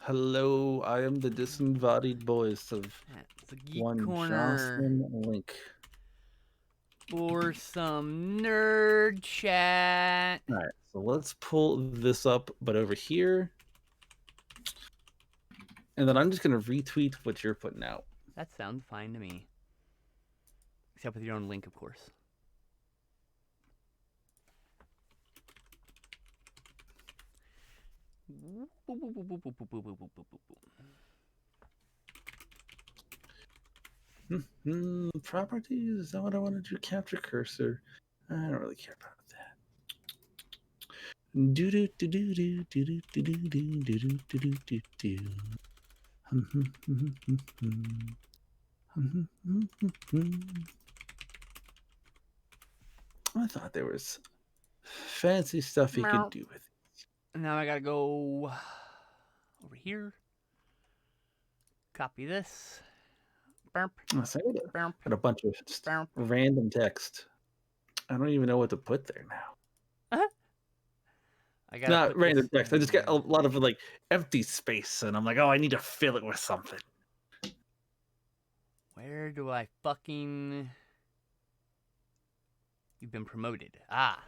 Hello, I am the disembodied voice of That's the Geek one Corner Jocelyn Link. for some nerd chat. All right, so let's pull this up, but over here. And then I'm just going to retweet what you're putting out. That sounds fine to me. Except with your own link, of course. Properties, is that what I want to do? Capture cursor. I don't really care about that. Do do do do do do do do do do do do do do. I thought there was fancy stuff he could do with it. Now I gotta go over here. Copy this. Burp. Got a bunch of just random text. I don't even know what to put there now. Not random text. I just got a lot of like empty space, and I'm like, oh, I need to fill it with something. Where do I fucking... You've been promoted. Ah.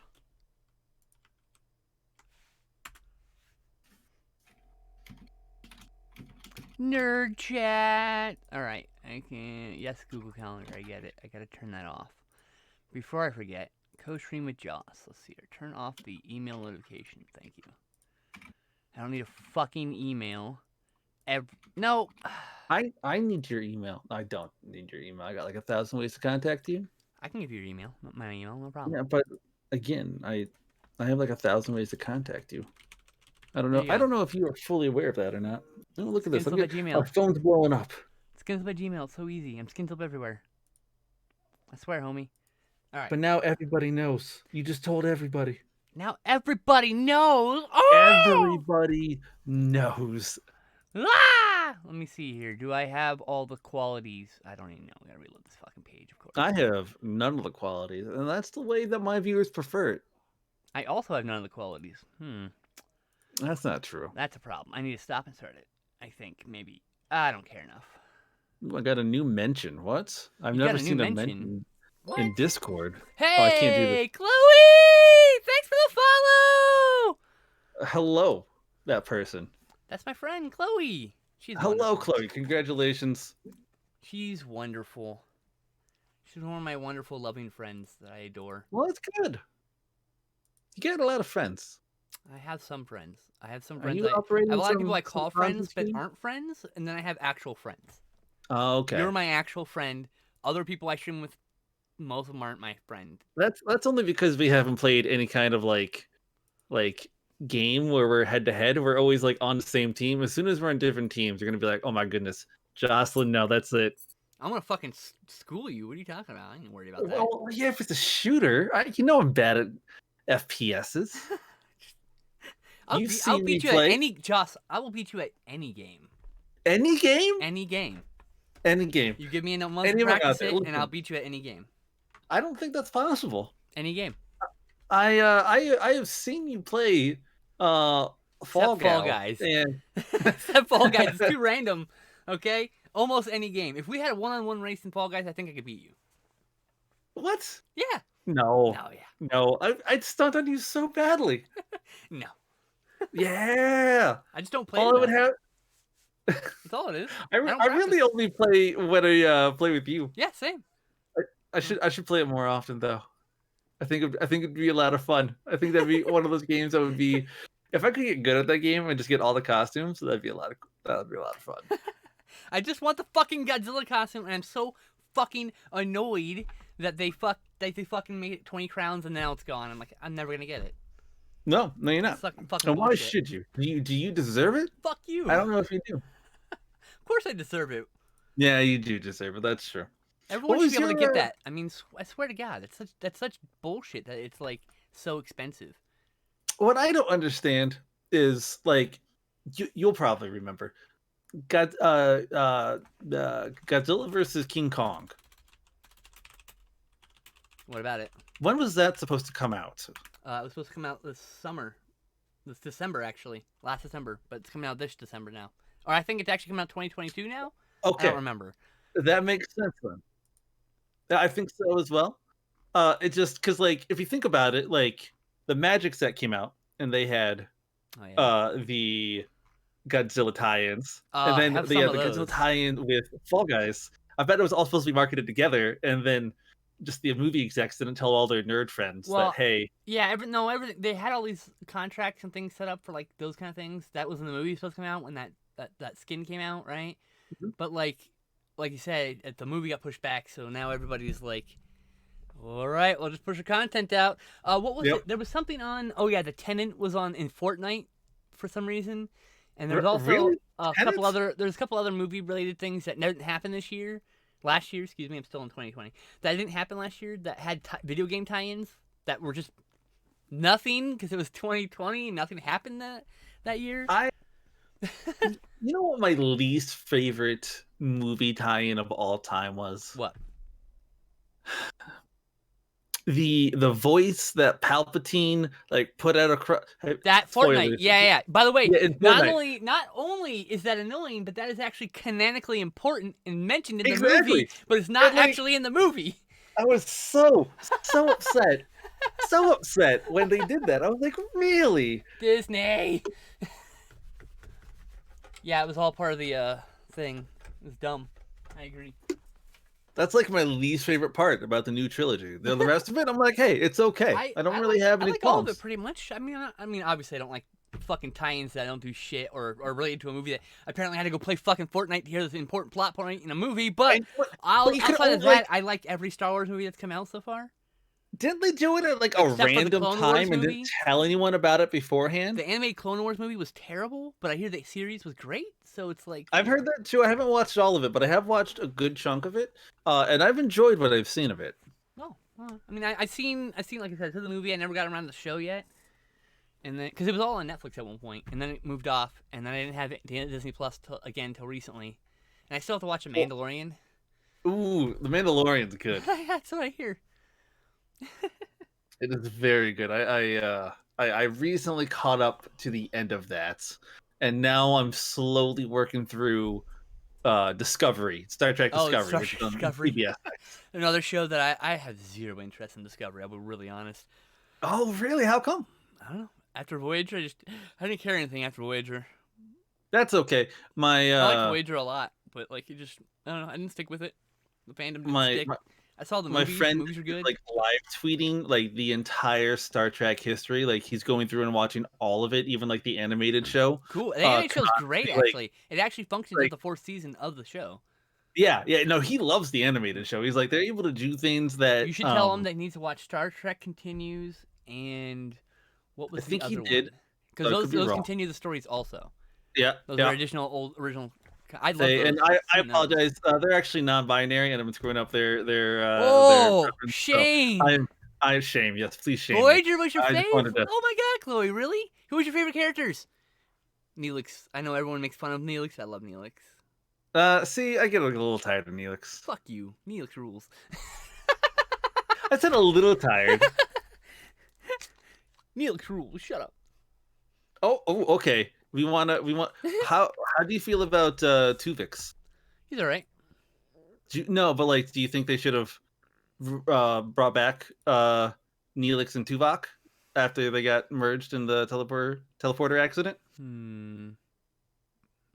Nerd chat. All right. I can... Yes, Google Calendar. I get it. I gotta turn that off. Before I forget, co-stream with Joss. Let's see here. Turn off the email notification. Thank you. I don't need a fucking email. No. I need your email. I don't need your email. I got like 1,000 ways to contact you. I can give you your email. My email, no problem. Yeah, but again, I have like 1,000 ways to contact you. I don't know. I don't know if you are fully aware of that or not. Oh, look at this. Look at our phone's blowing up. Skins by Gmail. It's so easy. I'm skins up everywhere. I swear, homie. All right. But now everybody knows. You just told everybody. Now everybody knows. Oh! Everybody knows. Ah! Let me see here. Do I have all the qualities? I don't even know. I gotta reload this fucking page, of course. I have none of the qualities, and that's the way that my viewers prefer it. I also have none of the qualities. That's not true. That's a problem. I need to stop and start it. I think maybe. I don't care enough. Ooh, I got a new mention. What? I've never seen a mention in Discord. Hey, oh, I can't do this. Chloe! Thanks for the follow! Hello, that person. That's my friend, Chloe. She's wonderful. Chloe. Congratulations. She's wonderful. She's one of my wonderful, loving friends that I adore. Well, that's good. You get a lot of friends. I have some friends. I have some friends. I have a lot of people I call friends, but aren't friends, and then I have actual friends. Oh, okay. You're my actual friend. Other people I stream with, most of them aren't my friend. That's only because we haven't played any kind of like game where we're head to head. We're always like on the same team. As soon as we're on different teams, you're gonna be like, oh my goodness, Jocelyn, no, that's it. I'm gonna fucking school you. What are you talking about? I ain't worried about that. Well, yeah, if it's a shooter, I'm bad at FPSs. I'll beat you at any. Joss, I will beat you at any game. Any game? Any game. Any game. You give me a month to practice it, and I'll beat you at any game. I don't think that's possible. Any game. I have seen you play Fall Guys. And... Except Fall Guys. It's too random. Okay? Almost any game. If we had a one-on-one race in Fall Guys, I think I could beat you. What? Yeah. No. Oh, yeah. No. I'd stunt on you so badly. No. Yeah. I just don't play all I would have. That's all it is. I really only play when I play with you. Yeah, same. I should play it more often though. I think it'd be a lot of fun. I think that'd be one of those games that would be, if I could get good at that game and just get all the costumes, that'd be a lot of fun. I just want the fucking Godzilla costume, and I'm so fucking annoyed that they fucking made it 20 crowns and now it's gone. I'm like, I'm never gonna get it. No, you're not. And why should you? Do you deserve it? Fuck you. I don't know if you do. Of course I deserve it. Yeah, you do deserve it. That's true. Everyone should be able to get that. I mean, I swear to God, that's such bullshit that it's like so expensive. What I don't understand is like, you'll probably remember, Godzilla versus King Kong. What about it? When was that supposed to come out? It was supposed to come out this summer. This December, actually. Last December. But it's coming out this December now. Or I think it's actually coming out 2022 now. Okay, I don't remember. That makes sense then. I think so as well. It just because like if you think about it, like the Magic set came out and they had the Godzilla tie-ins, and I then have they some had of the Godzilla those. tie-in with Fall Guys. I bet it was all supposed to be marketed together, and then just the movie execs didn't tell all their nerd friends that hey, yeah, everything they had all these contracts and things set up for like those kind of things. That was when the movie was supposed to come out when that skin came out, right? But like you said, the movie got pushed back, so now everybody's like, all right, we'll just push the content out. What was it? There was something on. Oh yeah, The Tenant was on in Fortnite for some reason, and there's also really? a couple other. There's a couple other movie related things that didn't happen this year. Last year, excuse me, I'm still in 2020. That didn't happen last year. That had video game tie-ins that were just nothing because it was 2020 and nothing happened that year. You know what my least favorite movie tie-in of all time was? What? The voice that Palpatine like put out that Fortnite. Yeah. By the way, not only is that annoying, but that is actually canonically important and mentioned in the movie, but it's not actually in the movie. I was so upset. So upset when they did that. I was like, really? Disney. Yeah, it was all part of the thing. It was dumb. I agree. That's like my least favorite part about the new trilogy. The rest of it, I'm like, hey, it's okay. I don't really have any I like qualms. all of it pretty much. I mean, obviously, I don't like fucking tie-ins that don't do shit or related to a movie that apparently I had to go play fucking Fortnite to hear this important plot point in a movie. But outside of that, I like every Star Wars movie that's come out so far. Didn't they do it at like a random time and didn't tell anyone about it beforehand? The animated Clone Wars movie was terrible, but I hear the series was great. So it's like I've heard that too. I haven't watched all of it, but I have watched a good chunk of it, and I've enjoyed what I've seen of it. Oh, well, I mean, I've seen like I said, to the movie. I never got around to the show yet, and then because it was all on Netflix at one point, and then it moved off, and then I didn't have it Disney Plus till recently, and I still have to watch The Mandalorian. Ooh, The Mandalorian's good. That's what I hear. It is very good. I recently caught up to the end of that, and now I'm slowly working through Discovery, Star Trek Discovery. Star Trek Discovery. CBS. Another show that I have zero interest in Discovery. I'll be really honest. Oh, really? How come? I don't know. After Voyager, I didn't care anything after Voyager. That's okay. I like Voyager a lot, but like I don't know. I didn't stick with it. The fandom didn't stick. I saw the movies. My friend, the movies were good. Like live tweeting like the entire Star Trek history. Like he's going through and watching all of it, even like the animated show. Cool. The animated show's great. Actually, it actually functions as the fourth season of the show. Yeah. No, he loves the animated show. He's like they're able to do things that you should tell him that he needs to watch Star Trek Continues and what was the other one? I think he did because those continue the stories also. Yeah, those are original. I love those. And I apologize. They're actually non-binary, and I'm screwing up their. Shame! So I'm shame. Yes, please shame. Voyager was your favorite. Oh my god, Chloe! Really? Who was your favorite characters? Neelix. I know everyone makes fun of Neelix. I love Neelix. See, I get a little tired of Neelix. Fuck you. Neelix rules. I said a little tired. Neelix rules. Shut up. Oh, okay. We want. How do you feel about Tuvix? He's all right. No, but like, do you think they should have brought back Neelix and Tuvok after they got merged in the teleporter accident? I don't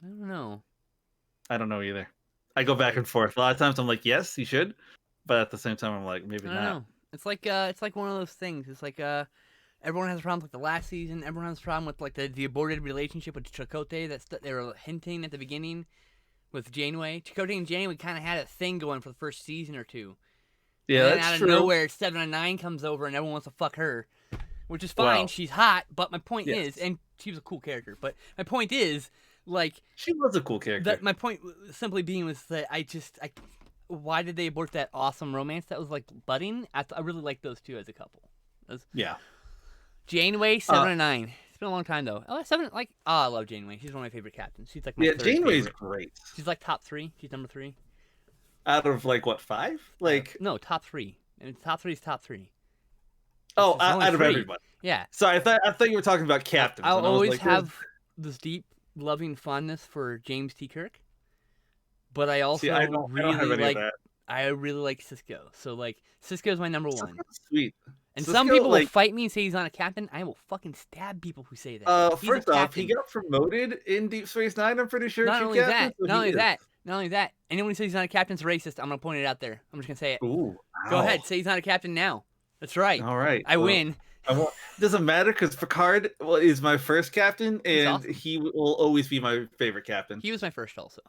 know. I don't know either. I go back and forth. A lot of times I'm like, yes, you should, but at the same time I'm like, maybe not. Know. It's like one of those things. It's like everyone has a problem with the last season. Everyone has a problem with like the aborted relationship with Chakotay that they were hinting at the beginning with Janeway. Chakotay and Janeway kind of had a thing going for the first season or two. Yeah, and then out of nowhere, 7 and 9 comes over and everyone wants to fuck her, which is fine. Wow. She's hot, but my point is, and she was a cool character. But my point is, like, she was a cool character. My point simply being was that why did they abort that awesome romance that was like budding? I really liked those two as a couple. Yeah. Janeway, 7 and 9. It's been a long time though. Oh, 7. I love Janeway. She's one of my favorite captains. She's like my third Janeway's favorite. Great. She's like top 3. She's number 3. Out of like what 5? Like no, top 3. And top 3 is top 3. Oh, out of everybody. Yeah. So I thought you were talking about captains. I'll always have this deep loving fondness for James T. Kirk, but I also I don't have any of that. I really like Cisco. So like Cisco's my number one. Sweet. And Cisco, some people will fight me and say he's not a captain. I will fucking stab people who say that. He's first off, he got promoted in Deep Space Nine. I'm pretty sure. Not only that. Anyone who says he's not a captain's racist. I'm gonna point it out there. I'm just gonna say it. Ooh. Go ahead. Say he's not a captain now. That's right. All right. I win. Doesn't matter because Picard is my first captain, and awesome. he will always be my favorite captain. He was my first also.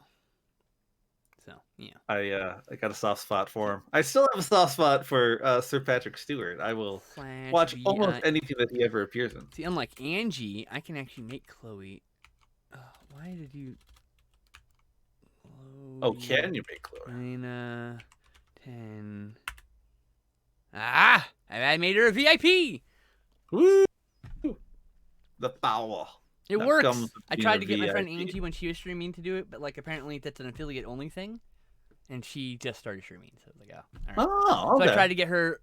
So yeah. I got a soft spot for him. I still have a soft spot for Sir Patrick Stewart. I will watch almost anything that he ever appears in. See, unlike Angie, I can actually make Chloe. Why did you? Chloe, oh, can you make Chloe? 10. I made her a VIP. Woo! The power. It works. I tried to get my friend Angie when she was streaming to do it, but like apparently that's an affiliate only thing, and she just started streaming, so I was like, oh, all right. Oh, okay. So I tried to get her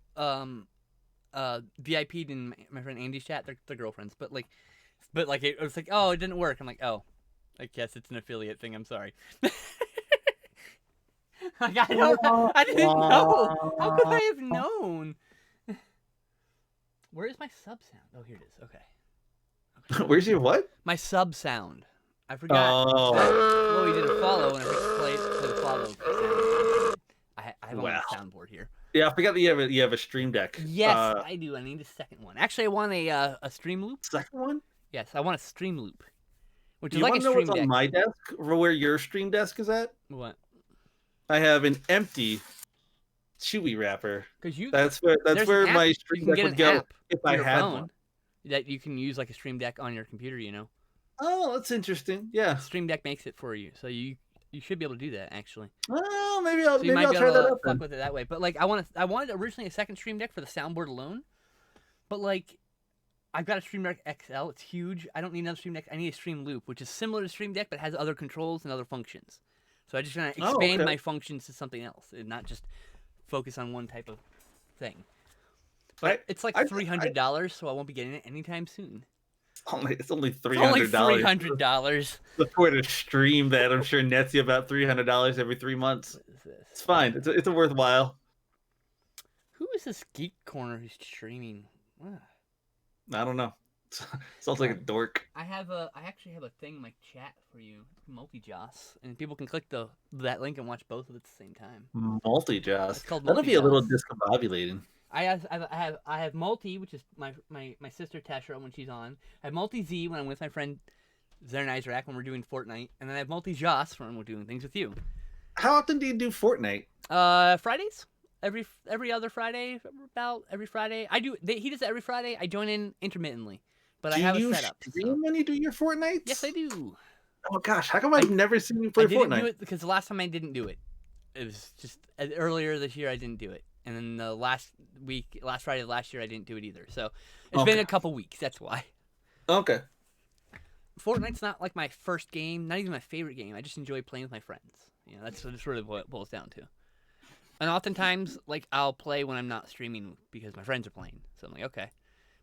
VIP'd in my friend Andy's chat. They're girlfriends, but it was like, oh, it didn't work. I'm like, oh, I guess it's an affiliate thing. I'm sorry. Like, I didn't know. How could I have known? Where is my sub sound? Oh, here it is. Okay. Where's your what? My sub sound. I forgot. Chloe did a follow, and I forgot to play the follow sound. I have a soundboard here. Yeah, I forgot that you have a stream deck. Yes, I do. I need a second one. Actually, I want a stream loop. Second one? Yes, I want a stream loop. Which is like a stream deck. On my desk, where your stream desk is at? What? I have an empty Chewy wrapper. That's where my stream deck would go if I had one. That you can use like a stream deck on your computer, you know. Oh, that's interesting. Yeah. Stream Deck makes it for you, so you should be able to do that actually. Oh, maybe I'll try that out. Fuck with it that way. But like I wanted originally a second Stream Deck for the soundboard alone, but like I've got a Stream Deck XL. It's huge. I don't need another Stream Deck. I need a Stream Loop, which is similar to Stream Deck but has other controls and other functions. So I just want to expand my functions to something else and not just focus on one type of thing. But it's like $300, so I won't be getting it anytime soon. It's only $300. Only $300. Before to stream that, I'm sure nets you about $300 every 3 months. What is this? It's fine. It's a worthwhile. Who is this Geek Corner who's streaming? I don't know. Sounds like a dork. I actually have a thing in my chat for you, multijoss, and people can click that link and watch both of it at the same time. Multijoss. That'll be a little discombobulating. I have multi, which is my sister Tesha when she's on. I have multi Z when I'm with my friend Zernizrak when we're doing Fortnite, and then I have multi Joss when we're doing things with you. How often do you do Fortnite? Fridays. Every other Friday, about every Friday. He does it every Friday. I join in intermittently, but I have a setup. Do you stream when you do your Fortnites? Yes, I do. Oh gosh, how come I've never seen you play Fortnite? I didn't do it because the last time I didn't do it. It was just earlier this year I didn't do it. And then the last Friday of last year, I didn't do it either. So it's been a couple weeks. That's why. Okay. Fortnite's not like my first game, not even my favorite game. I just enjoy playing with my friends. You know, that's really what it boils down to. And oftentimes, like, I'll play when I'm not streaming because my friends are playing. So I'm like, okay.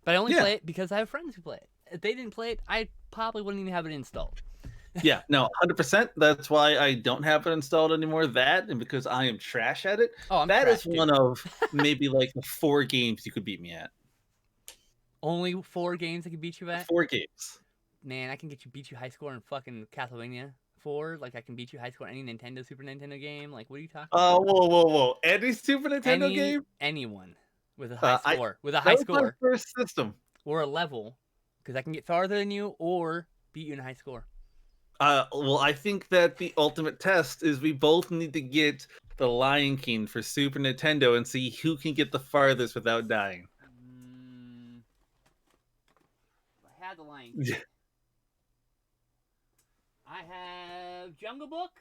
But I only play it because I have friends who play it. If they didn't play it, I probably wouldn't even have it installed. Yeah, no, 100%. That's why I don't have it installed anymore. That, and because I am trash at it. Oh, that is one of maybe like the 4 games you could beat me at. Only 4 games I can beat you at? 4 games. Man, I can beat you high score in fucking Castlevania 4. Like, I can beat you high score in any Nintendo, Super Nintendo game. Like, what are you talking about? Whoa. Any Super Nintendo game? Anyone with a high score. With a high score. My first system. Or a level. Because I can get farther than you or beat you in a high score. Well, I think that the ultimate test is we both need to get the Lion King for Super Nintendo and see who can get the farthest without dying. I had the Lion King. I have Jungle Book.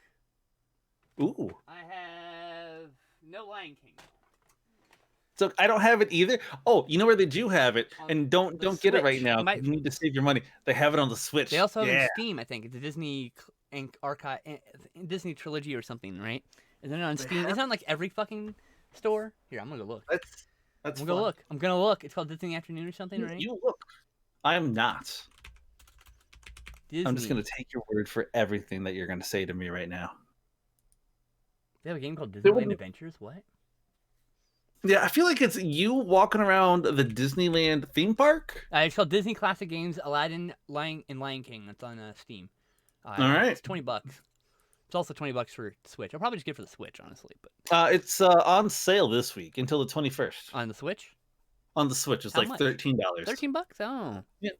Ooh. I have no Lion King. So I don't have it either. Oh, you know where they do have it, and don't get it right now. You need to save your money. They have it on the Switch. They also have it on Steam, I think. It's a Disney archive, Disney trilogy or something, right? Isn't it on Steam? It's on like every fucking store. Here, I'm gonna go look. That's. I'm gonna look. It's called Disney Afternoon or something, right? You look. I am not. Disney. I'm just gonna take your word for everything that you're gonna say to me right now. They have a game called Disneyland Adventures. What? Yeah, I feel like it's you walking around the Disneyland theme park. It's called Disney Classic Games: Aladdin, Lion King. That's on Steam. All right, it's $20. It's also $20 for Switch. I'll probably just get it for the Switch, honestly. But it's on sale this week until the 21st. On the Switch? On the Switch, it's How like much? $13. $13? Oh. Yeah.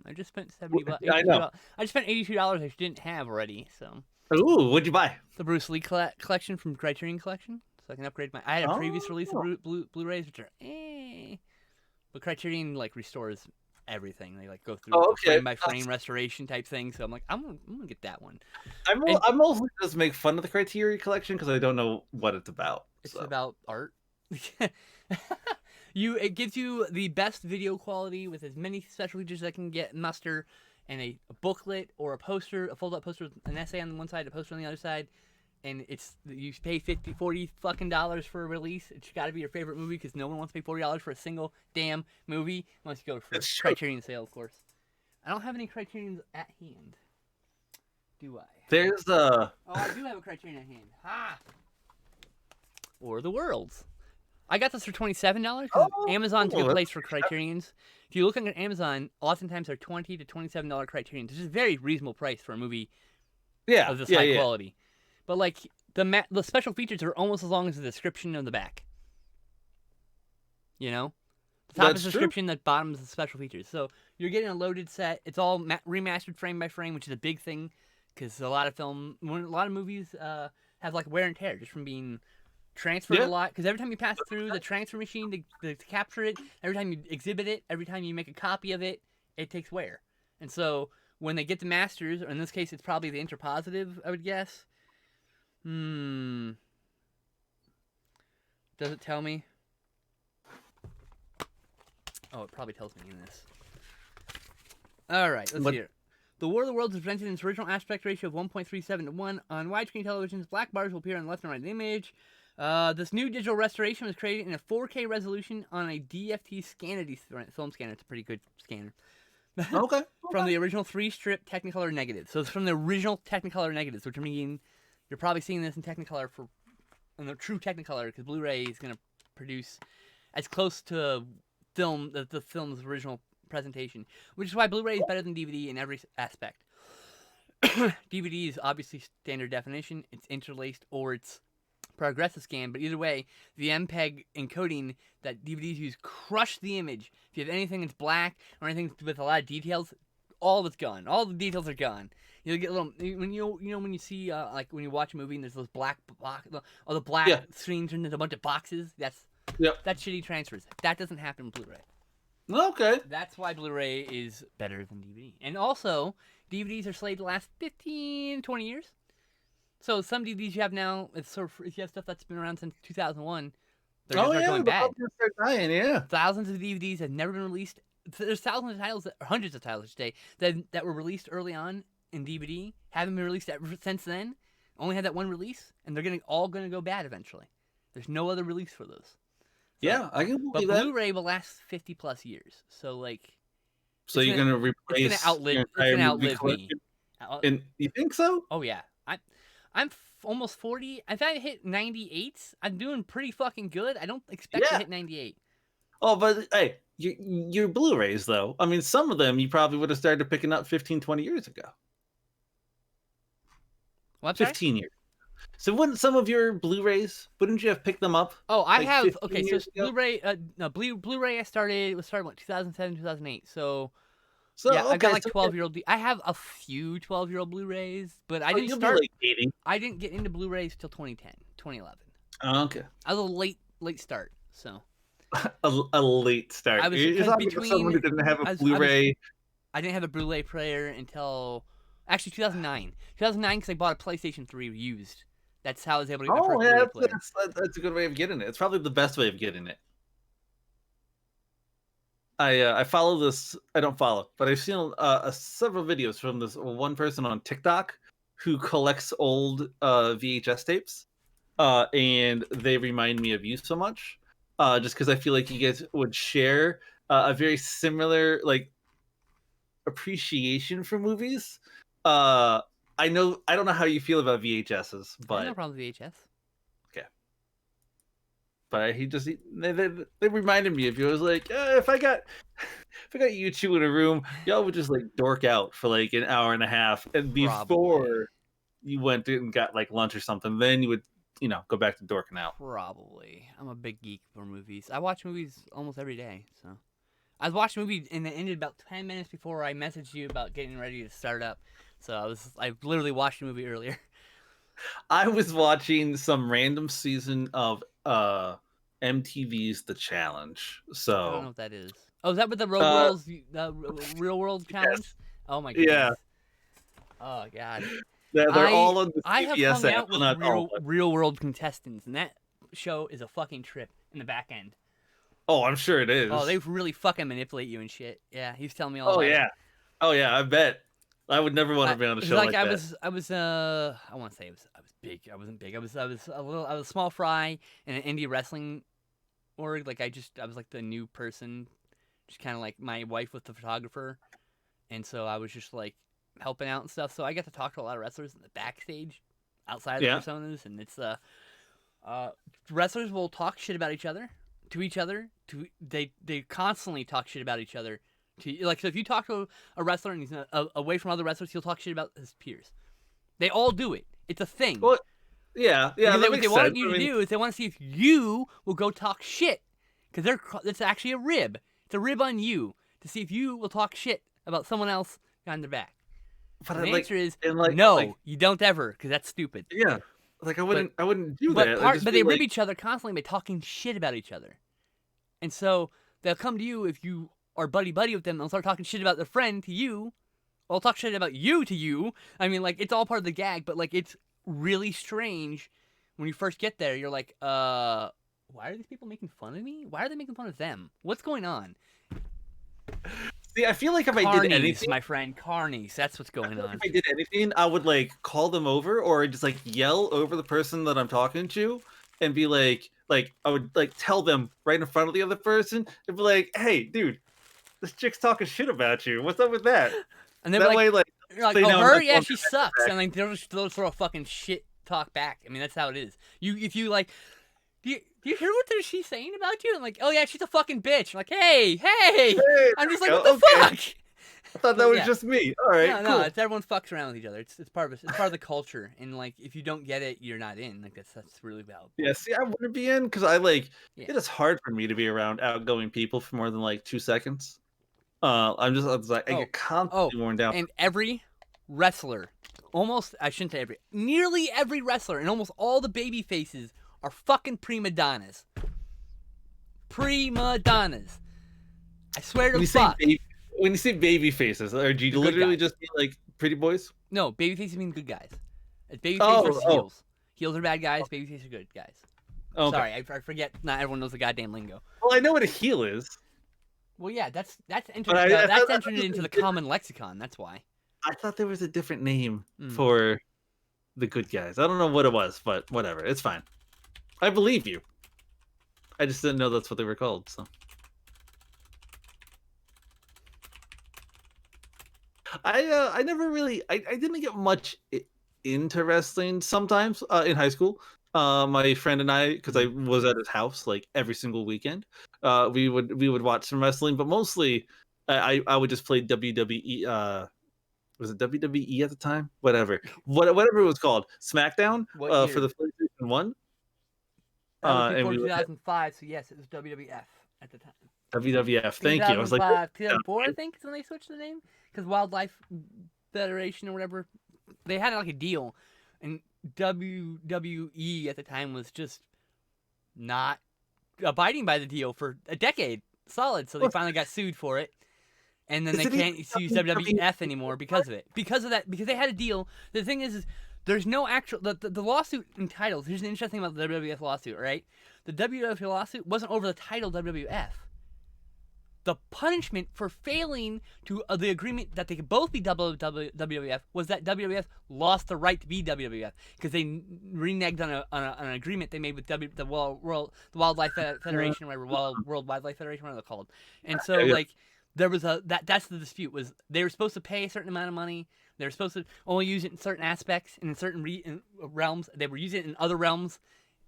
I just spent $70. I know. I just spent $82 I didn't have already. So. Ooh, what'd you buy? The Bruce Lee collection from Criterion Collection, so I can upgrade my. I had a previous release of Blu-rays, which are but Criterion like restores everything. They like go through frame by frame restoration type thing. So I'm like, I'm gonna get that one. I'm mostly just make fun of the Criterion Collection because I don't know what it's about. It's about art. It gives you the best video quality with as many special features as I can get muster, and a booklet or a poster, a fold-up poster with an essay on one side, a poster on the other side, and you pay $40 fucking for a release. It's got to be your favorite movie because no one wants to pay $40 for a single damn movie unless you go for Criterion sale, of course. I don't have any Criterions at hand. Do I? There's Oh, I do have a Criterion at hand. Ha! Or The Worlds. I got this for $27 because Amazon's a good place for Criterions. If you look on Amazon, oftentimes they're $20 to $27 Criterions, which is a very reasonable price for a movie of this high quality. But like the special features are almost as long as the description on the back. You know, the top is the description, the bottom is the special features. So you're getting a loaded set. It's all remastered frame by frame, which is a big thing because a lot of movies have like wear and tear just from being transferred a lot, because every time you pass through the transfer machine to capture it, every time you exhibit it, every time you make a copy of it, it takes wear. And so when they get the masters, or in this case it's probably the interpositive, I would guess. Does it tell me? Oh, it probably tells me in this. Alright, let's see here. The War of the Worlds is presented in its original aspect ratio of 1.37 to 1. On widescreen televisions, black bars will appear on the left and right of the image. This new digital restoration was created in a 4K resolution on a DFT Scanity film scanner. It's a pretty good scanner. Okay. From the original 3-strip Technicolor negatives. So it's from the original Technicolor negatives, which mean you're probably seeing this in Technicolor in the true Technicolor, because Blu-ray is going to produce as close to film the film's original presentation, which is why Blu-ray is better than DVD in every aspect. DVD is obviously standard definition. It's interlaced or it's progressive scan, but either way, the MPEG encoding that DVDs use crush the image. If you have anything that's black or anything with a lot of details, all of it's gone. All the details are gone. You'll get little when you see like when you watch a movie and there's those black all the black screens and there's a bunch of boxes. That's shitty transfers. That doesn't happen in Blu-ray. Okay. That's why Blu-ray is better than DVD. And also, DVDs are slated to last 15, 20 years. So some DVDs you have now, if you have stuff that's been around since 2001, they're going bad. They're dying, Thousands of DVDs have never been released. There's thousands of titles, hundreds of titles today, that were released early on in DVD, haven't been released ever since then, only had that one release, and they're all going to go bad eventually. There's no other release for those. So, I can believe that. But Blu-ray will last 50 plus years. So like. So you're gonna replace. It's gonna outlive me. And you think so? Oh yeah, I'm almost 40. If I hit 98, I'm doing pretty fucking good. I don't expect to hit 98. Oh, but hey, your Blu-rays though. I mean, some of them you probably would have started picking up 15, 20 years ago. What? 15 years. So wouldn't some of your Blu-rays, wouldn't you have picked them up? Oh, I have. Okay, so Blu-ray, Blu-ray I started what, 2007, 2008. So yeah, I've got like 12-year-old. I have a few 12-year-old Blu-rays, but I didn't start. I didn't get into Blu-rays till 2010, 2011. Oh, okay. I was a late start, so. a late start. I was between someone who didn't have a Blu-ray. I didn't have a Blu-ray player until actually 2009. 2009 because I bought a PlayStation 3 used. That's how I was able to get my first Blu-ray player. That's a good way of getting it. It's probably the best way of getting it. I follow this. I don't follow, but I've seen several videos from this one person on TikTok who collects old VHS tapes, and they remind me of you so much. Just because I feel like you guys would share a very similar like appreciation for movies. I know I don't know how you feel about VHSs, I have no but problem with VHS. okay. But they reminded me of you. I was like, if I got you two in a room, y'all would just like dork out for like an hour and a half, and Probably. before you went and got like lunch or something, then you would go back to dorking out. Probably. I'm a big geek for movies. I watch movies almost every day, so. I was watching a movie and it ended about 10 minutes before I messaged you about getting ready to start up. So I literally watched the movie earlier. I was watching some random season of MTV's The Challenge. I don't know So what that is. Oh, is that with the uh Real World Challenge? yes. Oh my Yeah. goodness. Oh god. They're all on the I have CBS hung app. out with Well, not all, but real world contestants, and that show is a fucking trip in the back end. oh, I'm sure it Oh, they is. really fucking manipulate you and shit. Yeah, he's telling me all Oh about it. yeah. Oh yeah, I bet. I would never want to be on a It's show like like that. I want to say I was big. I wasn't big. I was I was a small fry in an indie wrestling org. Like I was like the new person, just kind of like my wife was the photographer, and so I was just like helping out and stuff. So I get to talk to a lot of wrestlers in the backstage, outside of the Yeah. personas, and it's wrestlers will talk shit about each other to each other. They constantly talk shit about each other. So if you talk to a wrestler and he's away from other wrestlers, he'll talk shit about his peers. They all do it. It's a thing. Well, yeah, Because that what they makes want sense. you I to mean, do is they want to see if you will go talk shit. Because it's actually a rib. It's a rib on you to see if you will talk shit about someone else behind their back. but And the like, answer is and like, no, you don't ever, because that's stupid. yeah, like But I wouldn't do that. I'd just but be they rib like, each other constantly by talking shit about each other. And so they'll come to you if you are buddy with them. They'll start talking shit about their friend to you. Or they'll talk shit about you to you. I mean, like, it's all part of the gag, but like, it's really strange when you first get there. You're like, why are these people making fun of me? Why are they making fun of them? What's going on? see, I feel like if I did anything, my friend, carnies. That's what's going on. if I did anything, I would like call them over or just like yell over the person that I'm talking to, and be like I would like tell them right in front of the other person and be like, hey, dude, this chick's talking shit about you. What's up with that? And they're That like, way, like, you're like, they oh, know I'm her? not Yeah, going she behind sucks. their And back. like, they'll throw a fucking shit talk back. I mean, that's how it is. If you like, do you hear what she's saying about you? And like, oh yeah, she's a fucking bitch. I'm like, hey. Hey, I'm just like, there what we the go. Okay. fuck? I thought that But was yeah. just me. All right, No, cool. it's everyone fucks around with each other. It's part of it. It's part of the culture. And like, if you don't get it, you're not in. Like that's really valuable. Yeah, see, I wouldn't be in because I Yeah. it is hard for me to be around outgoing people for more than like 2 seconds. I was like, I get constantly worn down. And every wrestler, I shouldn't say nearly every wrestler, and almost all the baby faces are fucking prima donnas. Prima donnas. I swear to fuck. When you say baby faces, are you literally just mean like pretty boys? No, baby faces mean good guys. It's baby face versus heels. Heels are bad guys. Baby faces are good guys. Okay. Sorry, I forget. Not everyone knows the goddamn lingo. Well, I know what a heel is. Well, yeah, that's entering it into the common lexicon. That's why. I thought there was a different name for the good guys. I don't know what it was, but whatever. It's fine. I believe you. I just didn't know that's what they were called. So I never really I didn't get much into wrestling. Sometimes in high school, my friend and I, because I was at his house like every single weekend, we would watch some wrestling, but mostly I would just play WWE. Was it WWE at the time? Whatever it was called, SmackDown for the PlayStation 1. That was before 2005, so yes, it was WWF at the time. WWF, thank you. I was like, 2004, I think, is when they switched the name, because Wildlife Federation or whatever, they had like a deal, and WWE at the time was just not abiding by the deal for a decade solid, so they finally got sued for it. And then they can't use WWF anymore because of it. Because of that, because they had a deal. The thing is there's no actual the lawsuit entitled. Here's the interesting thing about the WWF lawsuit, right? The WWF lawsuit wasn't over the title WWF. The punishment for failing to the agreement that they could both be WWF was that WWF lost the right to be WWF because they reneged on an agreement they made with the Wildlife Federation, whatever, World Wildlife Federation, whatever they're called. And so like. There was that's the dispute, was they were supposed to pay a certain amount of money. They're supposed to only use it in certain aspects and in certain realms. They were using it in other realms.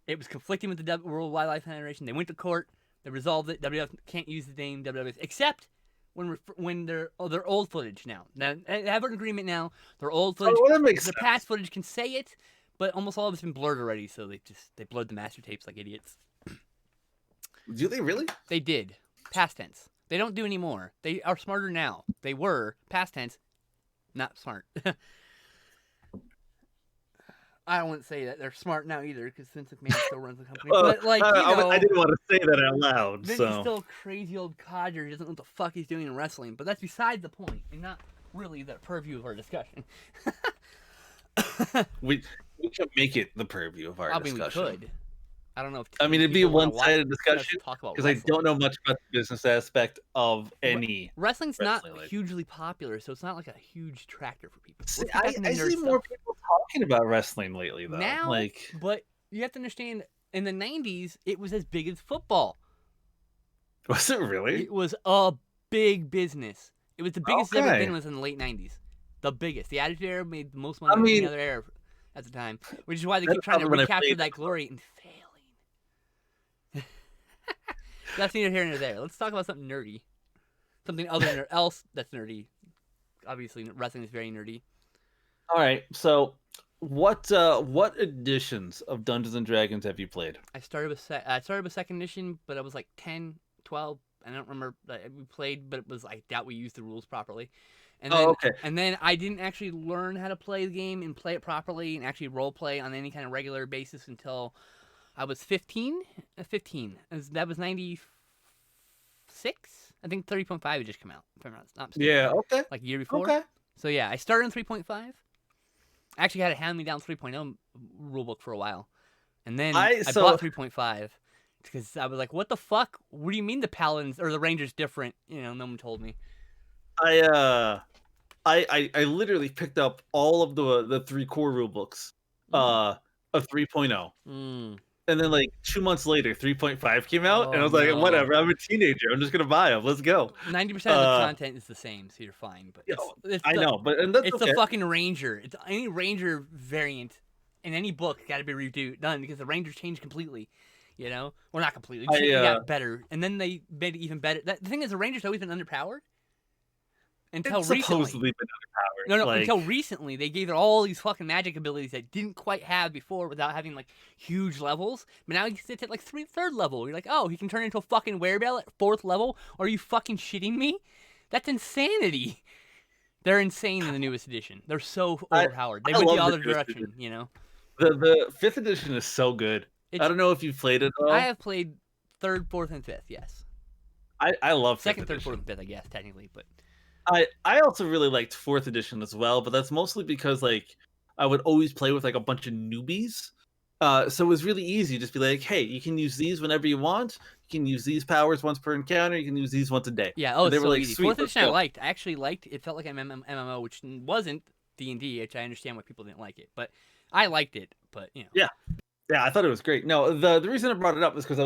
It was conflicting with the World Wildlife Federation. They went to court. They resolved it. WWF can't use the name WWF except when they're old footage now. Now they have an agreement now. Their old footage, their past footage can say it, but almost all of it's been blurred already. So they blurred the master tapes like idiots. Do they really? They did. Past tense. They don't do anymore. They are smarter now. They were past tense, not smart. I wouldn't say that they're smart now either, because Vince McMahon still runs the company. But like, I didn't want to say that out loud. Vince is still a crazy old codger. He doesn't know what the fuck he's doing in wrestling. But that's beside the point, and not really the purview of our discussion. we could make it the purview of our discussion. We could. I don't know if it'd be a one-sided discussion because I don't know much about the business aspect of any. Wrestling's not hugely popular, so it's not like a huge tractor for people. See, I see more people talking about wrestling lately, though. Now, but you have to understand, in the 90s, it was as big as football. Was it really? It was a big business. It was the biggest it's ever been was in the late 90s. The biggest. The Attitude Era made the most money than any other era at the time, which is why they keep trying to recapture that glory and failing. That's neither here nor there. Let's talk about something nerdy. Something else that's nerdy. Obviously, wrestling is very nerdy. All right, so what editions of Dungeons and Dragons have you played? I started with second edition, but I was like 10, 12. I don't remember. We played, but I doubt we used the rules properly. And then, And then I didn't actually learn how to play the game and play it properly and actually role play on any kind of regular basis until I was 15. That was 96. I think 3.5 had just come out. If I'm not mistaken. Yeah. Okay. Like a year before. Okay. So yeah, I started in 3.5. I actually had a hand-me-down 3.0 rulebook for a while, and then I bought 3.5 because I was like, "What the fuck? What do you mean the Paladins or the Rangers different?" No one told me. I literally picked up all of the 3 core rulebooks of 3.0. And then, like, 2 months later, 3.5 came out, and I was like, whatever, I'm a teenager. I'm just going to buy them. Let's go. 90% of the content is the same, so you're fine. But it's the fucking Ranger. It's any Ranger variant in any book got to be done because the Rangers changed completely. Well, not completely. They got better. And then they made it even better. The thing is, the Ranger's always been underpowered. Until recently. Until recently, they gave it all these fucking magic abilities that didn't quite have before without having, like, huge levels. But now he sits at, like, third level. You're like, oh, he can turn into a fucking werebear at 4th level? Are you fucking shitting me? That's insanity. They're insane in the newest edition. They're so overpowered. They went the other direction, The 5th edition is so good. I don't know if you've played it, though. I have played 3rd, 4th, and 5th, yes. I love 2nd, 3rd, 4th, and 5th, I guess, technically, but... I also really liked 4th edition as well, but that's mostly because, like, I would always play with, like, a bunch of newbies. So it was really easy to just be like, hey, you can use these whenever you want. You can use these powers once per encounter. You can use these once a day. Yeah, they were like, easy. 4th edition I liked. I actually liked it. It felt like an MMO, which wasn't D&D, which I understand why people didn't like it. But I liked it, but, Yeah, I thought it was great. No, the reason I brought it up is because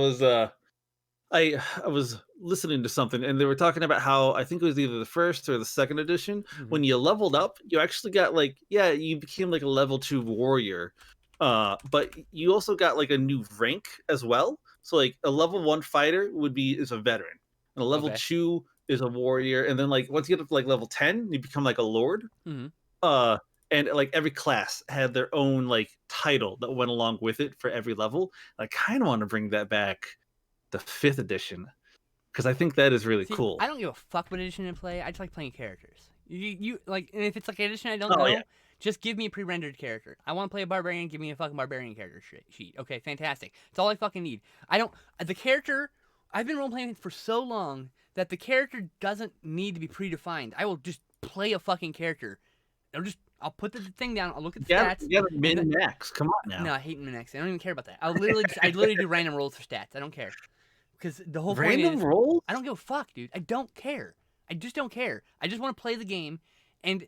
I was listening to something and they were talking about how I think it was either the 1st or the 2nd edition. When you leveled up, you actually got you became like a level 2 warrior, but you also got like a new rank as well. So like a level 1 fighter is a veteran, and a level 2 is a warrior, and then like once you get up to like level 10, you become like a lord. And like every class had their own like title that went along with it for every level. I kind of want to bring that back. The 5th edition, because I think that is really cool. I don't give a fuck what edition to play. I just like playing characters. You like, and if it's like an edition I don't know, just give me a pre-rendered character. I want to play a barbarian. Give me a fucking barbarian character sheet. Okay, fantastic. That's all I fucking need. The character. I've been role playing for so long that the character doesn't need to be predefined. I will just play a fucking character. I'll put the thing down. I'll look at the stats. Yeah, min max. Come on now. No, I hate min max. I don't even care about that. I literally do random rolls for stats. I don't care. Because the whole point is... Random rolls? I don't give a fuck, dude. I don't care. I just don't care. I just want to play the game, and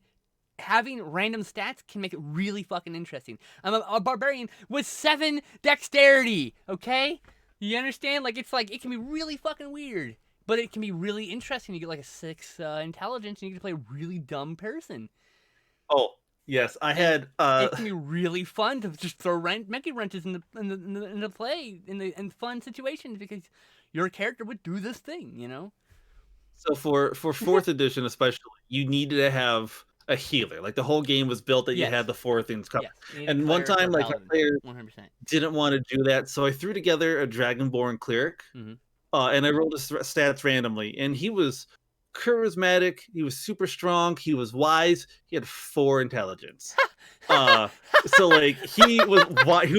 having random stats can make it really fucking interesting. I'm a barbarian with 7 dexterity, okay? You understand? Like, it can be really fucking weird, but it can be really interesting. You get like a 6 intelligence, and you get to play a really dumb person. Oh yes, I And had. It can be really fun to just throw monkey wrenches into play in fun situations because your character would do this thing, you know. So for fourth edition especially, you needed to have a healer. Like the whole game was built that you Yes. had the four things covered. Yes. You need a And one cleric or time, a like my paladin. players 100%. didn't want to do that, so I threw together a Dragonborn cleric, Mm-hmm. and I rolled his stats randomly. And he was charismatic. He was super strong. He was wise. He had 4 intelligence. So like he was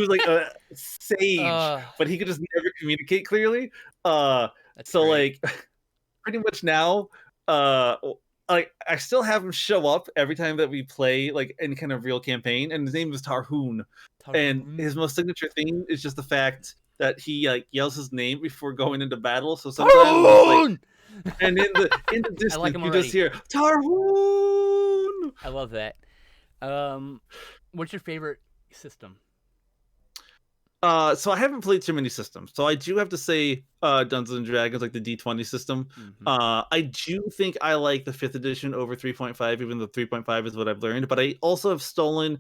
like a sage, but he could just never communicate clearly. That's So great. like pretty much now, like I still have him show up every time that we play like any kind of real campaign, and his name is Tarhoon. And his most signature thing is just the fact that he like yells his name before going into battle. So sometimes it's like, and in the distance like you just hear Tarhoon. I love that. What's your favorite system? So I haven't played too many systems. So I do have to say Dungeons and Dragons, like the D20 system. Mm-hmm. I do think I like the 5th edition over 3.5, even though 3.5 is what I've learned. But I also have stolen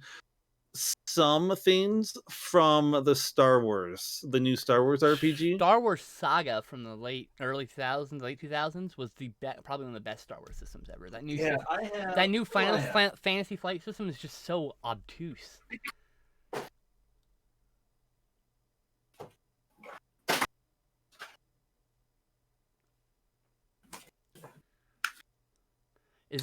some things from the Star Wars, the new Star Wars RPG. Star Wars Saga from the late 2000s was probably one of the best Star Wars systems ever. That new Final Fantasy Flight system is just so obtuse.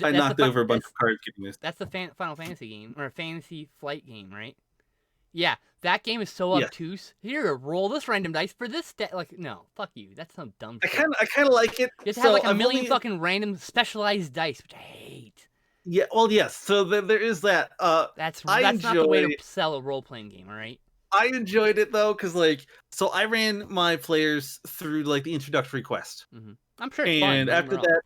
I knocked over a bunch of cards getting this. That's the Final Fantasy game, or a Fantasy Flight game, right? Yeah, that game is so obtuse. Here, roll this random dice for this like, no, fuck you. That's some dumb shit. I kind of like it. You have to have like a million fucking random specialized dice, which I hate. Yeah, well, yes. So there is that. That's not the way to sell a role-playing game, all right? I enjoyed it though, because like, so I ran my players through like the introductory quest. Mm-hmm. I'm sure it's fun. And after that,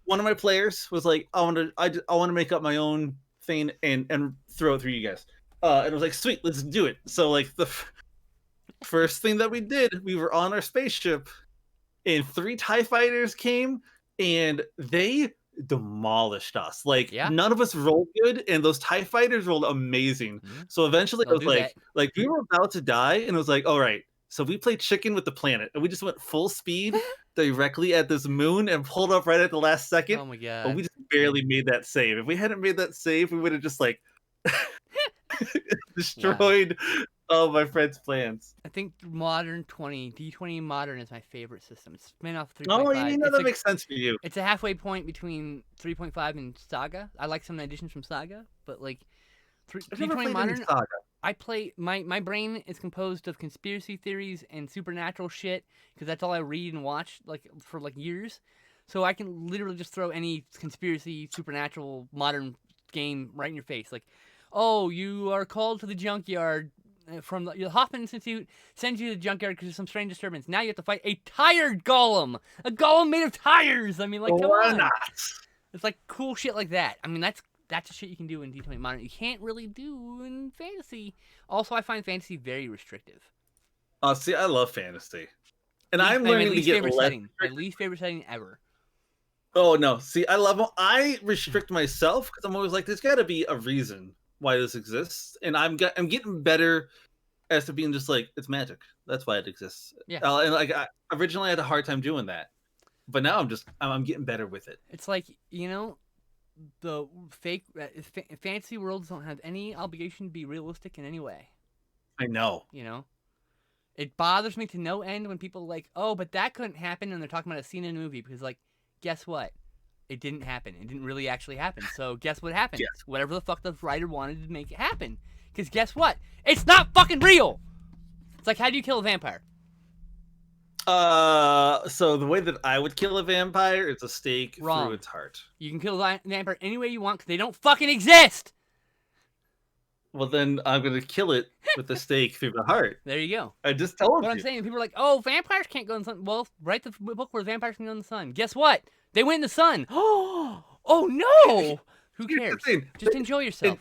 one of my players was like, I want to make up my own thing and throw it through you guys. And I was like, sweet, let's do it. So like the first thing that we did, we were on our spaceship, and 3 TIE fighters came, and they demolished us. Like none of us rolled good, and those TIE fighters rolled amazing. Mm-hmm. So eventually, I was like we were about to die, and it was like, all right. So we played chicken with the planet, and we just went full speed directly at this moon and pulled up right at the last second. Oh my god! But we just barely made that save. If we hadn't made that save, we would have just like destroyed all my friend's plans. I think D20 Modern is my favorite system. It's spin off 3.5. Oh, you know that makes sense for you. It's a halfway point between 3.5 and Saga. I like some additions from Saga, but like D20 Modern, I play my brain is composed of conspiracy theories and supernatural shit because that's all I read and watch like for like years. So I can literally just throw any conspiracy supernatural modern game right in your face. Like, oh, you are called to the junkyard from the Hoffman Institute sends you to the junkyard because there's some strange disturbance. Now you have to fight a tired golem, a golem made of tires. I mean, like, come on. Not? It's like cool shit like that. I mean, that's the shit you can do in D20 Modern. You can't really do in fantasy. Also, I find fantasy very restrictive. See, I love fantasy, and I'm learning to get less. My least favorite setting ever. Oh no! See, I restrict myself because I'm always like, there's got to be a reason why this exists, and I'm getting better as to being just like, it's magic. That's why it exists. Yeah. And like originally I had a hard time doing that, but now I'm getting better with it. It's like, you know, the fake fantasy worlds don't have any obligation to be realistic in any way. I know. You know, it bothers me to no end when people are like, oh, but that couldn't happen, and they're talking about a scene in a movie because, like, guess what? It didn't happen. It didn't really actually happen. So guess what happened? Yes. Whatever the fuck the writer wanted to make it happen. Because guess what? It's not fucking real. It's like, how do you kill a vampire? So the way that I would kill a vampire is a stake through its heart. You can kill a vampire any way you want because they don't fucking exist. Well, then I'm gonna kill it with a stake through the heart. There you go. I just told you. What I'm saying, people are like, "Oh, vampires can't go in the sun." Well, write the book where vampires can go in the sun. Guess what? They went in the sun. Oh no! Who cares? Just enjoy yourself.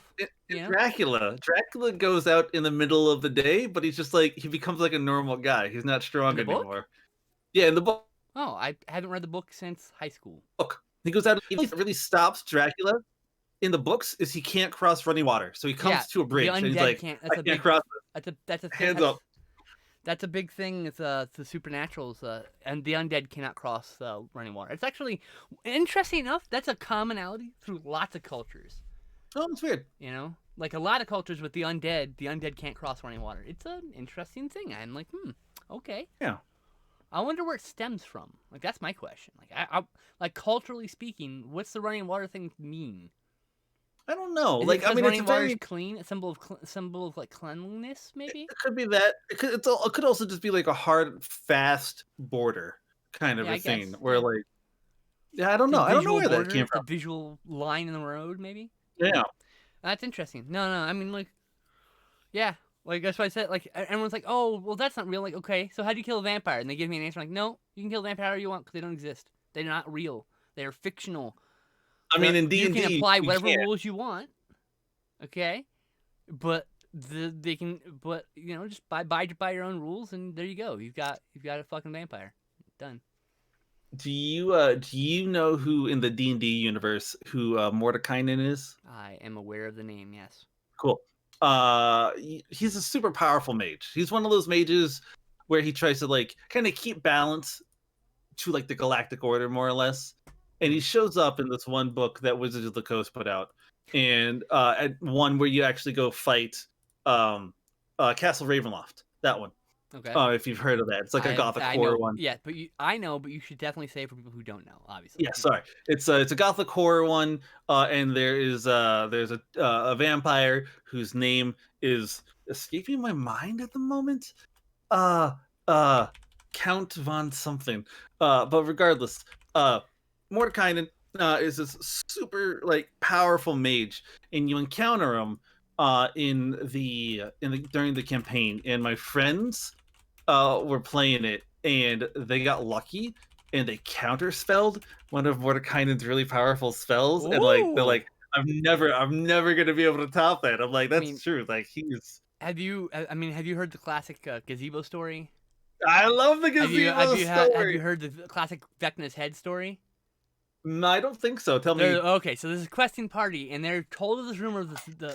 Dracula goes out in the middle of the day, but he's just like he becomes like a normal guy. He's not strong anymore. Yeah, in the book. Oh, I haven't read the book since high school. Look, he goes out. He really stops Dracula in the books is he can't cross running water. So he comes to a bridge and he's like, can't. I can't cross this. That's a thing. Hands up. That's a big thing. It's the supernaturals, and the undead cannot cross running water. It's actually interesting enough. That's a commonality through lots of cultures. Oh, that's weird. You know, like a lot of cultures with the undead can't cross running water. It's an interesting thing. I'm like, okay. Yeah. I wonder where it stems from. Like that's my question. Like I like culturally speaking, what's the running water thing mean? I don't know. Is like, I mean, running it's water very is clean, a symbol of like cleanliness, maybe. It could be that. It could also just be like a hard, fast border kind of a thing, where like, I don't know. I don't know where that came from. The visual line in the road, maybe. Yeah, that's interesting. No, I mean, like, yeah, like that's what I said. Like everyone's like, oh, well, that's not real. Like, okay, so how do you kill a vampire? And they give me an answer like, no, you can kill a vampire you want because they don't exist. They're not real. They're fictional. I mean, in D&D, you can apply whatever rules you want. Okay, but they can, but you know, just by your own rules, and there you go. You've got a fucking vampire. Done. Do you know who in the D&D universe who Mordekainen is? I am aware of the name. Yes. Cool. He's a super powerful mage. He's one of those mages where he tries to like kind of keep balance to like the Galactic Order more or less. And he shows up in this one book that Wizards of the Coast put out, and at one where you actually go fight Castle Ravenloft. That one. Okay. If you've heard of that, it's like a Gothic horror one. Yeah, but I know, but you should definitely say it for people who don't know. Obviously. Yeah, sorry. It's a Gothic horror one, and there's a vampire whose name is escaping my mind at the moment. Count von something. But regardless, Mordekainen is this super like powerful mage, and you encounter him during the campaign, and my friends were playing it, and they got lucky, and they counterspelled one of Mordekainen's really powerful spells. Ooh. And like they're like, I'm never gonna be able to top that. I'm like, that's true. Like he's. Have you heard the classic gazebo story? I love the gazebo story. Have you heard the classic Vecna's head story? No, I don't think so. Tell me. Okay, so there's a questing party, and they're told of this rumor of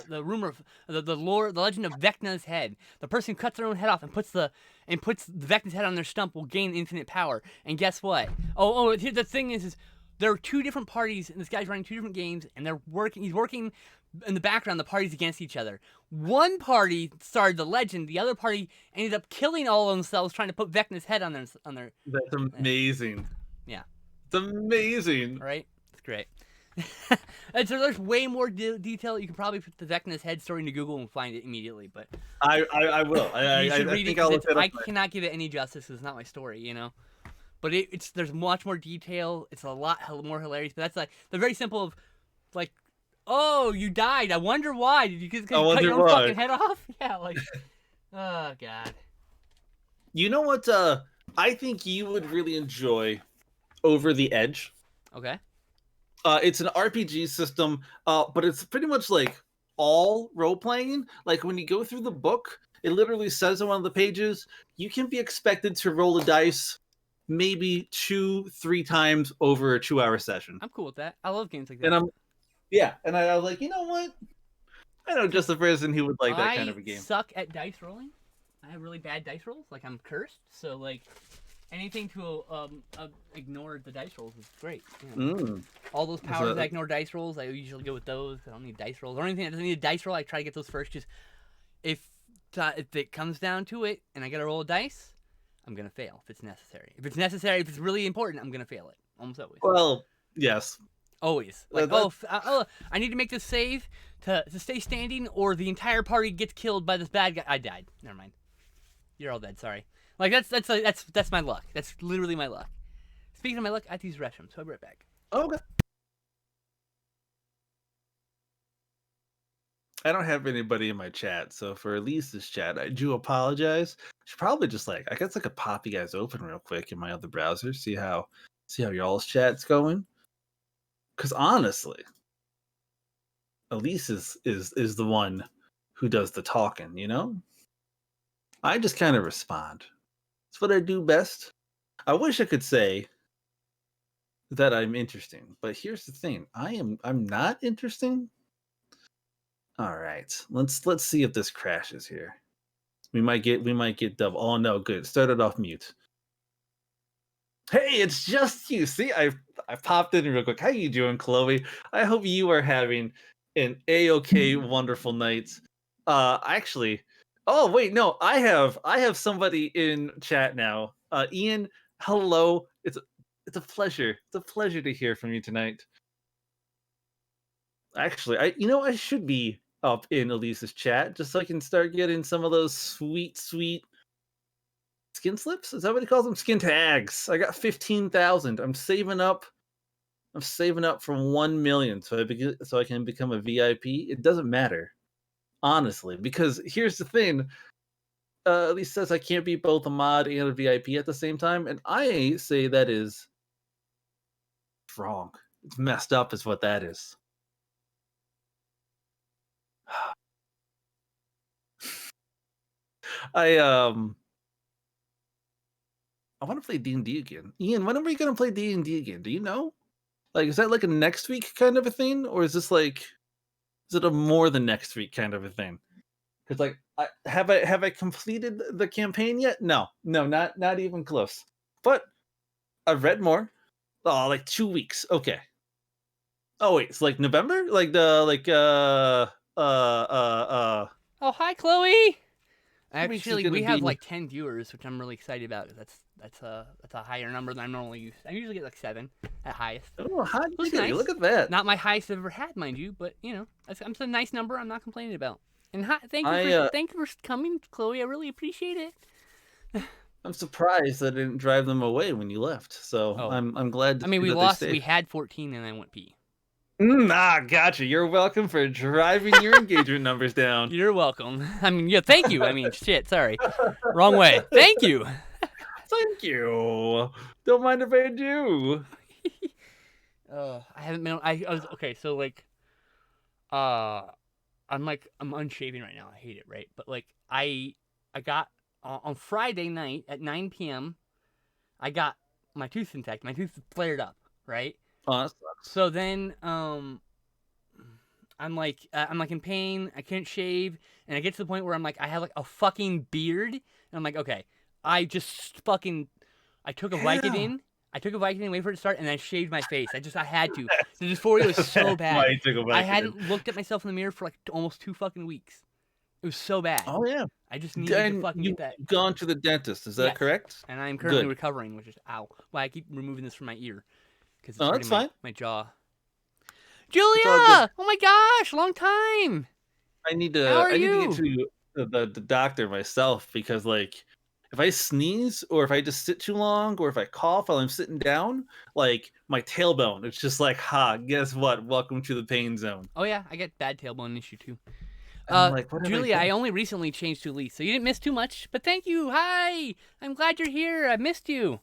the rumor of the lore, the legend of Vecna's head. The person who cuts their own head off and puts the Vecna's head on their stump will gain infinite power. And guess what? The thing is there are two different parties, and this guy's running two different games, and he's working in the background, the parties against each other. One party started the legend, the other party ended up killing all of themselves trying to put Vecna's head on their. That's amazing. Yeah. It's amazing. Right? It's great. And so there's way more detail. You can probably put the Vecna's head story into Google and find it immediately, but I will. You should read it. I cannot give it any justice. It's not my story, you know. But there's much more detail. It's a lot more hilarious. But that's like the very simple of like, oh, you died. I wonder why. Did you cut your own fucking head off? Yeah, like, oh god. You know what? I think you would really enjoy Over the Edge. Okay. It's an RPG system, but it's pretty much like all role playing. Like when you go through the book, it literally says on one of the pages, you can be expected to roll a dice maybe 2-3 times over a 2-hour session. I'm cool with that. I love games like that. And I was like, you know what? I know just the person who would like that kind of a game. I suck at dice rolling. I have really bad dice rolls. Like I'm cursed. So like anything to ignore the dice rolls is great. Yeah. All those powers that ignore dice rolls, I usually go with those. I don't need dice rolls. Or anything that doesn't need a dice roll, I try to get those first. Just if it comes down to it and I gotta roll a dice, I'm gonna fail if it's necessary. If it's really important, I'm gonna fail it. Almost always. Well, yes. Always. Like, I need to make this save to stay standing, or the entire party gets killed by this bad guy. I died. Never mind. You're all dead. Sorry. Like that's my luck. That's literally my luck. Speaking of my luck, I have to use the restroom, so I'll be right back. Okay. I don't have anybody in my chat, so for Elise's chat, I do apologize. Should probably just I guess I could pop you guys open real quick in my other browser, see how y'all's chat's going. Because honestly, Elise is the one who does the talking, you know? I just kind of respond. It's what I do best. I wish I could say that I'm interesting, but here's the thing. I'm not interesting, All right. Let's see if this crashes here. We might get double. Oh no, good. Started off mute. Hey, it's just you. See, I popped in real quick. How you doing, Chloe? I hope you are having an a-okay wonderful night. Actually, oh wait, no, I have somebody in chat now. Ian, hello. It's a pleasure. It's a pleasure to hear from you tonight. Actually, I should be up in Elise's chat just so I can start getting some of those sweet, sweet skin slips. Is that what he calls them? Skin tags. I got 15,000. I'm saving up. I'm saving up for 1 million so I can become a VIP. It doesn't matter, honestly, because here's the thing. Elise says I can't be both a mod and a VIP at the same time, and I say that is wrong. It's messed up, is what that is. I want to play D&D again. Ian, when are we gonna play D&D again? Do you know? Like, is that like a next week kind of a thing, or is this like, is it a more than next week kind of a thing? Because like, have I completed the campaign yet? No, not even close. But I've read more. Oh, like 2 weeks. Okay. Oh wait, it's like November, like the Oh, hi, Chloe. weeks is Actually, gonna we have be. like 10 viewers, which I'm really excited about. That's a higher number than I'm normally used. I usually get like 7 at highest. Oh, hi, Which is nice. look at that. Not my highest I've ever had, mind you, but you know, it's a nice number. I'm not complaining about. And thank you for coming, Chloe. I really appreciate it. I'm surprised that I didn't drive them away when you left. So I'm glad. I mean, we lost. We had 14, and I went pee. Gotcha. You're welcome for driving your engagement numbers down. You're welcome. I mean, yeah, thank you. I mean, shit. Sorry, wrong way. Thank you. Thank you. Don't mind if I do. I haven't been. I was okay. So like, I'm unshaving right now. I hate it, right? But like, I got on Friday night at 9 p.m. I got my tooth infected. My tooth flared up, right? Oh, that sucks. So then, I'm like in pain. I can't shave, and I get to the point where I'm like, I have like a fucking beard, and I'm like, okay, I took a Vicodin. I took a Vicodin, wait for it to start, and I shaved my face. I had to. The dysphoria was so bad. I hadn't looked at myself in the mirror for like almost 2 fucking weeks. It was so bad. Oh yeah. I just needed to fucking get that. You've gone to the dentist, is that correct? And I'm currently recovering, which is ow. Well, I keep removing this from my ear because it's hurting fine. My jaw. Julia! Oh my gosh, long time. I need to. How are you? Need to get to the doctor myself because like, if I sneeze or if I just sit too long or if I cough while I'm sitting down, like my tailbone, it's just like, guess what? Welcome to the pain zone. Oh yeah, I get bad tailbone issue too. Like, Julia, I only recently changed to Elise, so you didn't miss too much. But thank you. Hi, I'm glad you're here. I missed you.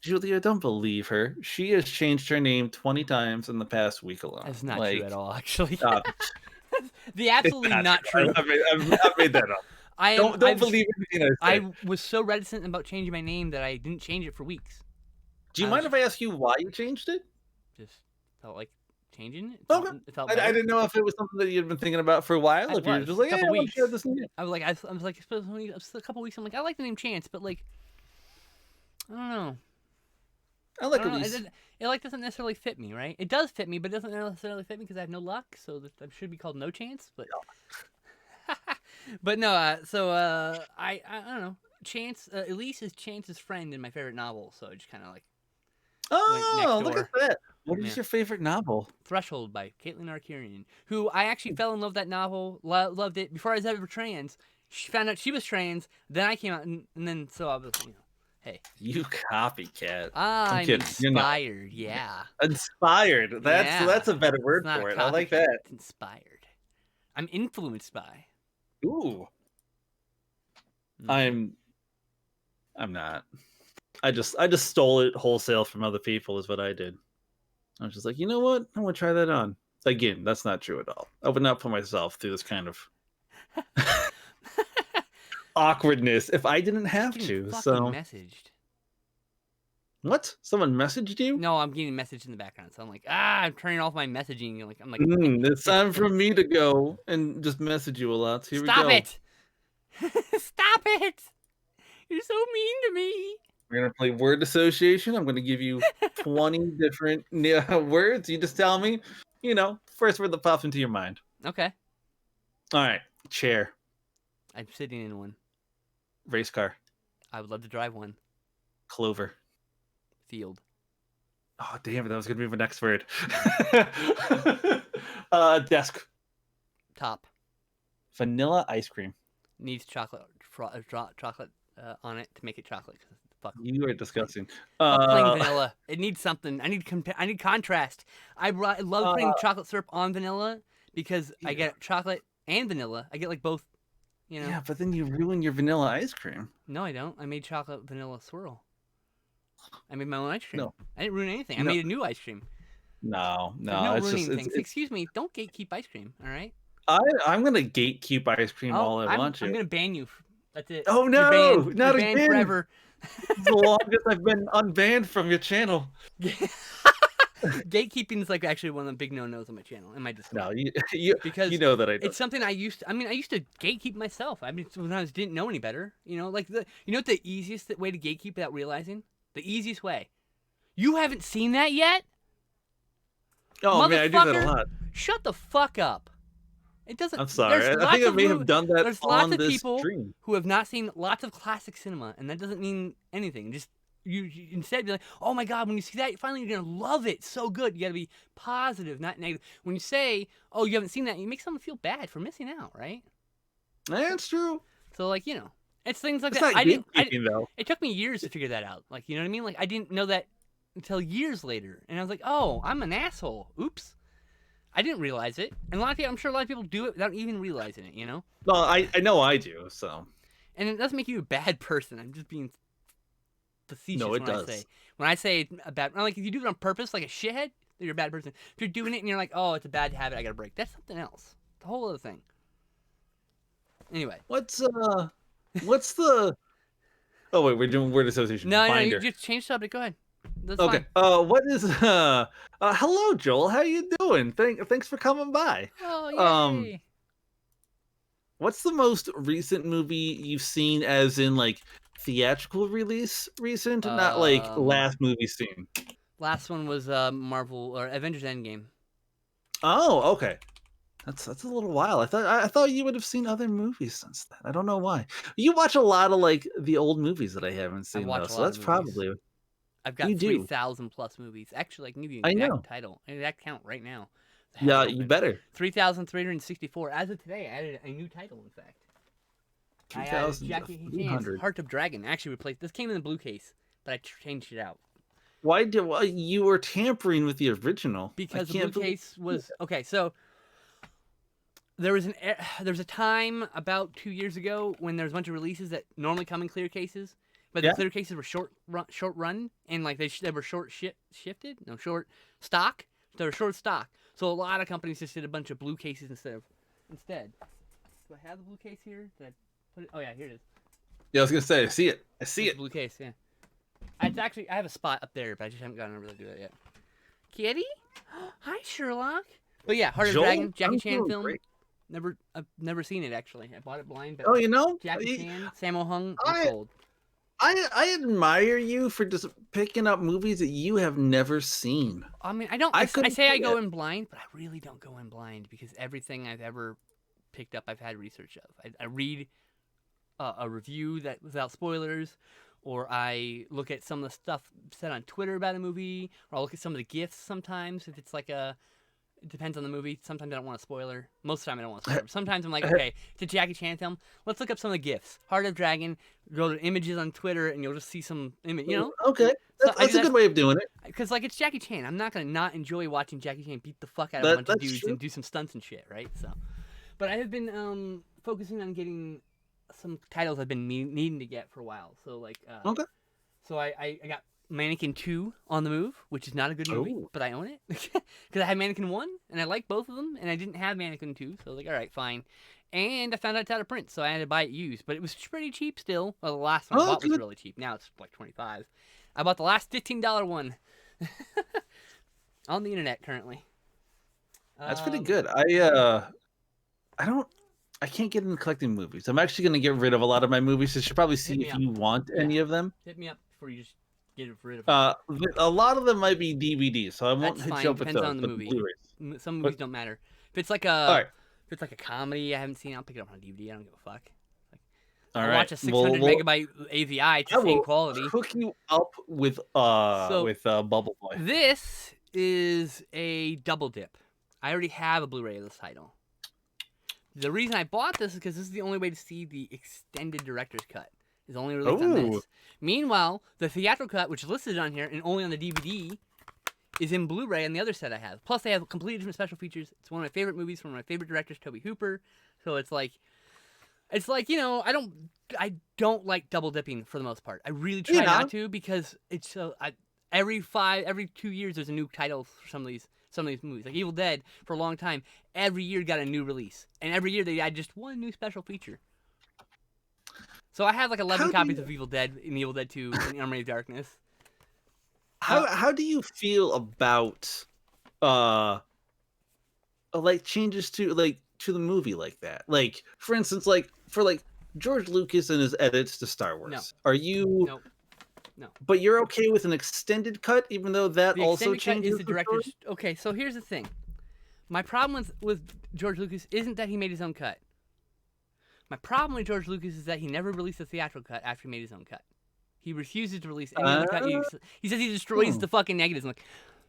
Julia, don't believe her. She has changed her name 20 times in the past week alone. That's not true at all, actually. The absolutely not true. I've made that up. Don't believe anything I say. I was so reticent about changing my name that I didn't change it for weeks. Do you mind if I ask you why you changed it? Just felt like changing it. Okay. I didn't know if it was something that you'd been thinking about for a while. If you were just like, a couple weeks. I was like, a couple weeks. I'm like, I like the name Chance, but like, I don't know. I like Elise. It doesn't necessarily fit me, right? It does fit me, but it doesn't necessarily fit me because I have no luck. So that should be called No Chance. But but no. I don't know. Chance. Elise is Chance's friend in my favorite novel. So I just kind of like. Oh, look at that! What is your favorite novel? Threshold by Caitlin Arcurian, who I actually fell in love with that novel. Loved it before I was ever trans. She found out she was trans. Then I came out, and then so I was, hey. You copycat. I'm inspired, yeah. Inspired. That's a better word for it. I like that. It's inspired. I'm influenced by. Ooh. I'm not. I just stole it wholesale from other people is what I did. I was just like, you know what? I'm gonna try that on. Again, that's not true at all. I would not put myself through this kind of awkwardness if I didn't have to. So messaged. What? Someone messaged you? No, I'm getting a message in the background, so I'm like, I'm turning off my messaging. I'm like, It's time for me to go and just message you a lot. Here we stop go. it! Stop it! You're so mean to me. We're gonna play word association. I'm gonna give you 20 different words. You just tell me, first word that pops into your mind. Okay. All right. Chair. I'm sitting in one. Race car. I would love to drive one. Clover. Field. Oh, damn it. That was gonna be my next word. Desk. Top. Vanilla ice cream. Needs chocolate on it to make it chocolate. Fuck. You are disgusting. Fuck plain vanilla. It needs something. I need contrast. I love putting chocolate syrup on vanilla because I get chocolate and vanilla. I get like both. Yeah, but then you ruin your vanilla ice cream. No, I don't. I made chocolate vanilla swirl. I made my own ice cream. No. I didn't ruin anything. I made a new ice cream. No, There's no ruining things. Excuse me. Don't gatekeep ice cream. All right. I'm gonna gatekeep ice cream all I want to. I'm gonna ban you. That's it. Oh no! You're banned. Not You're banned again. forever. It's the longest I've been unbanned from your channel. Gatekeeping is like actually one of the big no-nos on my channel in my Discord. No, because you know that I do. It's something I used to gatekeep myself. I mean, when I didn't know any better. Like what the easiest way to gatekeep without realizing? The easiest way. You haven't seen that yet? Oh man, I do that a lot. Shut the fuck up. It doesn't. I'm sorry. I think I may have done that there's on lots of this people stream. who have not seen lots of classic cinema, and that doesn't mean anything. Just you instead be like, oh my god, when you see that, finally you're gonna love it. So good. You gotta be positive, not negative. When you say, oh, you haven't seen that, you make someone feel bad for missing out, right? That's true. So like it's things like it's that. Not gatekeeping, though. It took me years to figure that out. Like you know what I mean? Like I didn't know that until years later, and I was like, oh, I'm an asshole. Oops. I didn't realize it, and I'm sure a lot of people do it without even realizing it. Well, I know I do. So. And it doesn't make you a bad person. I'm just being facetious. No, it does. When I say about, like if you do it on purpose, like a shithead, you're a bad person. If you're doing it and you're like, oh, it's a bad habit, I gotta break. That's something else. It's a whole other thing. Anyway. What's the? Oh wait, we're doing word association. No, you just change subject. Go ahead. That's okay. Fine. What is? Hello, Joel. How you doing? Thanks for coming by. Oh, yay. What's the most recent movie you've seen, as in like theatrical release? Recent, not like last movie seen. Last one was Marvel or Avengers Endgame. Oh, okay. That's a little while. I thought you would have seen other movies since then. I don't know why. You watch a lot of like the old movies that I haven't seen though, so that's probably. I've got 3,000 plus movies. Actually, I can give you an exact title, an exact count right now. Yeah, you better. 3,364. As of today, I added a new title. In fact, 3,300. Heart of Dragon. Actually replaced. This came in the blue case, but I changed it out. Why you were tampering with the original? Because the blue case was okay. So there was a time about 2 years ago when there was a bunch of releases that normally come in clear cases, but the clear cases were short run, and like they were short stock. They were short stock, so a lot of companies just did a bunch of blue cases instead. Do I have the blue case here? Did I put it? Oh yeah, here it is. Yeah, I was gonna say, I see it. I see it. Blue case, yeah. I have a spot up there, but I just haven't gotten over to do that yet. Kitty, hi Sherlock. But yeah, Heart of Dragon, Jackie Chan film. Great. I've never seen it actually. I bought it blind. But Jackie Chan, Sammo Hung, sold. I admire you for just picking up movies that you have never seen. I mean, I say I go in blind, but I really don't go in blind because everything I've ever picked up, I've had research of. I read a review that without spoilers, or I look at some of the stuff said on Twitter about a movie, or I'll look at some of the GIFs sometimes if it's like it depends on the movie. Sometimes I don't want a spoiler. Most of the time I don't want a spoiler. Sometimes I'm like, okay, it's a Jackie Chan film. Let's look up some of the GIFs. Heart of Dragon, go to images on Twitter, and you'll just see some image, Okay, that's a good way of doing it. Because, like, it's Jackie Chan. I'm not going to not enjoy watching Jackie Chan beat the fuck out of a bunch of dudes and do some stunts and shit, right? So, but I have been focusing on getting some titles I've been needing to get for a while. So, like, okay. So I got Mannequin 2 on the move, which is not a good movie, but I own it because I had Mannequin 1 and I like both of them, and I didn't have Mannequin 2, so I was like, all right, fine. And I found out it's out of print, so I had to buy it used, but it was pretty cheap still. Well, the last one I bought was really cheap. Now it's like $25. I bought the last $15 one on the internet currently. That's pretty good. I can't get into collecting movies. I'm actually going to get rid of a lot of my movies. So you should probably see if you want any of them. Hit me up before you just get rid of them. A lot of them might be DVDs, so I won't hit you up with those. Depends on the movie. Blu-rays. Some movies don't matter. If it's like a comedy I haven't seen, I'll pick it up on DVD. I don't give a fuck. I'll watch a 600 megabyte AVI. It's the same quality. Hook you up with Bubble Boy. This is a double dip. I already have a Blu-ray of this title. The reason I bought this is because this is the only way to see the extended director's cut. It's only released on this. Meanwhile, the theatrical cut, which is listed on here and only on the DVD, is in Blu-ray on the other set I have. Plus, they have completely different special features. It's one of my favorite movies from my favorite directors, Tobe Hooper. So it's like, you know, I don't like double dipping for the most part. I really try not to because it's so. Every 2 years, there's a new title for some of these movies. Like Evil Dead, for a long time, every year got a new release, and every year they had just one new special feature. So I have like 11 copies of Evil Dead and Evil Dead 2 and Army of Darkness. How do you feel about like changes to the movie like that? Like, for instance, like for George Lucas and his edits to Star Wars. No. Are you? No. No. But you're okay with an extended cut, even though that also changes the director's. Okay, so here's the thing. My problem with George Lucas isn't that he made his own cut. My problem with George Lucas is that he never released a theatrical cut after he made his own cut. He refuses to release any other cut. He says he destroys the fucking negatives.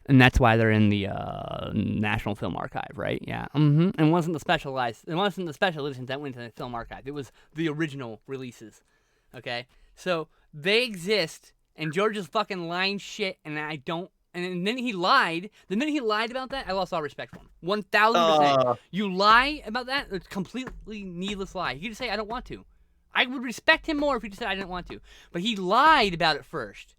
And that's why they're in the National Film Archive, right? Yeah. Mm-hmm. And it wasn't the special editions that went to the film archive. It was the original releases. Okay? So they exist, and George is fucking lying shit, and I don't. And then he lied. The minute he lied about that, I lost all respect for him. 1,000%. You lie about that, it's a completely needless lie. He could just say, I don't want to. I would respect him more if he just said, I didn't want to. But he lied about it first.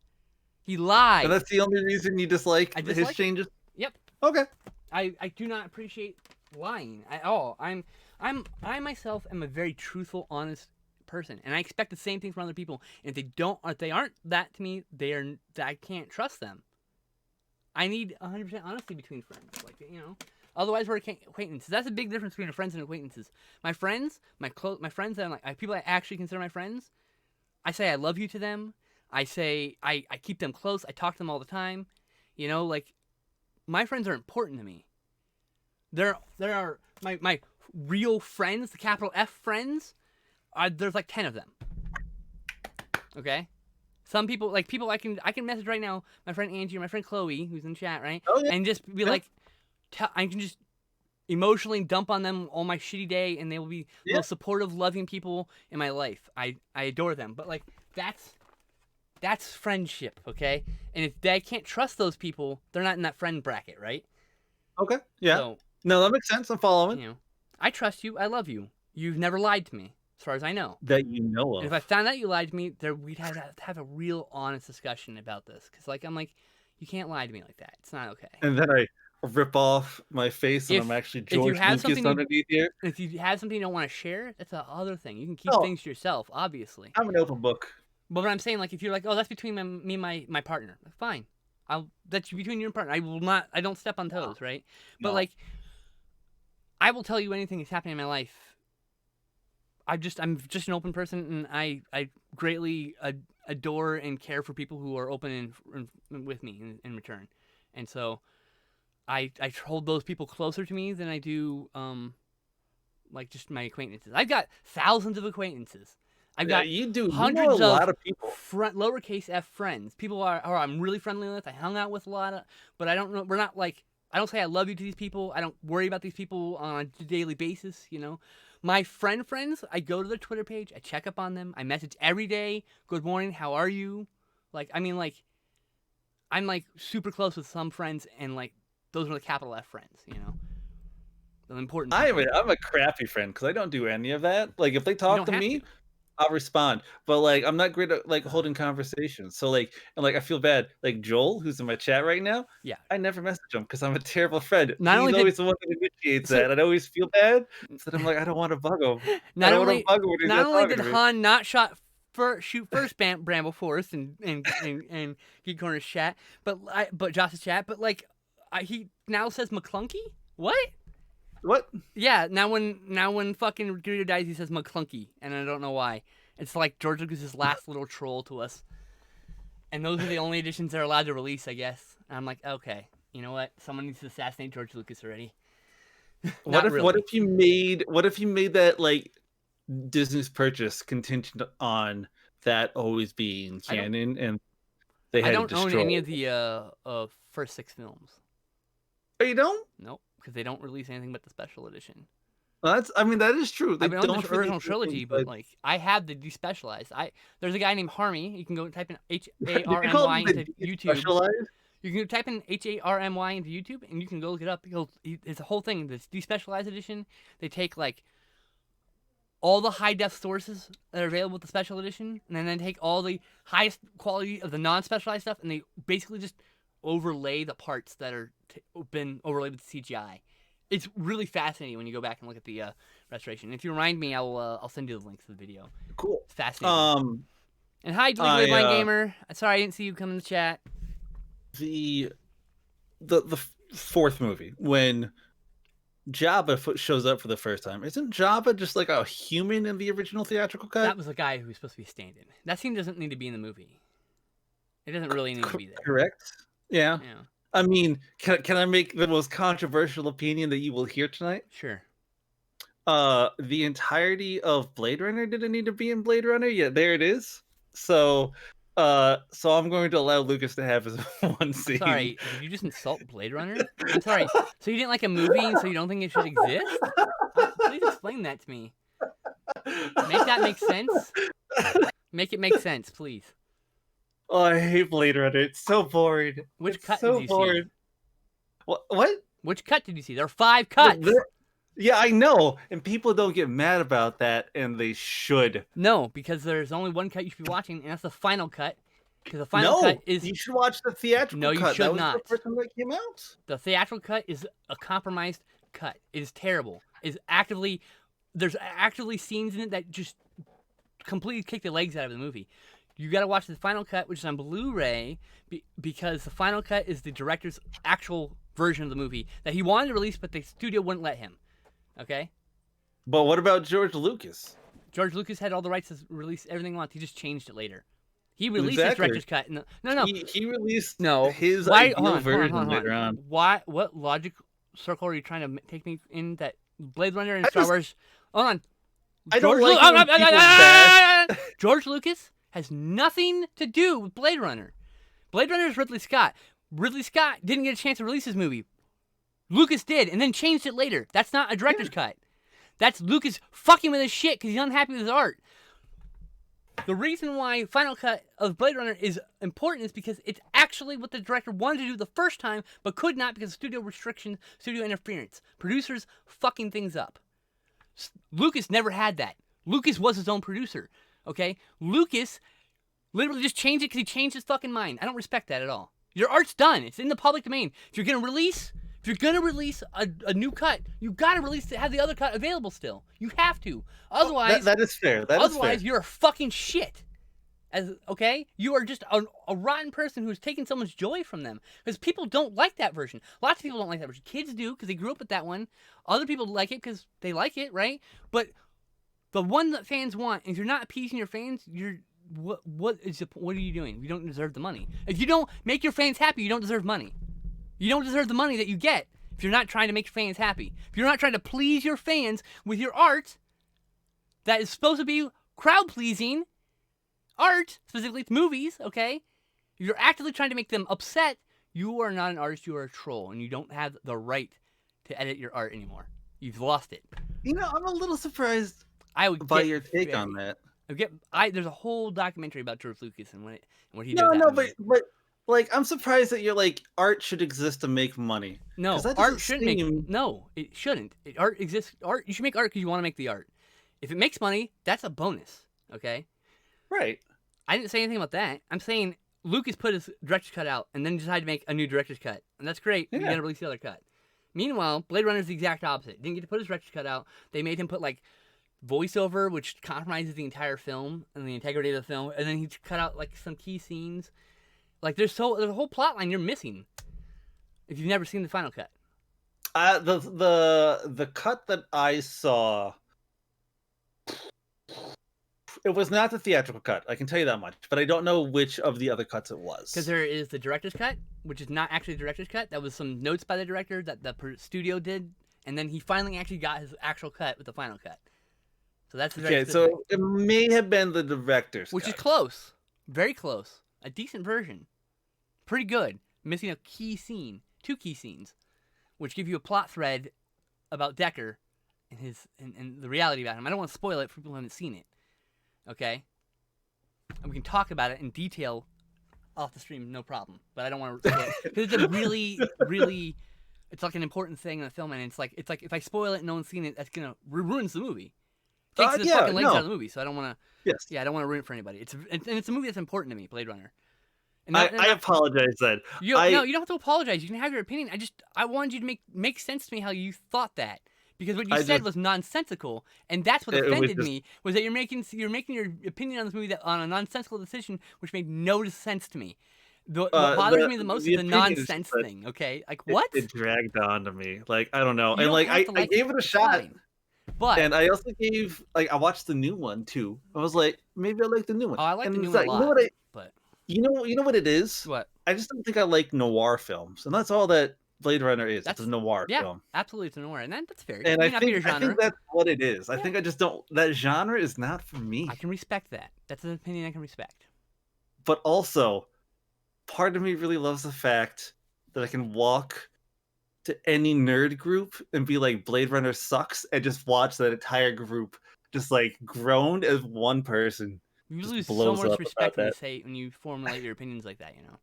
He lied. And that's the only reason you dislike his changes? Yep. Okay. I do not appreciate lying at all. I myself am a very truthful, honest person, and I expect the same thing from other people. And if they aren't that to me, I can't trust them. I need 100% honesty between friends, Otherwise, we're acquaintances. That's a big difference between friends and acquaintances. My friends, my friends that I'm like, people I actually consider my friends, I say I love you to them. I say I keep them close. I talk to them all the time. My friends are important to me. There are my real friends, the capital F friends. There's like 10 of them. Okay. Some people I can message right now my friend Angie or my friend Chloe, who's in chat, right? Oh, yeah. And just be like, I can just emotionally dump on them all my shitty day, and they will be little supportive, loving people in my life. I adore them, but that's friendship, okay? And if I can't trust those people, they're not in that friend bracket, right? Okay, yeah. So, no, that makes sense. I'm following. I trust you. I love you. You've never lied to me. As far as I know. That you know of. And if I found out you lied to me, we'd have to have a real honest discussion about this. Because, I'm like, you can't lie to me like that. It's not okay. And then I rip off my face and I'm actually George Lucas underneath here. If you have something you don't want to share, that's the other thing. You can keep things to yourself, obviously. I'm an open book. But what I'm saying, if you're like, oh, that's between me and my partner. Fine. That's between you and partner. I don't step on toes, right? No. But, I will tell you anything that's happening in my life. I'm just an open person, and I greatly adore and care for people who are open and with me in return, and so I hold those people closer to me than I do just my acquaintances. I've got thousands of acquaintances. I've got hundreds of a lot of people. Lowercase f friends. People are I'm really friendly with. I hung out with a lot of, but I don't know. We're not I don't say I love you to these people. I don't worry about these people on a daily basis. My friends, I go to their Twitter page, I check up on them, I message every day, good morning, how are you? I'm super close with some friends, and those are the capital F friends, The important people. I'm a crappy friend because I don't do any of that. If they talk to me, I'll respond. But I'm not great at holding conversations. So I feel bad. Joel, who's in my chat right now, I never message him because I'm a terrible friend. He's always the one that initiates that. I'd always feel bad. So I'm I don't want to bug him. Not only did Han not first Bramble Forest and Geek Corner's chat, but Joss's chat, but like he now says McClunky. What? What? Yeah, now when fucking Dorito dies, he says McClunky, and I don't know why. It's like George Lucas's last little troll to us, and those are the only editions they're allowed to release, I guess. And I'm like, okay, you know what? Someone needs to assassinate George Lucas already. What if you made that like Disney's purchase contingent on that always being canon, and they had I don't to own destroy any of the first 6 films. Oh, you don't? Nope, because they don't release anything but the special edition. Well, that is true. I mean, own the original trilogy, but like I have the despecialized. There's a guy named Harmy. You can go type in HARMY into YouTube. You can type in HARMY into YouTube, and you can go look it up. It's a whole thing. This despecialized edition. They take like all the high def sources that are available with the special edition, and then they take all the highest quality of the non-specialized stuff, and they basically just overlay the parts that are been overlaid with CGI. It's really fascinating when you go back and look at the restoration. If you remind me, I'll send you the links to the video. Cool. It's fascinating. And hi, Blind Gamer. Sorry I didn't see you come in the chat. The fourth movie, when Jabba shows up for the first time, isn't Jabba just like a human in the original theatrical cut? That was the guy who was supposed to be a stand-in. That scene doesn't need to be in the movie. It doesn't really need to be there. Correct. Yeah. I mean, can I make the most controversial opinion that you will hear tonight? Sure. The entirety of Blade Runner didn't need to be in Blade Runner. Yeah, there it is. So I'm going to allow Lucas to have his one scene. Sorry, did you just insult Blade Runner? I'm sorry. So you didn't like a movie, and so you don't think it should exist? Please explain that to me. Make that make sense. Make it make sense, please. Oh, I hate Blade Runner. It's so boring. Which cut did you see? What? Which cut did you see? There are 5 cuts. Yeah, I know. And people don't get mad about that, and they should. No, because there's only one cut you should be watching, and that's the final cut. Because the final cut is... you should watch the theatrical cut. No, you should not. That was the first time that came out. The theatrical cut is a compromised cut. It is terrible. There's actively scenes in it that just completely kick the legs out of the movie. You got to watch the final cut, which is on Blu-ray, because the final cut is the director's actual version of the movie that he wanted to release, but the studio wouldn't let him. Okay? But what about George Lucas? George Lucas had all the rights to release everything he wanted. He just changed it later. He released his director's cut. No. He released his ideal version later on. What logic circle are you trying to take me in that Blade Runner and Star Wars... Hold on. George Lucas has nothing to do with Blade Runner. Blade Runner is Ridley Scott. Ridley Scott didn't get a chance to release his movie. Lucas did, and then changed it later. That's not a director's cut. That's Lucas fucking with his shit because he's unhappy with his art. The reason why Final Cut of Blade Runner is important is because it's actually what the director wanted to do the first time, but could not because of studio restrictions, studio interference. Producers fucking things up. Lucas never had that. Lucas was his own producer. Okay? Lucas literally just changed it because he changed his fucking mind. I don't respect that at all. Your art's done. It's in the public domain. If you're gonna release a new cut, you gotta have the other cut available still. You have to. Otherwise, that is fair. Otherwise, you're a fucking shit. You are just a rotten person who's taking someone's joy from them. Because people don't like that version. Lots of people don't like that version. Kids do because they grew up with that one. Other people like it because they like it, right? But the one that fans want, if you're not appeasing your fans, what are you doing? You don't deserve the money. If you don't make your fans happy, you don't deserve money. You don't deserve the money that you get if you're not trying to make your fans happy. If you're not trying to please your fans with your art that is supposed to be crowd-pleasing art, specifically it's movies, okay? If you're actively trying to make them upset, you are not an artist, you are a troll, and you don't have the right to edit your art anymore. You've lost it. You know, I'm a little surprised by your take on that. There's a whole documentary about George Lucas and what he did. But like, I'm surprised that you're like, art should exist to make money. No, art shouldn't make. No, it shouldn't. Art exists. Art. You should make art because you want to make the art. If it makes money, that's a bonus. Okay. Right. I didn't say anything about that. I'm saying Lucas put his director's cut out and then decided to make a new director's cut, and that's great. Yeah. You're gonna release the other cut. Meanwhile, Blade Runner is the exact opposite. Didn't get to put his director's cut out. They made him put like voiceover, which compromises the entire film and the integrity of the film, and then he cut out like some key scenes. Like there's a whole plot line you're missing if you've never seen the final cut. The cut that I saw, it was not the theatrical cut. I can tell you that much, but I don't know which of the other cuts it was. Because there is the director's cut, which is not actually the director's cut. That was some notes by the director that the studio did, and then he finally actually got his actual cut with the final cut. So that's very specific. So it may have been the director's which cut. is close, very close, a decent version, pretty good. Missing a key scene, 2 key scenes, which give you a plot thread about Decker and his and the reality about him. I don't want to spoil it for people who haven't seen it. Okay, and we can talk about it in detail off the stream, no problem. But I don't want to because it's a really, really, it's like an important thing in the film, and it's like if I spoil it and no one's seen it, that's gonna ruins the movie. It takes the fucking legs out of the movie, so I don't want to. Yes. Yeah, I don't want to ruin it for anybody. It's a movie that's important to me, Blade Runner. And I apologize then. No, you don't have to apologize. You can have your opinion. I wanted you to make sense to me how you thought that. Because what you said was nonsensical, and that's what offended me, was that you're making your opinion on this movie on a nonsensical decision, which made no sense to me. What bothers me the most is the nonsense thing, okay? Like, what? It dragged on to me. Like, I don't know. And, like, I gave it a shot. But and I also gave, like, I watched the new one, too. I was like, maybe I like the new one. Oh, I like the new one a lot. You know what it is? What? I just don't think I like noir films. And that's all that Blade Runner is. It's a noir film. Yeah, absolutely, it's a noir, and that's fair. And I think that's what it is. I think I just don't. That genre is not for me. I can respect that. That's an opinion I can respect. But also, part of me really loves the fact that I can walk to any nerd group and be like, Blade Runner sucks, and just watch that entire group just like groan as one person. You lose so much respect when you formulate your opinions like that. You know,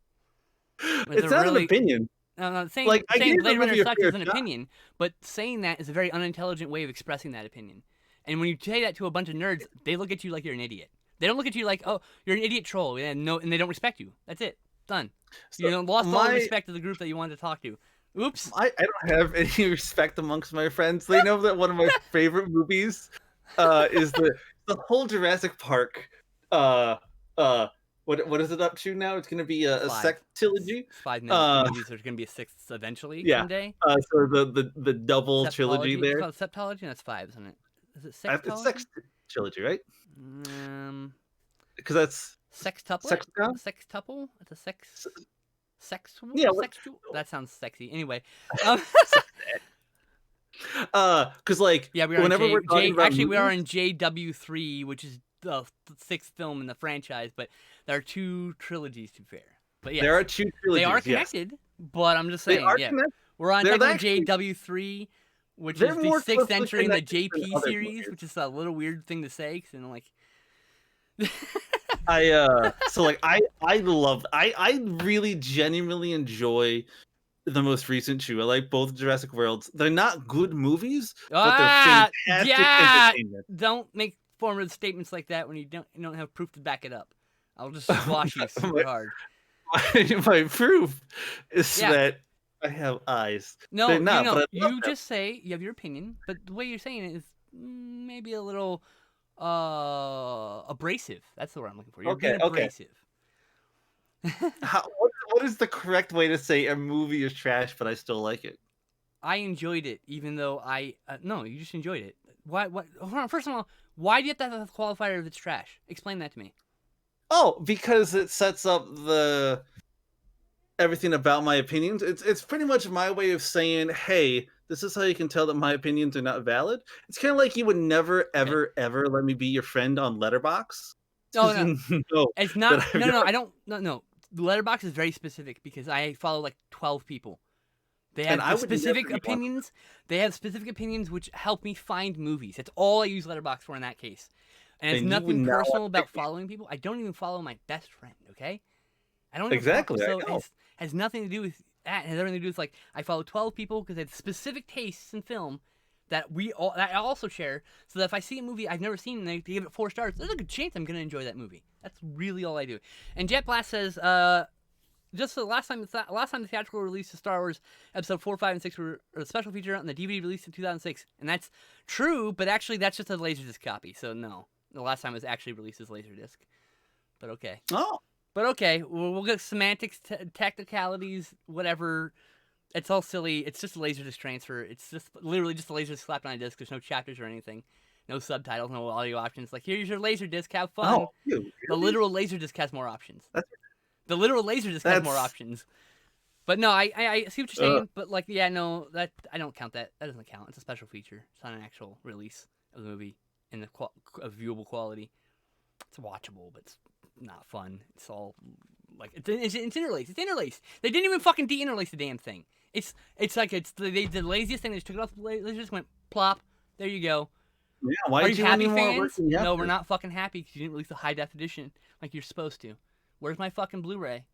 it's not an opinion. No, saying Blade Runner sucks is an opinion, but saying that is a very unintelligent way of expressing that opinion. And when you say that to a bunch of nerds, they look at you like you're an idiot. They don't look at you like, oh, you're an idiot troll, and they don't respect you. That's it. Done. So you lost all respect of the group that you wanted to talk to. Oops. I don't have any respect amongst my friends. They know that one of my favorite movies is the whole Jurassic Park. What is it up to now? It's going to be a sextilogy. 5 movies. There's going to be a 6th eventually someday. So the double trilogy there. It's called septology, and that's 5, isn't it? Is it sextology? It's sextilogy, right? Because that's sextuple. Sextuple. It's a sex. Yeah. That sounds sexy. Anyway. Because like we are whenever we're talking about we are in JW3, which is the 6th film in the franchise, but there are 2 trilogies to be fair. But yeah, there are 2 trilogies. They are connected, but I'm just saying, we're on JW3, which is the 6th entry in the JP series, which is a little weird thing to say, because like. I really genuinely enjoy the most recent 2. I like both Jurassic Worlds. They're not good movies, but they're fantastic entertainment. Don't make formative statements like that when you don't have proof to back it up. I'll just squash you super hard. My proof is that I have eyes. No, you just say you have your opinion, but the way you're saying it is maybe a little abrasive. That's the word I'm looking for. You're being abrasive. What is the correct way to say a movie is trash, but I still like it? I enjoyed it, even though no, you just enjoyed it. Why? What? Hold on. First of all, why do you have to have a qualifier if it's trash? Explain that to me. Oh, because it sets up everything about my opinions. It's pretty much my way of saying, hey, this is how you can tell that my opinions are not valid. It's kind of like you would never, ever, ever let me be your friend on Letterboxd. Oh, no. It's not. No, I don't. No. Letterboxd is very specific because I follow like 12 people. They have specific opinions. They have specific opinions which help me find movies. That's all I use Letterboxd for in that case. And it's nothing personal about following people. I don't even follow my best friend, okay? I don't exactly. So it has nothing to do with that. It has everything to do with like I follow 12 people because they have specific tastes in film that I also share. So that if I see a movie I've never seen and they give it 4 stars, there's a good chance I'm gonna enjoy that movie. That's really all I do. And Jet Blast says, just the last time the theatrical release of Star Wars Episode 4, 5, and 6 were a special feature on the DVD release in 2006, and that's true. But actually, that's just a Laserdisc copy. So no, the last time it was actually released as Laserdisc. But okay. Oh. But okay, we'll get semantics, technicalities, whatever. It's all silly. It's just a Laserdisc transfer. It's just literally just a Laserdisc slapped on a disc. There's no chapters or anything. No subtitles, no audio options. Like, here's your Laserdisc, have fun. Oh, really? The literal Laserdisc has more options. The literal Laserdisc has more options. But no, I see what you're saying. But like, yeah, no, that I don't count that. That doesn't count. It's a special feature. It's not an actual release of the movie in the of viewable quality. It's watchable, but it's not fun. It's all like it's interlaced. It's interlaced. They didn't even fucking de-interlace the damn thing. It's like they did the laziest thing. They just took it off the Laserdisc, went plop. There you go. Yeah, why are you happy, fans? No, we're not fucking happy because you didn't release the high definition like you're supposed to. Where's my fucking Blu-ray?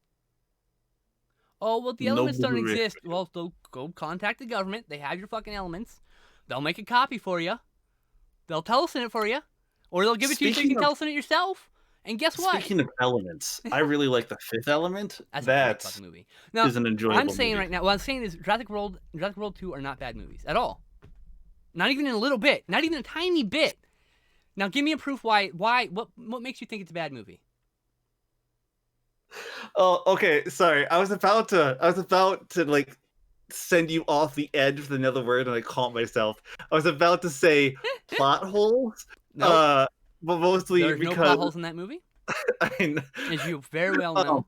Oh, well, the elements don't exist. Well, go contact the government. They have your fucking elements. They'll make a copy for you. They'll telesyn it for you. Or they'll give it to you so you can telesyn it yourself. And guess what? Speaking of elements, I really like The Fifth Element. That's a great fucking movie. Now, is an enjoyable I'm saying movie. right now, what I'm saying is Jurassic World and Jurassic World 2 are not bad movies at all. Not even in a little bit. Not even a tiny bit. Now, give me a proof why what makes you think it's a bad movie? Oh, okay. Sorry. I was about to like send you off the edge with another word, and I caught myself. I was about to say plot holes. No. But mostly There's because no plot holes in that movie. As you very well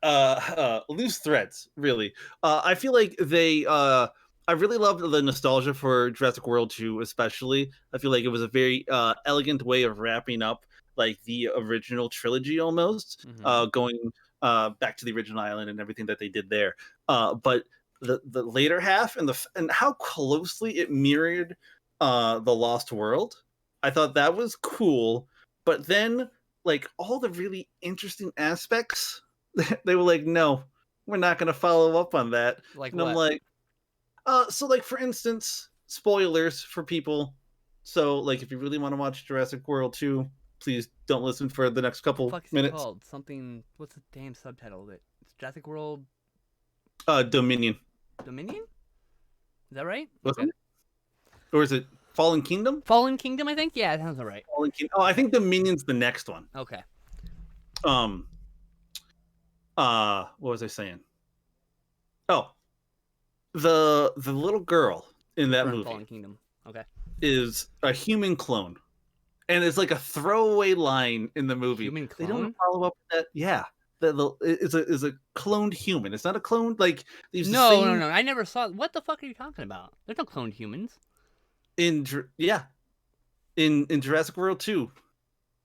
know. Loose threads, really. I feel like they. I really loved the nostalgia for Jurassic World 2, especially. I feel like it was a very elegant way of wrapping up like the original trilogy almost, going back to the original island and everything that they did there. But the later half and how closely it mirrored the Lost World, I thought that was cool. But then like all the really interesting aspects, they were like, no, we're not going to follow up on that. Like and what? I'm like, so like for instance, spoilers for people. So like if you really want to watch Jurassic World 2, please don't listen for the next couple minutes. What the fuck is it called? Something. What's the damn subtitle of it? It's Jurassic World. Dominion. Dominion? Is that right? Okay. Or is it Fallen Kingdom? Fallen Kingdom, I think. Yeah, that sounds right. Fallen Kingdom. Oh, I think Dominion's the next one. Okay. What was I saying? Oh, the little girl in that movie. Fallen Kingdom. Okay. Is a human clone. And it's like a throwaway line in the movie. Human clone? They don't follow up with that. Yeah. It's a cloned human. It's not a clone like these. No. I never saw. What the fuck are you talking about? There's no cloned humans. In Jurassic World 2,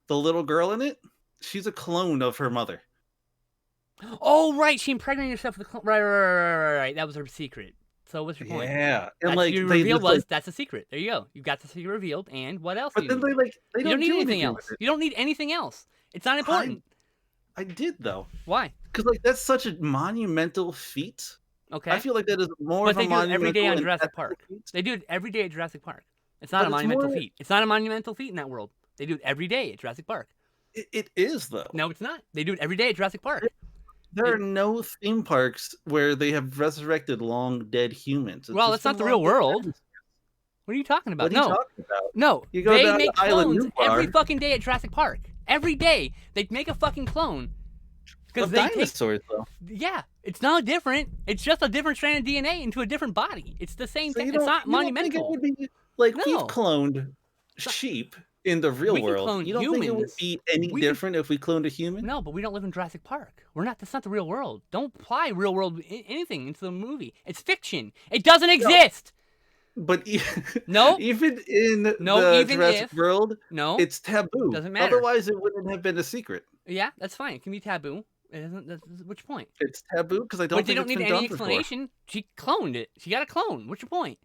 the little girl in it, she's a clone of her mother. Oh right, she impregnated herself with a clone. Right. That was her secret. So what's your point? Yeah, and that's like your reveal was that's a secret. There you go. You got the secret revealed, and what else? But then they you don't need anything else. You don't need anything else. It's not important. I did though. Why? Because like that's such a monumental feat. Okay. I feel like that is more of a monumental. But they do it every day on Jurassic Park. They do it every day at Jurassic Park. It's not a monumental feat. It's not a monumental feat in that world. They do it every day at Jurassic Park. It is though. No, it's not. They do it every day at Jurassic Park. There are no theme parks where they have resurrected long dead humans. Well, it's not the real world. What are you talking about? What are you talking about? No. You go they make clones every fucking day at Jurassic Park. Every day they make a fucking clone. Of dinosaurs, though. Yeah, it's not different. It's just a different strand of DNA into a different body. It's the same thing. It's not monumental. Don't think it would be like we've cloned sheep in the real world. You don't think it would be any different if we cloned a human? No, but we don't live in Jurassic Park. That's not the real world. Don't apply real world anything into the movie. It's fiction. It doesn't exist. But no, even in the Jurassic World, it's taboo. Doesn't matter. Otherwise, it wouldn't have been a secret. Yeah, that's fine. It can be taboo. It isn't. That's which point? It's taboo because I don't. But think they don't need any explanation. She cloned it. She got a clone. What's your point?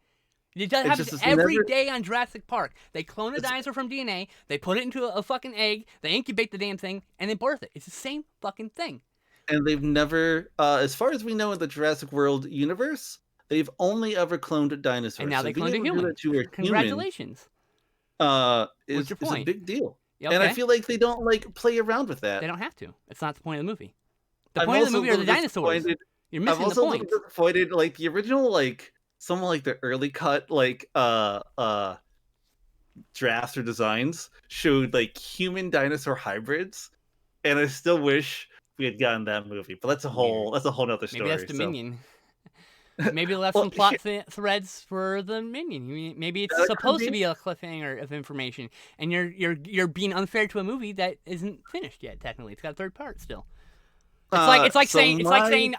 It happens every day on Jurassic Park. They clone a dinosaur from DNA. They put it into a fucking egg. They incubate the damn thing and then birth it. It's the same fucking thing. And they've never, as far as we know in the Jurassic World universe, they've only ever cloned dinosaurs. And now they cloned a human. Congratulations. It's a big deal. Okay. And I feel like they don't play around with that. They don't have to. It's not the point of the movie. The point of the movie are the dinosaurs. You're missing the point. I'm also a little disappointed. Like the original, like some like the early cut, like drafts or designs showed like human dinosaur hybrids, and I still wish we had gotten that movie. But that's a whole nother story. Maybe that's Dominion. Maybe left some plot threads for the Minion. Maybe it's supposed to be a cliffhanger of information, and you're being unfair to a movie that isn't finished yet. Technically, it's got a third part still. It's like saying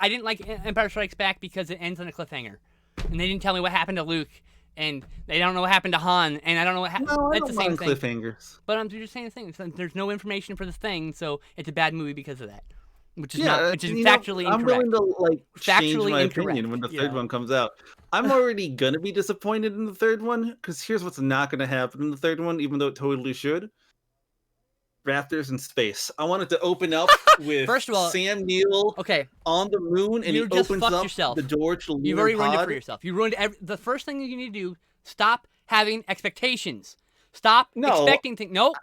I didn't like Empire Strikes Back because it ends on a cliffhanger, and they didn't tell me what happened to Luke, and they don't know what happened to Han, and I don't know what happened. No, that's the same thing. Cliffhangers. But I'm just saying the thing. There's no information for this thing, so it's a bad movie because of that. Which is factually incorrect. I'm willing to like change my opinion when the third one comes out. I'm already gonna be disappointed in the third one because here's what's not gonna happen in the third one, even though it totally should. Raptors in space. I want it to open up with first of all, Sam Neill on the moon, and he opens up the door to the You've already ruined it for yourself. You ruined the first thing you need to do. Stop having expectations. Stop expecting things. Nope.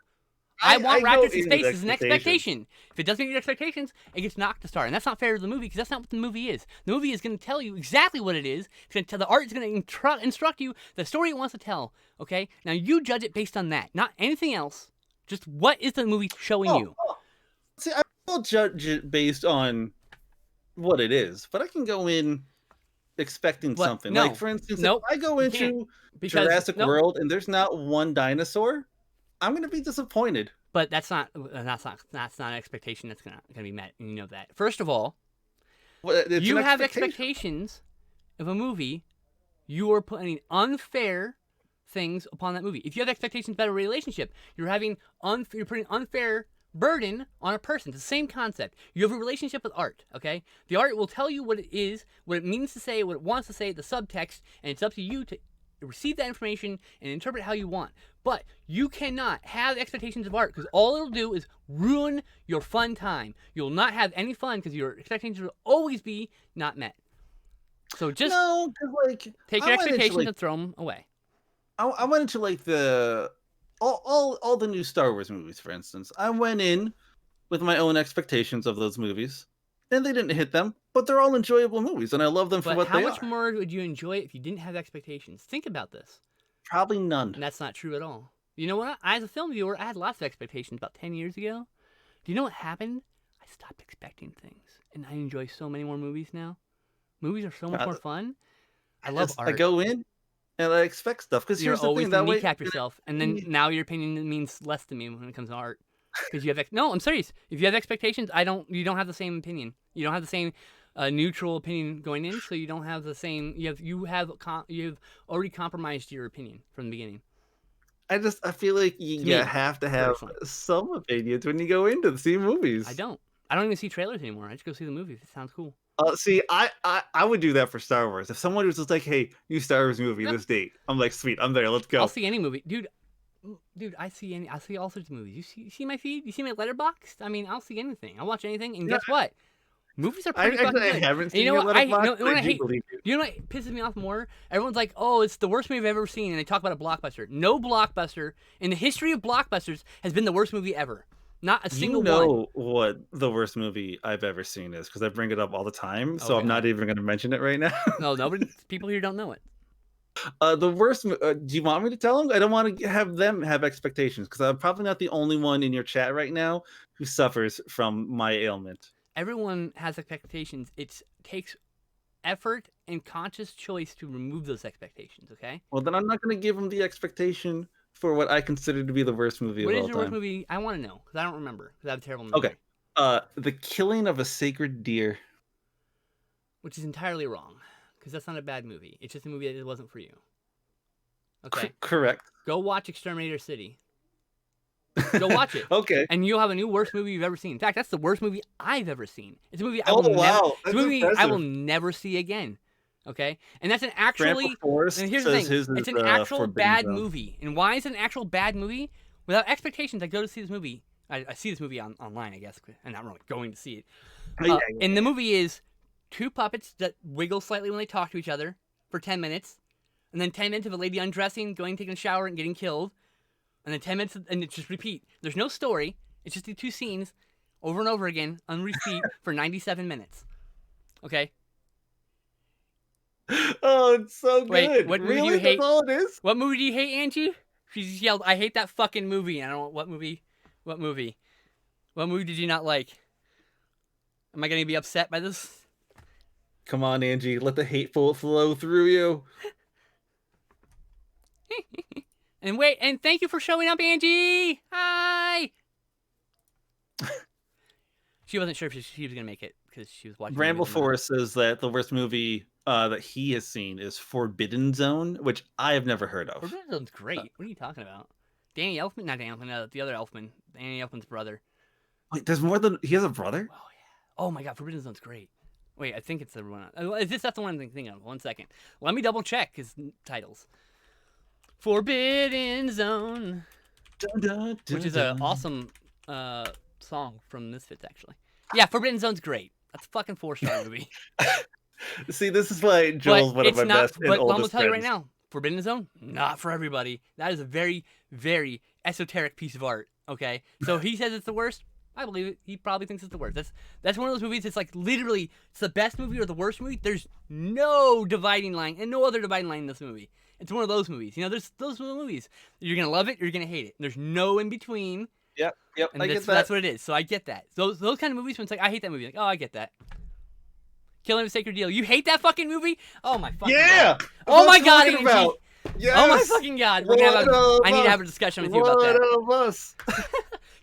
I want Raptors in space as an expectation. If it doesn't meet your expectations, it gets knocked to start. And that's not fair to the movie because that's not what the movie is. The movie is going to tell you exactly what it is. It's going to tell, the art is going to instruct you the story it wants to tell. Okay? Now you judge it based on that, not anything else. Just what is the movie showing you? See, I will judge it based on what it is, but I can go in expecting something. No. Like, for instance, if I go into Jurassic World and there's not one dinosaur, I'm gonna be disappointed. But that's not an expectation that's gonna be met, and you know that. First of all, you have expectations of a movie. You are putting unfair things upon that movie. If you have expectations about a relationship, you're putting unfair burden on a person. It's the same concept. You have a relationship with art. Okay, the art will tell you what it is, what it means to say, what it wants to say, the subtext, and it's up to you to receive that information and interpret how you want. But you cannot have expectations of art because all it'll do is ruin your fun time. You'll not have any fun because your expectations will always be not met. So just take your expectations and throw them away. I went into like all the new Star Wars movies, for instance. I went in with my own expectations of those movies, and they didn't hit them. But they're all enjoyable movies, and I love them for what they are. How much more would you enjoy it if you didn't have expectations? Think about this. Probably none. And that's not true at all. You know what? As a film viewer, I had lots of expectations about 10 years ago. Do you know what happened? I stopped expecting things, and I enjoy so many more movies now. Movies are so much more fun. I love art. I go in, and I expect stuff because you're always going to kneecap yourself, and then now your opinion means less to me when it comes to art. Because you have no, I'm serious. If you have expectations, you don't have the same opinion. You don't have the same neutral opinion going in, so you don't have the same. You have already compromised your opinion from the beginning. I feel like you have to have some opinions when you go into the see movies. I don't even see trailers anymore. I just go see the movies. It sounds cool. See, I would do that for Star Wars. If someone was just like, "Hey, new Star Wars movie this date," I'm like, "Sweet, I'm there. Let's go." I'll see any movie, dude. I see all sorts of movies. You see my feed? You see my letterbox? I mean, I'll see anything. I'll watch anything. And guess what? Movies are pretty fucking good. I haven't seen your letterbox. You know what pisses me off more? Everyone's like, "Oh, it's the worst movie I've ever seen," and they talk about a blockbuster. No blockbuster in the history of blockbusters has been the worst movie ever. Not a single one. You know what the worst movie I've ever seen is because I bring it up all the time. So I'm not even going to mention it right now. No, people here don't know it. The worst. Do you want me to tell them? I don't want to have them have expectations because I'm probably not the only one in your chat right now who suffers from my ailment. Everyone has expectations. It takes effort and conscious choice to remove those expectations. Okay. Well, then I'm not going to give them the expectation for what I consider to be the worst movie of all time. What is your worst movie? I want to know because I don't remember because I have a terrible memory. Okay. The Killing of a Sacred Deer. Which is entirely wrong. Because that's not a bad movie. It's just a movie that wasn't for you. Okay. Correct. Go watch Exterminator City. Go watch it. Okay. And you'll have a new worst movie you've ever seen. In fact, that's the worst movie I've ever seen. It's a movie I will never see again. Okay? And that's an actually... And here's the thing. It's an actual bad movie. And why is it an actual bad movie? Without expectations, I go to see this movie. I see this movie online, I guess. And I'm really going to see it. And the movie is... 2 puppets that wiggle slightly when they talk to each other for 10 minutes. And then 10 minutes of a lady undressing, taking a shower, and getting killed. And then 10 minutes, and it just repeat. There's no story. It's just the 2 scenes over and over again on repeat for 97 minutes. Okay. Oh, it's so good. Wait, what movie really? do you hate? That's all it is? What movie do you hate, Angie? She just yelled, "I hate that fucking movie." And I don't know what movie. What movie? What movie did you not like? Am I gonna be upset by this? Come on, Angie. Let the hateful flow through you. And thank you for showing up, Angie. Hi. She wasn't sure if she was gonna make it because she was watching. Bramble Forest says that the worst movie that he has seen is Forbidden Zone, which I have never heard of. Forbidden Zone's great. What are you talking about? Danny Elfman? Not Danny Elfman. The other Elfman. Danny Elfman's brother. Wait, there's more than he has a brother? Oh yeah. Oh my God, Forbidden Zone's great. Wait, I think it's the one. Is this not the one I'm thinking of? 1 second. Let me double check his titles. Forbidden Zone, dun, dun, dun, which is an awesome song from Misfits, actually. Yeah, Forbidden Zone's great. That's a fucking 4-star movie. See, this is why Joel's one of my best and But oldest I'm gonna tell you right friends. now, Forbidden Zone, not for everybody. That is a very, very esoteric piece of art. Okay, so he says it's the worst. I believe it. He probably thinks it's the worst. That's one of those movies. It's like literally, it's the best movie or the worst movie. There's no dividing line and no other dividing line in this movie. It's one of those movies. You know, there's those movies. You're gonna love it. You're gonna hate it. There's no in between. Yep. And I get that. That's what it is. So I get that. Those kind of movies when it's like I hate that movie. Like, oh, I get that. Killing a Sacred Deal. You hate that fucking movie? Oh my fucking God. Oh my God, Angie. Yes. Oh my fucking God. I need to have a discussion with you about that.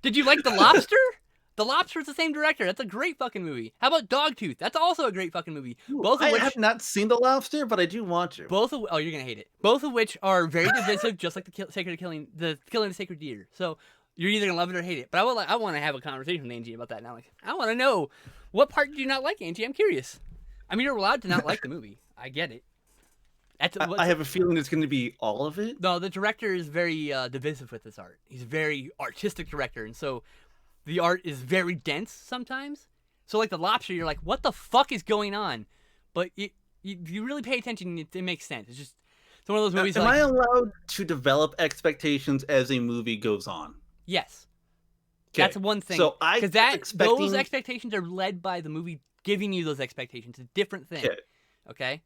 Did you like The Lobster? The Lobster is the same director. That's a great fucking movie. How about Dogtooth? That's also a great fucking movie. I have not seen The Lobster, but I do want to. Oh, you're gonna hate it. Both of which are very divisive, just like the Killing of the Sacred Deer. So you're either gonna love it or hate it. But I want to have a conversation with Angie about that now. Like, I want to know what part did you not like, Angie? I'm curious. I mean, you're allowed to not like the movie. I get it. I have a feeling it's going to be all of it. No, the director is very divisive with his art. He's a very artistic director, and so the art is very dense sometimes. So like The Lobster, you're like, what the fuck is going on? But you really pay attention, it makes sense. It's one of those movies. Am I allowed to develop expectations as a movie goes on? Yes. Okay. That's one thing. So those expectations are led by the movie giving you those expectations. It's a different thing. Okay?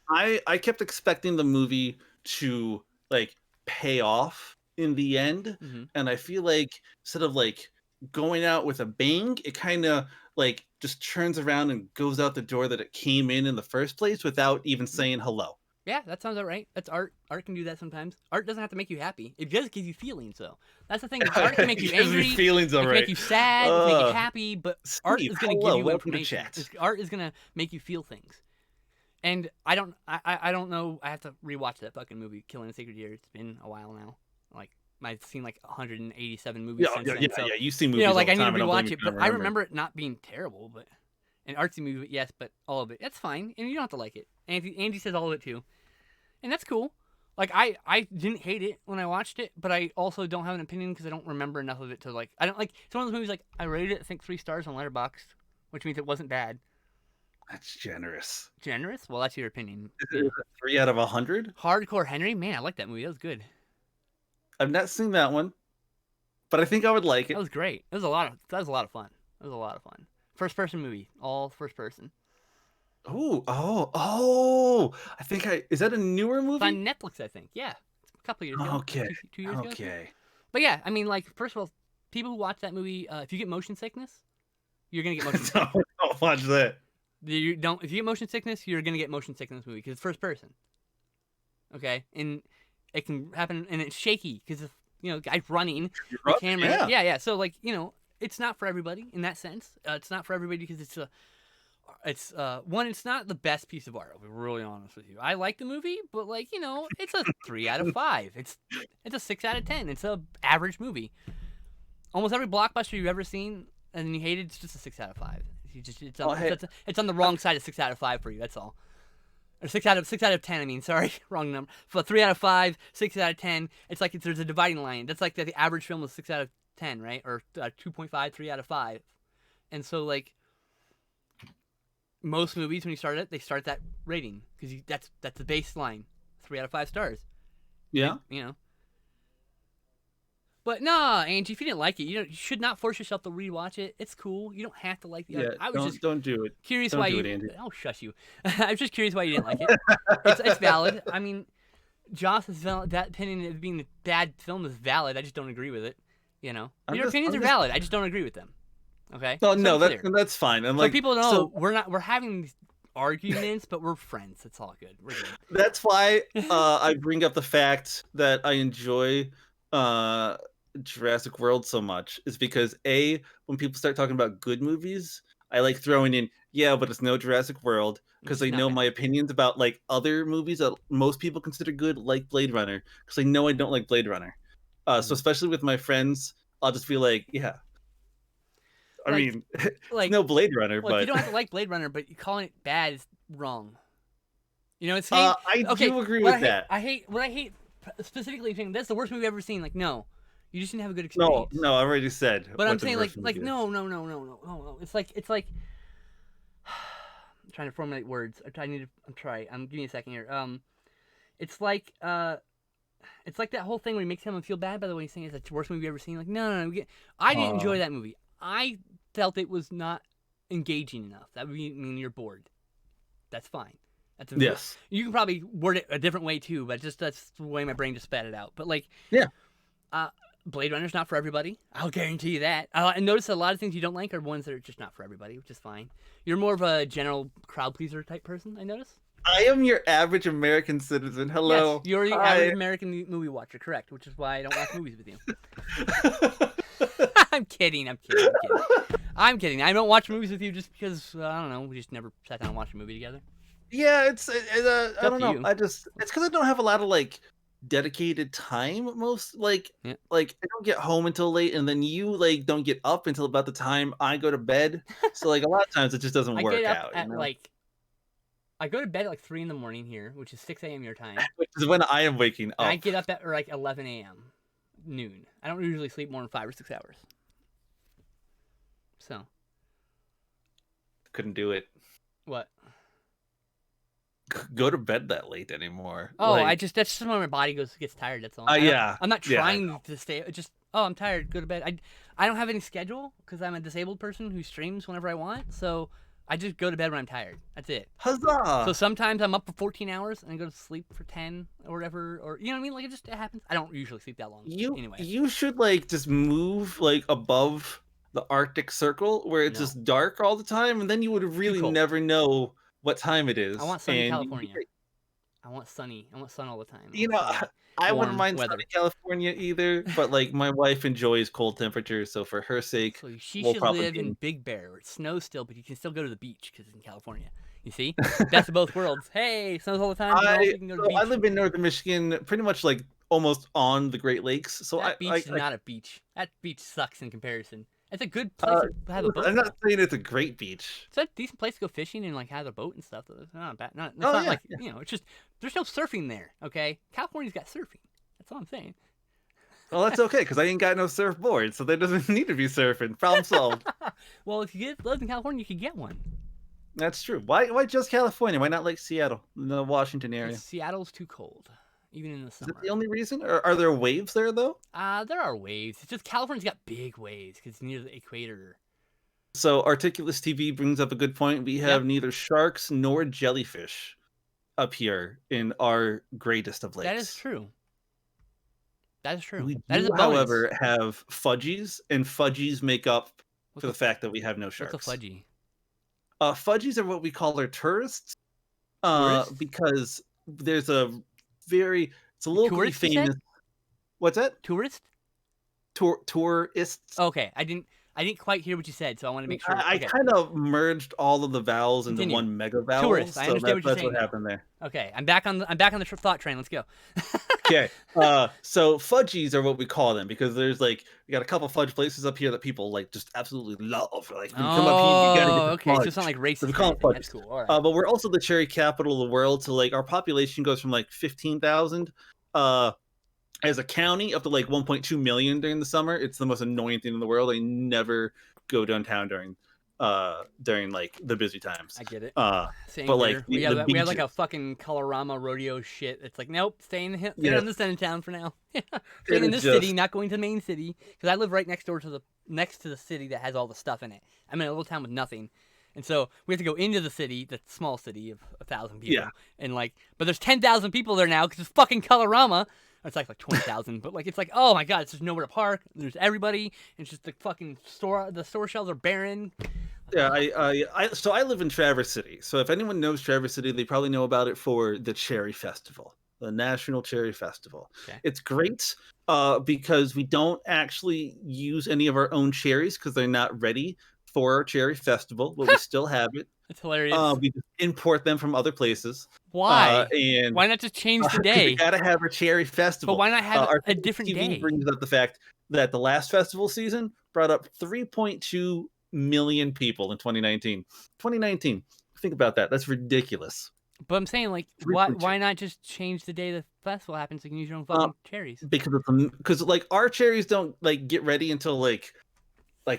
I kept expecting the movie to like pay off in the end, and I feel like instead of like going out with a bang, it kind of like just turns around and goes out the door that it came in the first place without even saying hello. Yeah, that sounds all right. That's art. Art can do that sometimes. Art doesn't have to make you happy. It just gives you feelings, though. That's the thing. Art can make you angry. Feelings, it can make you sad. It can make you happy. But Steve, art is going to give you welcome information. to chat. Art is going to make you feel things. And I don't know. I have to rewatch that fucking movie, Killing a Sacred Deer. It's been a while now. Like I've seen like 187 movies since then. So, you've seen movies. You know, like all the I time, need to rewatch it. But I remember. remember it not being terrible. But an artsy movie, yes. But all of it, that's fine. And you don't have to like it. Andy says all of it too. And that's cool. Like, I didn't hate it when I watched it, but I also don't have an opinion because I don't remember enough of it to, like... I don't, like... It's one of those movies, like, I rated it, I think, 3 stars on Letterboxd, which means it wasn't bad. That's generous. Generous? Well, that's your opinion. Is it 3 out of 100? Hardcore Henry? Man, I like that movie. That was good. I've not seen that one, but I think I would like it. That was great. That was a lot of fun. It was a lot of fun. First-person movie. All first-person. Oh! I think is that a newer movie? It's on Netflix, I think. Yeah, it's a couple years ago. Okay. 2 years ago. Okay. But yeah, I mean, like, first of all, people who watch that movie, if you get motion sickness, you're gonna get motion sickness. Don't watch that. If you get motion sickness, you're gonna get motion sickness in this movie because it's first person. Okay, and it can happen, and it's shaky because guys running the camera. Yeah. So like it's not for everybody in that sense. It's not for everybody because it's not the best piece of art. I'll be really honest with you. I like the movie, but like it's a 3 out of 5. It's a 6 out of 10. It's a average movie. Almost every blockbuster you've ever seen and you hated, it's just a 6 out of 5. It's on the wrong side of 6 out of 5 for you. That's all. Or 6 out of 10. I mean, sorry, wrong number. For 3 out of 5, 6 out of 10. It's like there's a dividing line. That's like the average film is 6 out of 10, right? Or 2.5, 3 out of 5. And so like most movies, when you start it, they start that rating because that's the baseline, 3 out of 5 stars. Yeah. But nah, Angie, if you didn't like it, you should not force yourself to rewatch it. It's cool. You don't have to like the. Yeah, I was just don't do it. curious Don't why do you. it, Andy. Oh, shush you. I was just curious why you didn't like it. It's valid. I mean, Joss is valid. That opinion of being a bad film is valid. I just don't agree with it. You know, your opinions are valid. I just don't agree with them. Okay. No, no, that's fine. And so like people know so, we're having these arguments, but we're friends. It's all good. We're good. That's why I bring up the fact that I enjoy Jurassic World so much is because when people start talking about good movies, I like throwing in, yeah, but it's no Jurassic World, because I know my opinions about like other movies that most people consider good, like Blade Runner, because I know I don't like Blade Runner. So especially with my friends, I'll just be like, yeah. I mean, it's no Blade Runner, but you don't have to like Blade Runner, but calling it bad is wrong. You know, it's I do agree with that. I hate specifically saying that's the worst movie I've ever seen. Like, no, you just didn't have a good experience. No, I already said. But I'm saying like no. It's like I'm trying to formulate words. I'm give me a second here. It's like that whole thing where he makes someone feel bad by the way he's saying it's the worst movie you've ever seen. Like, no. I didn't enjoy that movie. I felt it was not engaging enough. That would mean you're bored. That's fine. Yes. You can probably word it a different way too, but that's the way my brain just spat it out. But like, yeah. Blade Runner's not for everybody. I'll guarantee you that. I notice a lot of things you don't like are ones that are just not for everybody, which is fine. You're more of a general crowd pleaser type person, I notice. I am your average American citizen. Hello. Yes, you're the average American movie watcher, correct, which is why I don't watch movies with you. I'm kidding. I don't watch movies with you just because, I don't know, we just never sat down and watched a movie together. Yeah, I don't know. It's because I don't have a lot of like dedicated time I don't get home until late, and then you like don't get up until about the time I go to bed. So like a lot of times it just doesn't work out. I go to bed at like 3 a.m. here, which is 6 a.m. your time. Which is when I am waking up. And I get up at like 11 a.m. noon. I don't usually sleep more than 5 or 6 hours. So. Couldn't do it. What? Go to bed that late anymore. Oh, that's just when my body gets tired. That's all. Yeah. I'm not trying to stay. I'm tired. Go to bed. I don't have any schedule because I'm a disabled person who streams whenever I want. So I just go to bed when I'm tired. That's it. Huzzah! So sometimes I'm up for 14 hours and I go to sleep for 10 or whatever. Or you know what I mean? Like it happens. I don't usually sleep that long. Anyway. You should like just move like above the Arctic Circle where it's just dark all the time, and then you would really never know what time it is. I want sunny California. I want sun all the time. You know, I wouldn't mind sunny California either, but like my wife enjoys cold temperatures, so for her sake, so she should live in Big Bear where it snows still, but you can still go to the beach because it's in California. You see, best of both worlds. Hey, snows all the time. I live in northern Michigan, pretty much like almost on the Great Lakes. So that beach is not a beach. That beach sucks in comparison. It's a good place to have a boat. I'm not saying it's a great beach. It's a decent place to go fishing and like have a boat and stuff. It's not bad. You know, it's just there's no surfing there. Okay, California's got surfing. That's all I'm saying. Well, that's okay because I ain't got no surfboard, so there doesn't need to be surfing. Problem solved. Well, if you live in California, you could get one. That's true. Why just California? Why not like Seattle, in the Washington area? Seattle's too cold. Even in the summer. Is that the only reason? Or are there waves there, though? There are waves. It's just California's got big waves because it's near the equator. So Articulous TV brings up a good point. We have neither sharks nor jellyfish up here in our greatest of lakes. That is true. We do, however, have fudgies, and fudgies make up for the fact that we have no sharks. What's a fudgy? Fudgies are what we call our tourists. Because there's it's a locally famous. What's that? Tourist? Tourists. Okay, I didn't quite hear what you said, so I want to make sure. I kind of merged all of the vowels into one mega vowel. Tourist. I understand what you're saying. That's what happened there. Okay, I'm back on the thought train. Let's go. Okay. So fudgies are what we call them because there's we got a couple fudge places up here that people like just absolutely love. Like when you come up here, you gotta get the fudge. So it's not like racist. So we call them fudges. That's cool. All right. But we're also the cherry capital of the world. So like our population goes from like 15,000 as a county up to like 1.2 million during the summer. It's the most annoying thing in the world. I never go downtown during during like the busy times. I get it. Same but here. like We the have like beaches, a fucking Colorama rodeo shit. It's like, nope, staying yeah, in this end of town for now. it Staying in is this city, just not going to the main city, because I live right next door to the city that has all the stuff in it. I'm in a little town with nothing, and so we have to go into the city, the small city of 1,000 people, yeah. and like, but there's 10,000 people there now because it's fucking Colorama. It's like 20,000, but like it's like, oh my god, it's just nowhere to park. There's everybody. It's just the fucking store. The store shelves are barren. Yeah, so I live in Traverse City. So if anyone knows Traverse City, they probably know about it for the Cherry Festival, the National Cherry Festival. Okay. It's great because we don't actually use any of our own cherries because they're not ready for our Cherry Festival, but we still have it. It's hilarious. We just import them from other places. Why? And Why not just change the because we day? gotta have a Cherry Festival. But why not have Our a different TV day? brings up the fact that the last festival season brought up 3.2 million people in 2019. 2019. Think about that. That's ridiculous. But I'm saying, like, 3.2. why not just change the day the festival happens so you can use your own fucking cherries? Because like our cherries don't like get ready until like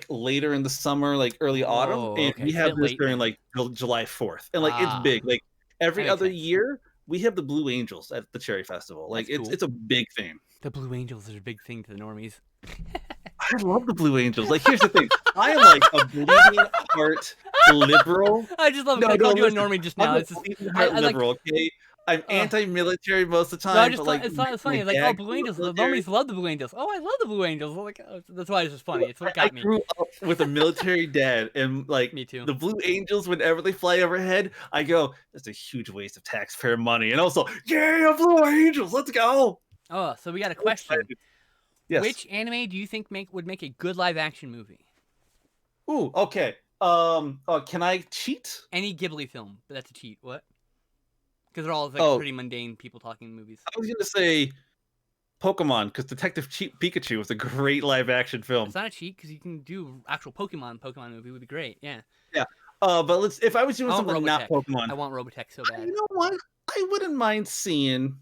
later in the summer, like early autumn, Oh, and okay. we It's a have bit this late during then. like July 4th, and like it's big. Like That every makes other sense. year, we have the Blue Angels at the Cherry Festival. Like That's cool. it's a big thing. The Blue Angels are a big thing to the normies. I love the Blue Angels. Like, here's the thing: I am like a bleeding heart liberal. I just love. No, I no, called you a listen, normie just I'm now. a It's just, bleeding heart I like. liberal. Okay, I'm anti-military most of the No, I time, just but thought like it's funny. my Like, oh, dad Blue grew up Angels. The military. normies love the Blue Angels. Oh, I love the Blue Angels. Like, oh, that's why it's just funny. It's what I got me. grew up with a military dad, and like Me too. the Blue Angels, whenever they fly overhead, I go, "That's a huge waste of taxpayer money." And also, yeah, Blue Angels, let's go. Oh, so we got a So question. excited. Yes. Which anime do you think would make a good live action movie? Ooh, okay. Can I cheat? Any Ghibli film, but that's a cheat. What? Because they're all like Oh, pretty mundane people talking movies. I was gonna say Pokemon because Detective Pikachu was a great live action film. It's not a cheat because you can do actual Pokemon. Pokemon movie would be great. Yeah. Yeah. But if I was doing I want something not Robotech. Pokemon, I want Robotech so bad. you know what? I wouldn't mind seeing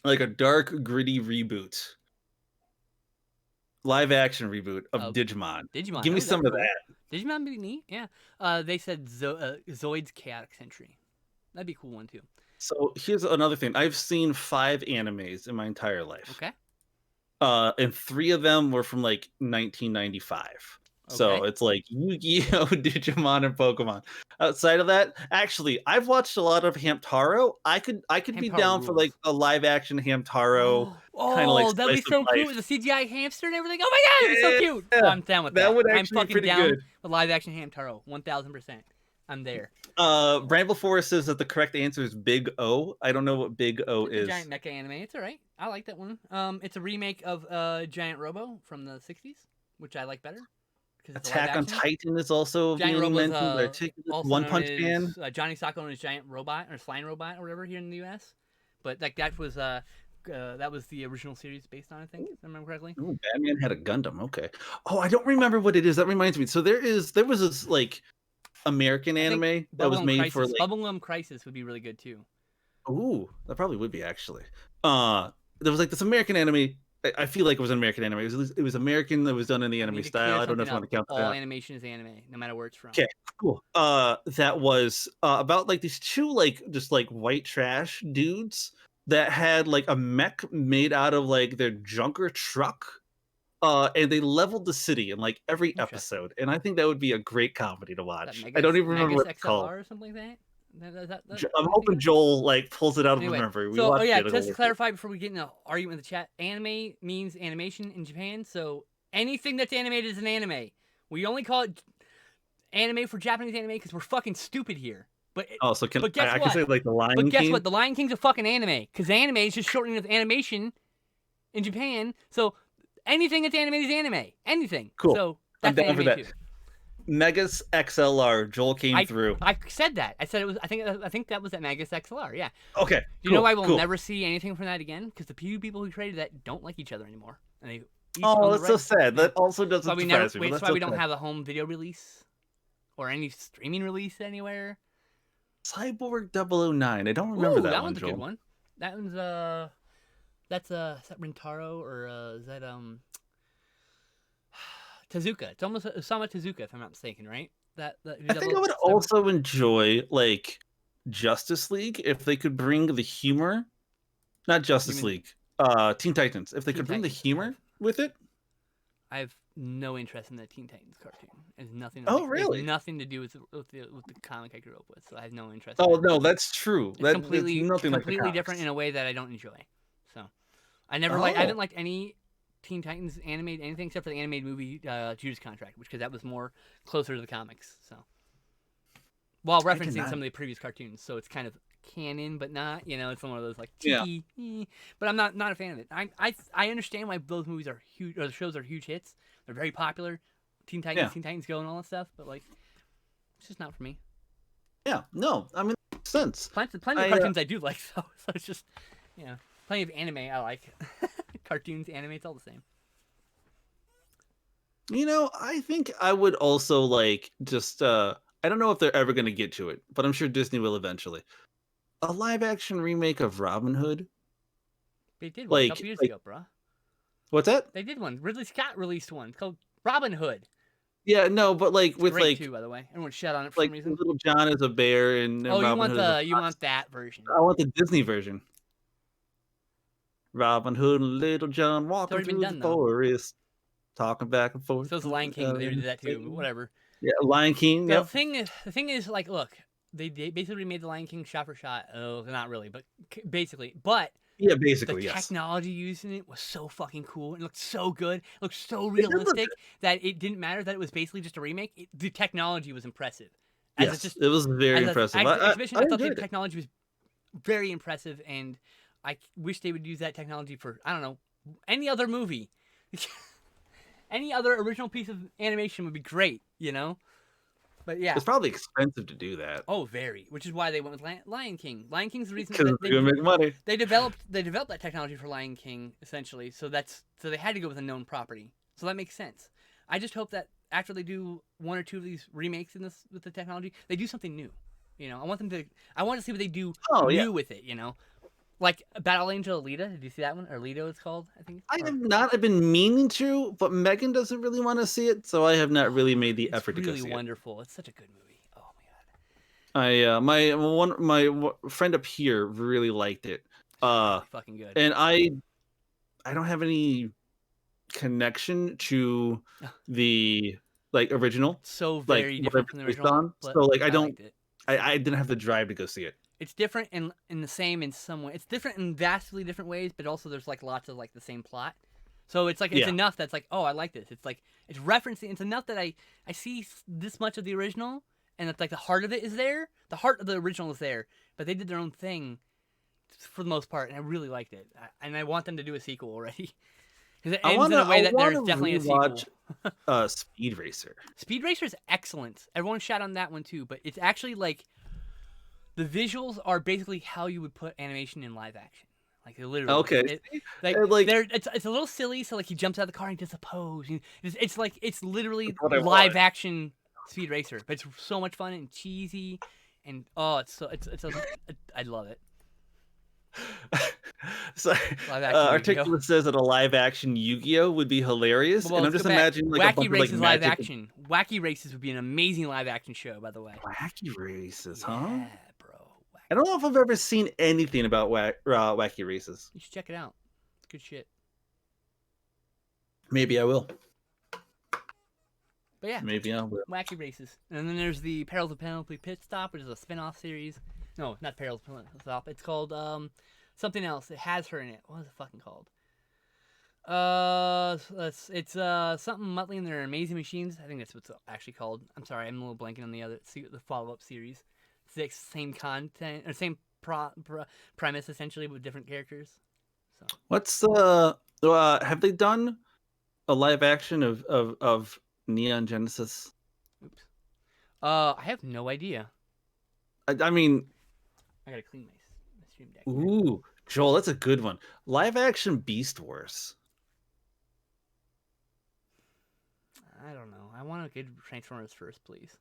like a dark, gritty reboot, live action reboot of Digimon. Digimon. Give me some of cool. that. Digimon would be neat. Yeah. They said Zoid's Chaotic Century. That'd be a cool one too. So here's another thing. I've seen 5 animes in my entire life. Okay. And 3 of them were from like 1995. So Okay. it's like Yu-Gi-Oh, Digimon, and Pokemon. Outside of that, actually, I've watched a lot of Hamtaro. I could be Hamtaro down for like rules. a live action Hamtaro kind of like Oh, that'd be slice so of cool life. with the CGI hamster and everything. Oh my god, it'd be so cute. Oh, I'm down with that. That would I'm actually be fucking pretty down good. with live action Hamtaro. 1000%. I'm there. Bramble Forest says that the correct answer is Big O. I don't know what Big O It's is. a giant mecha anime. It's all right. I like that one. It's a remake of Giant Robo from the 60s, which I like better. Attack on Titan is also Giant being Robo's, mentioned. Articulate, also One known Punch Man. as Johnny Sokko and his giant robot or slime robot or whatever here in the U.S. But like that was the original series based on, I think, if I remember correctly. Ooh, Batman had a Gundam. Okay. Oh, I don't remember what it is. That reminds me. So there was this like American anime that was made for like Bubblegum Crisis would be really good too. Ooh, that probably would be actually. There was like this American anime. I feel like it was an American anime. It was American. That was done in the anime style. I don't know if I want to count that. All animation is anime, no matter where it's from. Okay, cool. That was about like these 2 like just like white trash dudes that had like a mech made out of like their junker truck. And they leveled the city in like every episode, and I think that would be a great comedy to watch. I don't even remember what it's called. Or something like that. I'm hoping Joel like pulls it out of the memory. Just to clarify before we get into argument in the chat, anime means animation in Japan. So anything that's animated is an anime. We only call it anime for Japanese anime because we're fucking stupid here. But so can but guess I what? can say like the Lion King? But guess what? The Lion King's a fucking anime because anime is just shortening of animation in Japan. So anything that's animated is anime. Anything. Cool. So I'm that's down for that. too. Megas XLR. Joel came through. I said that. I said it was. I think that was at Megas XLR. Yeah. Okay. Do you know I will never see anything from that again? Because the few people who created that don't like each other anymore. And they that's so sad. That also doesn't surprise me. That's why we don't have a home video release or any streaming release anywhere. Cyborg 009. I don't remember that one. That one's Joel. a good one. That one's is that Rintaro or is that Tezuka. It's almost Osamu Tezuka, if I'm not mistaken, right? I think I would also enjoy like Justice League if they could bring the humor. Not Justice League. Teen Titans. If they could bring the humor with it. I have no interest in the Teen Titans cartoon. It's nothing. Really? It's nothing to do with the comic I grew up with, so I have no interest. Oh no, that's true. It's completely different in a way that I don't enjoy. So I haven't liked any Teen Titans animated anything except for the animated movie Judas Contract, because that was more closer to the comics. So while referencing some of the previous cartoons, so it's kind of canon, but not. It's one of those like cheeky. Yeah. But I'm not a fan of it. I understand why those movies are huge, or the shows are huge hits. They're very popular. Teen Titans Go, and all that stuff. But like, it's just not for me. Yeah, no, I mean, it makes sense. Plenty of cartoons I do like, though. So it's just, plenty of anime I like. Cartoons, anime, it's all the same. I think I would also like just I don't know if they're ever going to get to it, but I'm sure Disney will eventually. A live action remake of Robin Hood. They did one a couple years ago, bro. What's that? They did one. Ridley Scott released one. It's called Robin Hood. Yeah, no, but like it's great too, by the way. Everyone shut on it for some reason. Little John is a bear and Robin Hood you want that version. I want the Disney version. Robin Hood and Little John walking through the forest, talking back and forth. So it's Lion King, they did that too, but whatever. Yeah, Lion King. The thing is, like, look, they basically remade the Lion King shot for shot. Oh, not really, but basically. But yeah, basically, the technology used in it was so fucking cool. It looked so good. It looked so realistic that it didn't matter that it was basically just a remake. The technology was impressive. Yes, it was very impressive. I thought the technology was very impressive, and I wish they would use that technology for, I don't know, any other movie. Any other original piece of animation would be great, But yeah, it's probably expensive to do that. Oh, very. Which is why they went with Lion King. Lion King's the reason because they're gonna make money. They developed that technology for Lion King essentially. So they had to go with a known property. So that makes sense. I just hope that after they do one or two of these remakes with the technology, they do something new. I want to see what they do new with it. Like Battle Angel Alita. Did you see that one? Or Alito, it's called, I think. I have not. I've been meaning to, but Megan doesn't really want to see it, so I have not really made the effort to go see it. It's really wonderful. It's such a good movie. Oh my god. My friend up here really liked it. Really fucking good. And I don't have any connection to the original. So very different from the original. So I didn't have the drive to go see it. It's different in the same in some way. It's different in vastly different ways, but also there's like lots of like the same plot. So it's like it's enough that's like, oh, I like this. It's like it's referencing. It's enough that I see this much of the original, and it's like the heart of it is there. The heart of the original is there, but they did their own thing for the most part, and I really liked it. And I want them to do a sequel already. Because it ends in a way that there's definitely a sequel. Speed Racer. Speed Racer is excellent. Everyone shat on that one too, but it's actually like. The visuals are basically how you would put animation in live action. Like literally. Okay. It's a little silly. So like he jumps out of the car and does a pose. It's literally live action Speed Racer, but it's so much fun and cheesy, and I love it. So, Articulate says that a live action Yu-Gi-Oh would be hilarious, and I'm just imagining like Wacky Races live action. Wacky Races would be an amazing live action show, by the way. Wacky Races, huh? Yeah, bro. I don't know if I've ever seen anything about Wacky Races. You should check it out. It's good shit. Maybe I will. But yeah, maybe I will. Wacky Races, and then there's the Perils of Penelope Pit Stop, which is a spin-off series. No, not Perils of Penelope Pit Stop. It's called something else. It has her in it. What is it fucking called? It's something Muttley and Their Amazing Machines. I think that's what's actually called. I'm sorry, I'm a little blanking on the follow-up series. It's the same content or same premise essentially with different characters. So what's have they done a live action of Neon Genesis? Oops. I have no idea. I mean, I gotta clean my stream deck. Ooh, Joel, that's a good one. Live action Beast Wars. I don't know. I want a good Transformers first, please.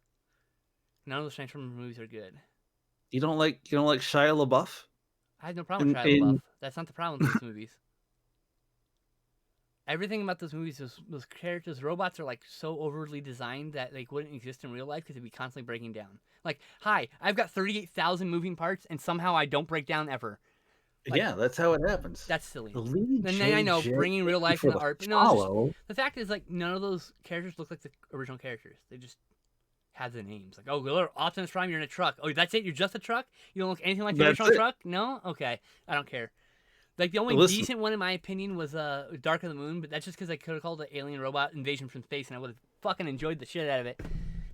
None of those Transformers movies are good. You don't like Shia LaBeouf? I have no problem with Shia LaBeouf. That's not the problem with those movies. everything about those movies, those characters, robots are like so overly designed that they wouldn't exist in real life because they'd be constantly breaking down. Like, hi, I've got 38,000 moving parts and somehow I don't break down ever. Like, yeah, that's how it happens. That's silly. Lee And then I know J. bringing real life for into the art, but no, follow. the fact is like none of those characters look like the original characters. They just have the names. Like, oh, Optimus Prime, you're in a truck. Oh, that's it. You're just a truck. You don't look anything like the original truck. No, okay, I don't care. Like, the only decent one, in my opinion, was Dark of the Moon, but that's just because I could have called it Alien Robot Invasion from Space, and I would have fucking enjoyed the shit out of it.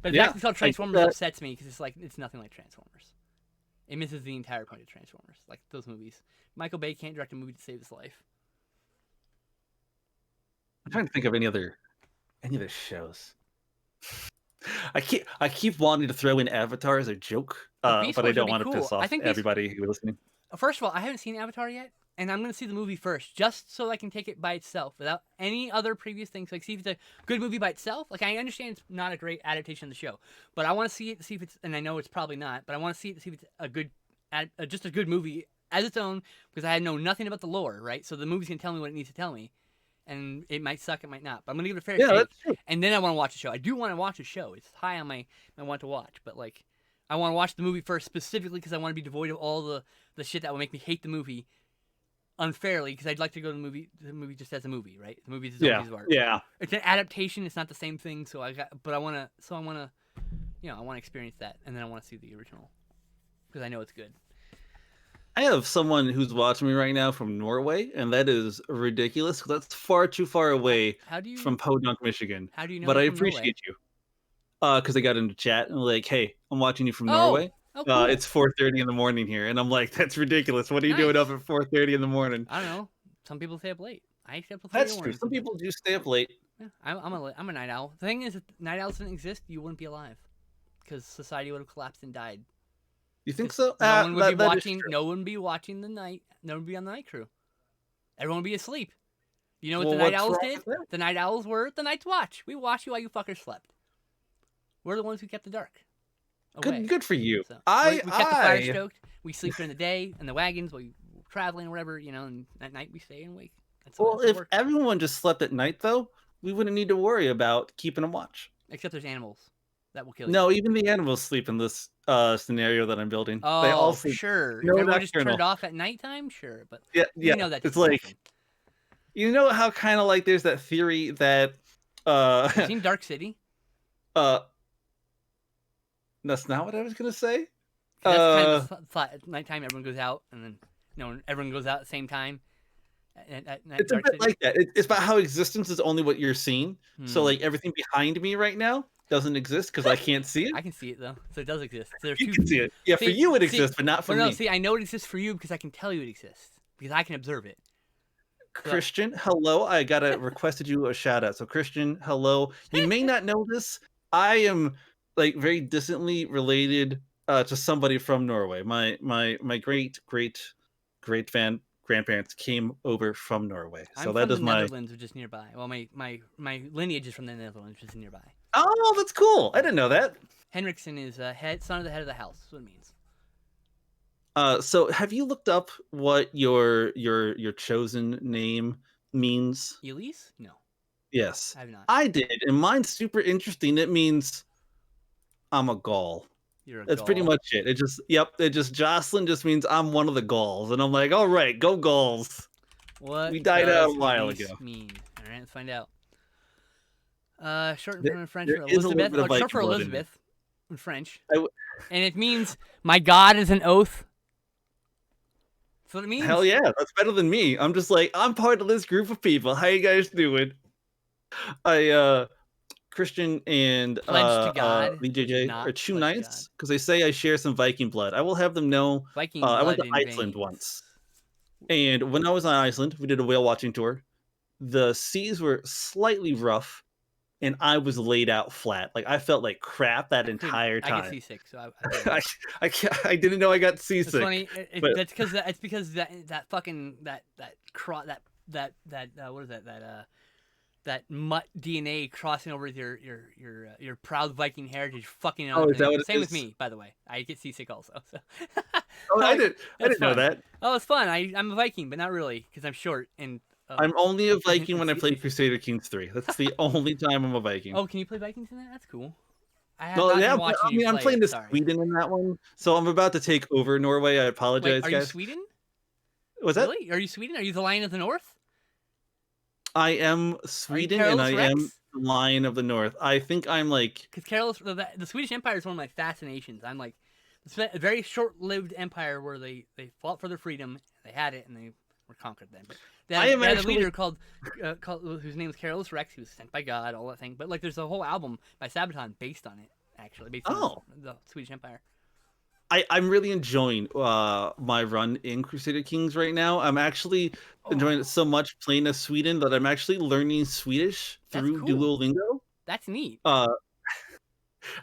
But the fact it's called Transformers upsets me, because it's nothing like Transformers. It misses the entire point of Transformers, like those movies. Michael Bay can't direct a movie to save his life. I'm trying to think of any other shows. I keep wanting to throw in Avatar as a joke, but I don't want to piss off everybody who's listening. First of all, I haven't seen Avatar yet, and I'm going to see the movie first, just so I can take it by itself, without any other previous things. Like, see if it's a good movie by itself. Like, I understand it's not a great adaptation of the show, but I want to see it to see if it's, and I know it's probably not, but I want to see it to see if it's a good, just a good movie as its own, because I know nothing about the lore, right? So the movie's going to tell me what it needs to tell me, and it might suck, it might not, but I'm going to give it a fair shake, that's true. And then I want to watch the show. I do want to watch a show. It's high on my want to watch, but, like, I want to watch the movie first, specifically because I want to be devoid of all the shit that would make me hate the movie unfairly, because I'd like to go to the movie just as a movie, right? The movie is a piece of art. Yeah. It's an adaptation. It's not the same thing. So I want to, I want to experience that, and then I want to see the original because I know it's good. I have someone who's watching me right now from Norway, and that is ridiculous. That's far too far away from Podunk, Michigan. How do you know? But I appreciate you. Because I got into chat and like, hey, I'm watching you from Norway. Cool. It's 4:30 in the morning here, and I'm like, that's ridiculous. What are you doing up at 4:30 in the morning? I don't know. Some people stay up late. I stay up till 3 That's true. Some people do stay up late. Yeah, I'm a night owl. The thing is, if night owls didn't exist, you wouldn't be alive, because society would have collapsed and died. You think so? No one would be watching. No one would be watching the night. No one would be on the night crew. Everyone would be asleep. You know what the night owls did? The night owls were the night's watch. We watched you while you fuckers slept. We're the ones who kept the dark. Good for you. So, we kept the fire stoked. We sleep during the day in the wagons while we're traveling or whatever, and at night we stay and wake. Well, if everyone just slept at night, though, we wouldn't need to worry about keeping a watch. Except there's animals that will kill you. No, even the animals sleep in this scenario that I'm building. Oh, they all sleep. Sure. If everyone just turned off at nighttime, sure. But you know that it's like happen. You know how kind of like there's that theory that have you seen Dark City? That's not what I was gonna say. That's kind of the thought. At nighttime, everyone goes out, and then everyone goes out at the same time. At night, it's a bit like that. It's about how existence is only what you're seeing. So like everything behind me right now doesn't exist because I can't see it. I can see it though, so it does exist. So you can see it. Yeah, for you it exists, but not for me. No, see, I know it exists for you because I can tell you it exists because I can observe it. Christian, hello. I requested you a shout out. So Christian, hello. You may not know this. I am like very distantly related to somebody from Norway. My great grandparents came over from Norway. So that is my Netherlands, which is nearby. Well, my lineage is from the Netherlands, which is nearby. Oh, that's cool. I didn't know that. Henriksen is son of the head of the house. That's what it means. So have you looked up what your chosen name means? Elise? No. Yes. I have not. I did, and mine's super interesting. It means I'm a Gaul. That's pretty much it. It just Jocelyn just means I'm one of the Gauls, and I'm like, all right, go Gauls. What we died out a while ago. Mean? All right, let's find out. Short in French for Elizabeth. Short for Elizabeth in French, and it means my God is an oath. That's what it means. Hell yeah, that's better than me. I'm just like, I'm part of this group of people. How you guys doing? Christian and Lee JJ are two knights because they say I share some Viking blood. I will have them know. I went to Iceland once, and when I was on Iceland, we did a whale watching tour. The seas were slightly rough, and I was laid out flat. Like I felt like crap that entire time. I get seasick, so I didn't know I got seasick. It's funny. That's because that fucking what is that mutt DNA crossing over with your proud Viking heritage, fucking. Oh, is that what it Same is? with me, by the way. I get seasick also. So. Oh, I didn't know that. Oh, it's fun. I'm a Viking, but not really, because I'm short and I'm only a Viking when I play Crusader Kings 3. That's the only time I'm a Viking. Oh, can you play Vikings in that? That's cool. I have No, not yeah, been watching you play. I'm playing it, Sweden in that one, so I'm about to take over Norway. I apologize, Wait, are guys. you Sweden? Was that? Really? Are you Sweden? Are you the Lion of the North? I am Sweden, and I am the Lion of the North. I think I'm like... Because the Swedish Empire is one of my fascinations. I'm like, it's a very short-lived empire where they fought for their freedom, they had it, and they were conquered then. But they had a leader called whose name was Carolus Rex. He was sent by God, all that thing. But like, there's a whole album by Sabaton based on it, actually, based on the Swedish Empire. I'm really enjoying my run in Crusader Kings right now. I'm actually enjoying it so much playing as Sweden that I'm actually learning Swedish through Duolingo. That's neat. I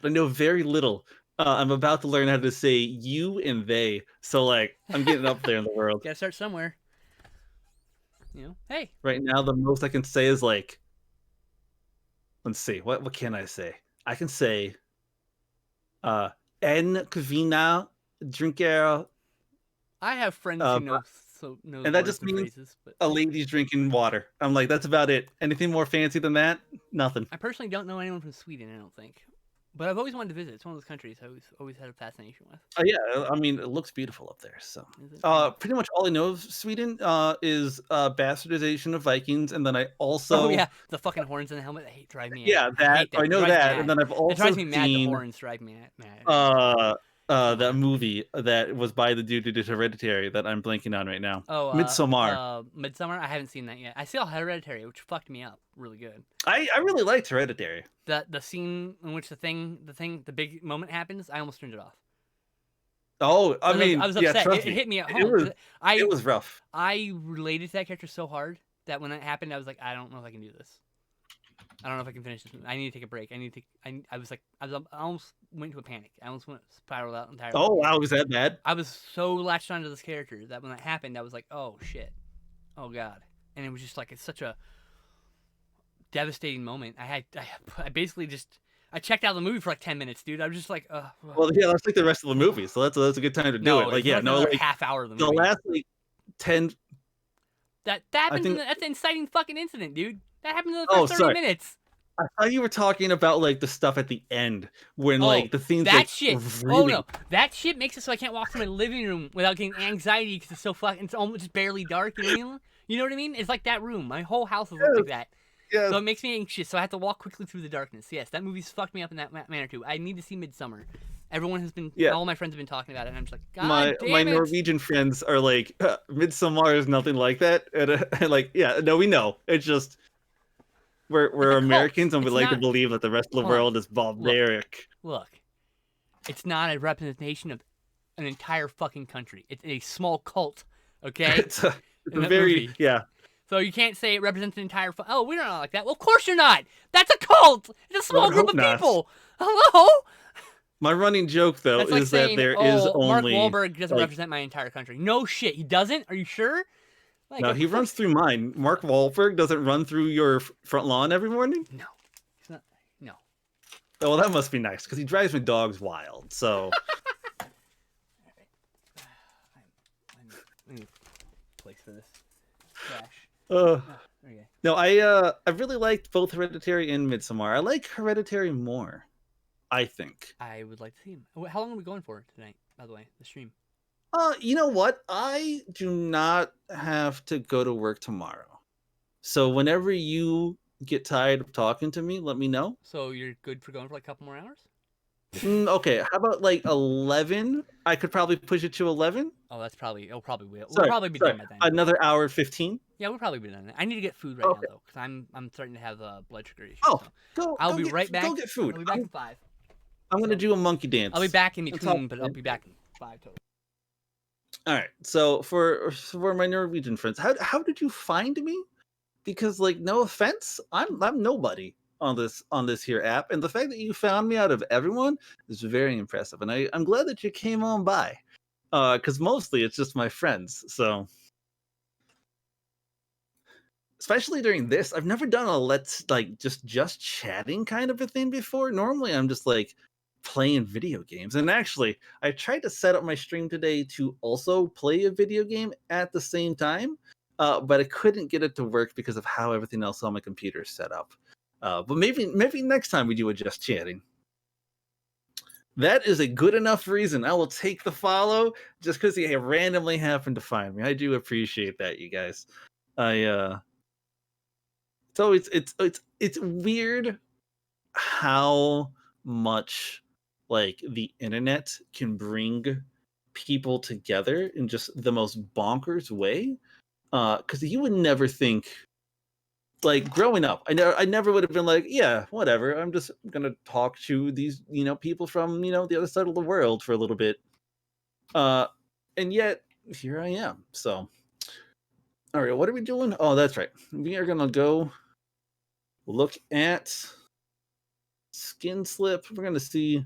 know very little. I'm about to learn how to say you and they. So like, I'm getting up there in the world. Gotta start somewhere. You know, hey. Right now, the most I can say is like, let's see, what can I say? I can say, en kvina drinker. I have friends who know and that just means phrases, but... a lady's drinking water. I'm like, that's about it. Anything more fancy than that? Nothing. I personally don't know anyone from Sweden, I don't think. But I've always wanted to visit. It's one of those countries I always had a fascination with. Yeah, I mean, it looks beautiful up there. So, pretty much all I know of Sweden is bastardization of Vikings, and then I also... Oh yeah, the fucking horns in the helmet. They drive me. Yeah, that I know that, and then I've also it drives me mad. The horns drive me mad. That movie that was by the dude who did Hereditary that I'm blanking on right now. Oh, Midsommar. Midsommar. I haven't seen that yet. I saw Hereditary, which fucked me up really good. I really liked Hereditary. The scene in which the big moment happens, I almost turned it off. Oh, I mean, I was upset. Yeah, it hit me at home. It was rough. I related to that character so hard that when that happened, I was like, I don't know if I can do this. I don't know if I can finish this. I need to take a break. I was like, I almost went into a panic. I almost spiraled out entirely. Oh wow, was that bad? I was so latched onto this character that when that happened, I was like, oh shit, oh god, and it was just like, it's such a devastating moment. I basically just checked out of the movie for like 10 minutes, dude. I was just like, well, yeah, that's like the rest of the movie, so that's a good time to do it. Like, yeah, no, like half hour of the movie. The last like 10. That happens. That's an inciting fucking incident, dude. That happened in the first 30 minutes. I thought you were talking about like the stuff at the end when like the things that like, shit. Really... Oh no, that shit makes it so I can't walk through my living room without getting anxiety because it's so fucking. It's almost just barely dark. You know what I mean? It's like that room. My whole house is like that. Yeah. So it makes me anxious. So I have to walk quickly through the darkness. Yes, that movie's fucked me up in that manner too. I need to see Midsommar. Everyone has been. Yeah. All my friends have been talking about it, and I'm just like, God damn it. My Norwegian friends are like, Midsommar is nothing like that, and like, yeah, no, we know. It's just. We're Americans, and we like to believe that the rest of the world is barbaric. Look, it's not a representation of an entire fucking country. It's a small cult, okay? It's a very movie. Yeah. So you can't say it represents an entire. Oh, we're not like that. Well, of course you're not. That's a cult. It's a small group of people. Hello. My running joke though is like saying, that there is only Mark Wahlberg doesn't represent my entire country. No shit, he doesn't. Are you sure? Like, no, he runs through mine. Mark Wahlberg doesn't run through your front lawn every morning? No. He's not. No. Oh, well, that must be nice, because he drives my dogs wild, so... I need a place for this trash. Okay. No, I really liked both Hereditary and Midsommar. I like Hereditary more, I think. I would like to see him. How long are we going for tonight, by the way, the stream? You know what? I do not have to go to work tomorrow. So whenever you get tired of talking to me, let me know. So you're good for going for like a couple more hours? Okay, how about like 11? I could probably push it to 11. Oh, it'll probably will. We'll probably be done by then. Another hour 15? Yeah, we'll probably be done. I need to get food right now though, because I'm starting to have blood sugar issues. Oh, so I'll be right back. Go get food. I'll be back in 5. I'm gonna do a monkey dance. I'll be back in between, but I'll be back in 5 total. All right, so for my Norwegian friends, how did you find me? Because like, no offense, I'm nobody on this here app, and the fact that you found me out of everyone is very impressive, and I'm glad that you came on by, because mostly it's just my friends. So especially during this, I've never done a let's like just chatting kind of a thing before. Normally I'm just like playing video games, and actually I tried to set up my stream today to also play a video game at the same time, but I couldn't get it to work because of how everything else on my computer is set up. But maybe next time we do a just chatting. That is a good enough reason. I will take the follow just because you randomly happened to find me. I do appreciate that, you guys. It's always it's weird how much like the internet can bring people together in just the most bonkers way. Because you would never think, like growing up, I never would have been like, yeah, whatever. I'm just gonna talk to these, people from, the other side of the world for a little bit. Uh, and yet here I am. So, all right, what are we doing? Oh, that's right. We are gonna go look at Skin Slip. We're gonna see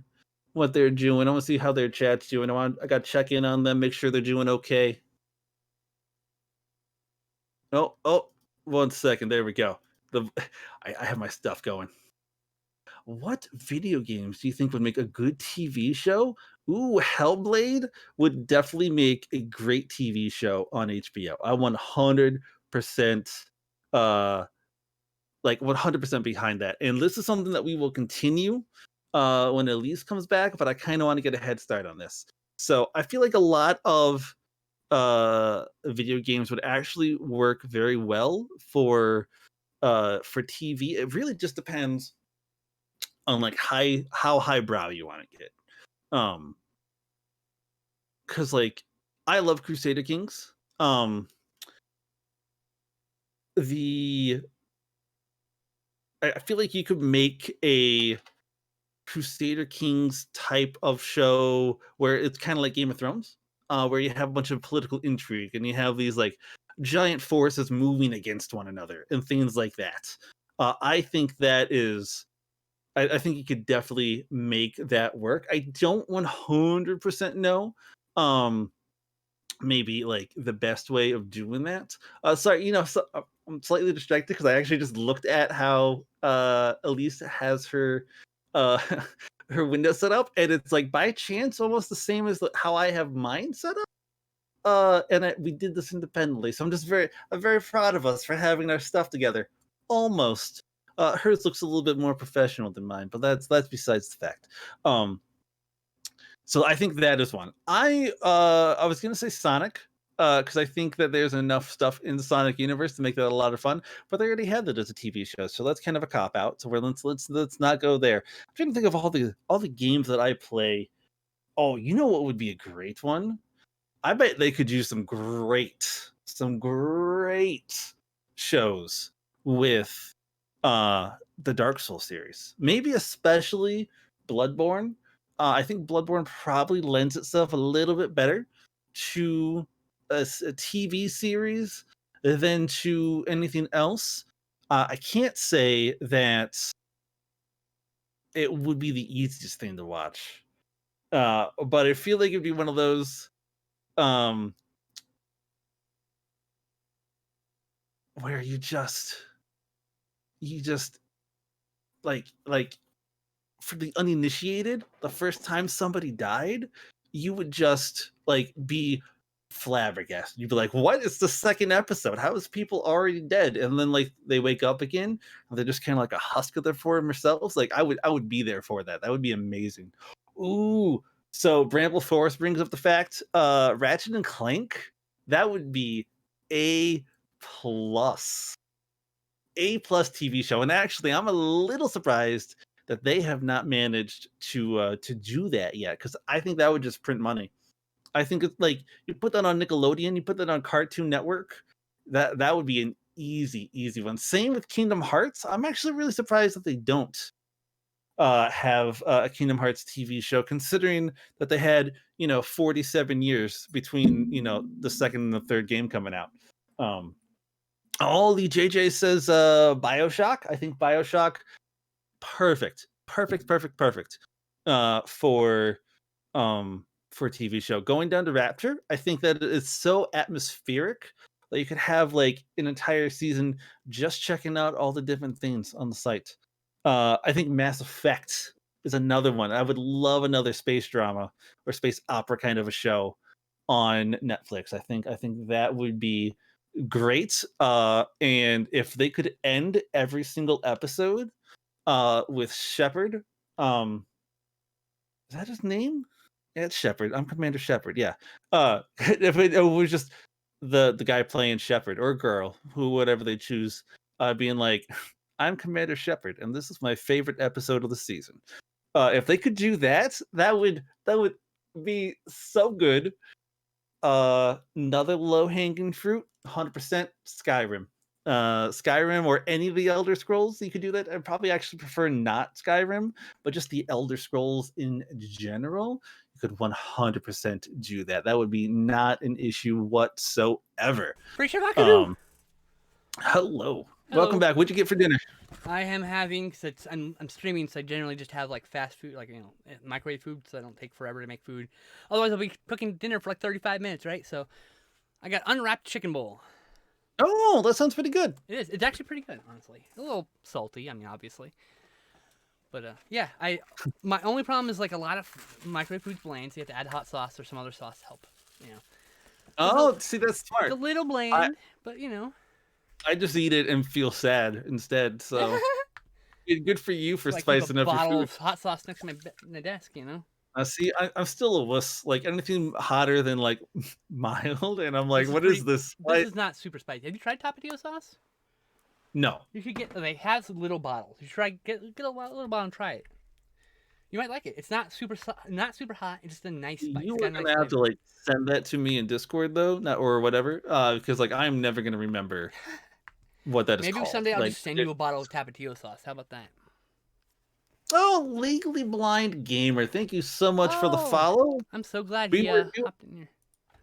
what they're doing. I want to see how their chat's doing. I got to check in on them, make sure they're doing okay. Oh, 1 second. There we go. I have my stuff going. What video games do you think would make a good TV show? Ooh, Hellblade would definitely make a great TV show on HBO. I 100% uh 100% behind that. And this is something that we will continue when Elise comes back, but I kind of want to get a head start on this. So I feel like a lot of video games would actually work very well for TV. It really just depends on like how highbrow you want to get. Because like I love Crusader Kings. The I feel like you could make a Crusader Kings type of show where it's kind of like Game of Thrones, where you have a bunch of political intrigue and you have these like giant forces moving against one another and things like that. I think that is I think you could definitely make that work. I don't 100% know maybe like the best way of doing that. Sorry, I'm slightly distracted because I actually just looked at how Elise has her uh her window set up, and it's like by chance almost the same as how I have mine set up. We did this independently, so I'm very proud of us for having our stuff together. Almost. Hers looks a little bit more professional than mine, but that's besides the fact. So I think that is one. I was gonna say Sonic, because I think that there's enough stuff in the Sonic universe to make that a lot of fun. But they already had that as a TV show, so that's kind of a cop out. So let's not go there. I'm trying to think of all the games that I play. Oh, you know what would be a great one? I bet they could use some great shows with the Dark Souls series. Maybe especially Bloodborne. I think Bloodborne probably lends itself a little bit better to a TV series than to anything else. I can't say that it would be the easiest thing to watch, but I feel like it'd be one of those um, where you just like for the uninitiated, the first time somebody died, you would just like be flabbergasted. You'd be like, "What? It's the second episode. How is people already dead?" And then like they wake up again, and they're just kind of like a husk of their former selves. Like I would be there for that. That would be amazing. Ooh, so Bramble Forest brings up the fact, Ratchet and Clank. That would be a plus. A plus TV show. And actually, I'm a little surprised that they have not managed to do that yet, because I think that would just print money. I think it's like you put that on Nickelodeon, you put that on Cartoon Network. That would be an easy one. Same with Kingdom Hearts. I'm actually really surprised that they don't have a Kingdom Hearts TV show, considering that they had 47 years between the second and the third game coming out. Ollie JJ says Bioshock. I think Bioshock, perfect for a TV show. Going down to Rapture, I think that it's so atmospheric that you could have like an entire season just checking out all the different things on the site. I think Mass Effect is another one. I would love another space drama or space opera kind of a show on Netflix. I think that would be great. And if they could end every single episode with Shepard, is that his name? Yeah, it's Shepard. I'm Commander Shepard. Yeah. If it was just the guy playing Shepard or girl, who whatever they choose, being like, I'm Commander Shepard, and this is my favorite episode of the season. If they could do that, that would be so good. Another low hanging fruit, 100% Skyrim. Skyrim or any of the Elder Scrolls, you could do that. I'd probably actually prefer not Skyrim, but just the Elder Scrolls in general, you could 100% do that. That would be not an issue whatsoever. Hello. Hello. Welcome back. What'd you get for dinner? I am having, cause I'm streaming, so I generally just have like fast food, like microwave food, so I don't take forever to make food. Otherwise, I'll be cooking dinner for like 35 minutes, right? So, I got unwrapped chicken bowl. Oh, that sounds pretty good. It is. It's actually pretty good, honestly. A little salty, I mean, obviously. But yeah, my only problem is like a lot of microwave food's bland, so you have to add hot sauce or some other sauce to help. Oh, see, that's smart. It's a little bland, but I just eat it and feel sad instead. So good for you for spicing up your food. Bottle of hot sauce next to my desk, See, I'm still a wuss. Like anything hotter than like mild, and I'm like, what is this? This is not super spicy. Have you tried Tapatio sauce? No. You should get. They have some little bottles. You should get a little bottle and try it. You might like it. It's not super hot. It's just a nice spice. You were gonna have to like send that to me in Discord though, or whatever, because like I'm never gonna remember what that is called. Maybe someday I'll just send you a bottle of Tapatio sauce. How about that? Oh, Legally Blind Gamer, thank you so much for the follow. I'm so glad he hopped in here.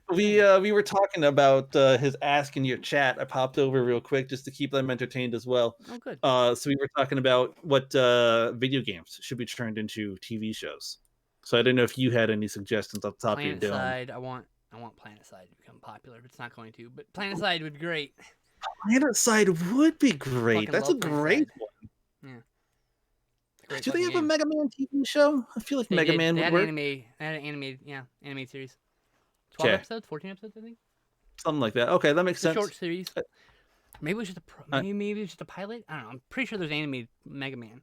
We were talking about his ask in your chat. I popped over real quick just to keep them entertained as well. Oh, good. So we were talking about what video games should be turned into TV shows. So I didn't know if you had any suggestions off the top of your dome. PlanetSide, I want PlanetSide to become popular, but it's not going to. But PlanetSide would be great. PlanetSide would be great. That's a great one. Yeah. Do they have a Mega Man TV show? I feel like Mega Man would work. They had an animated series. 12 episodes, 14 episodes, I think. Something like that. Okay, that makes sense. Short series. Maybe it was just maybe it was just a pilot. I don't know. I'm pretty sure there's animated Mega Man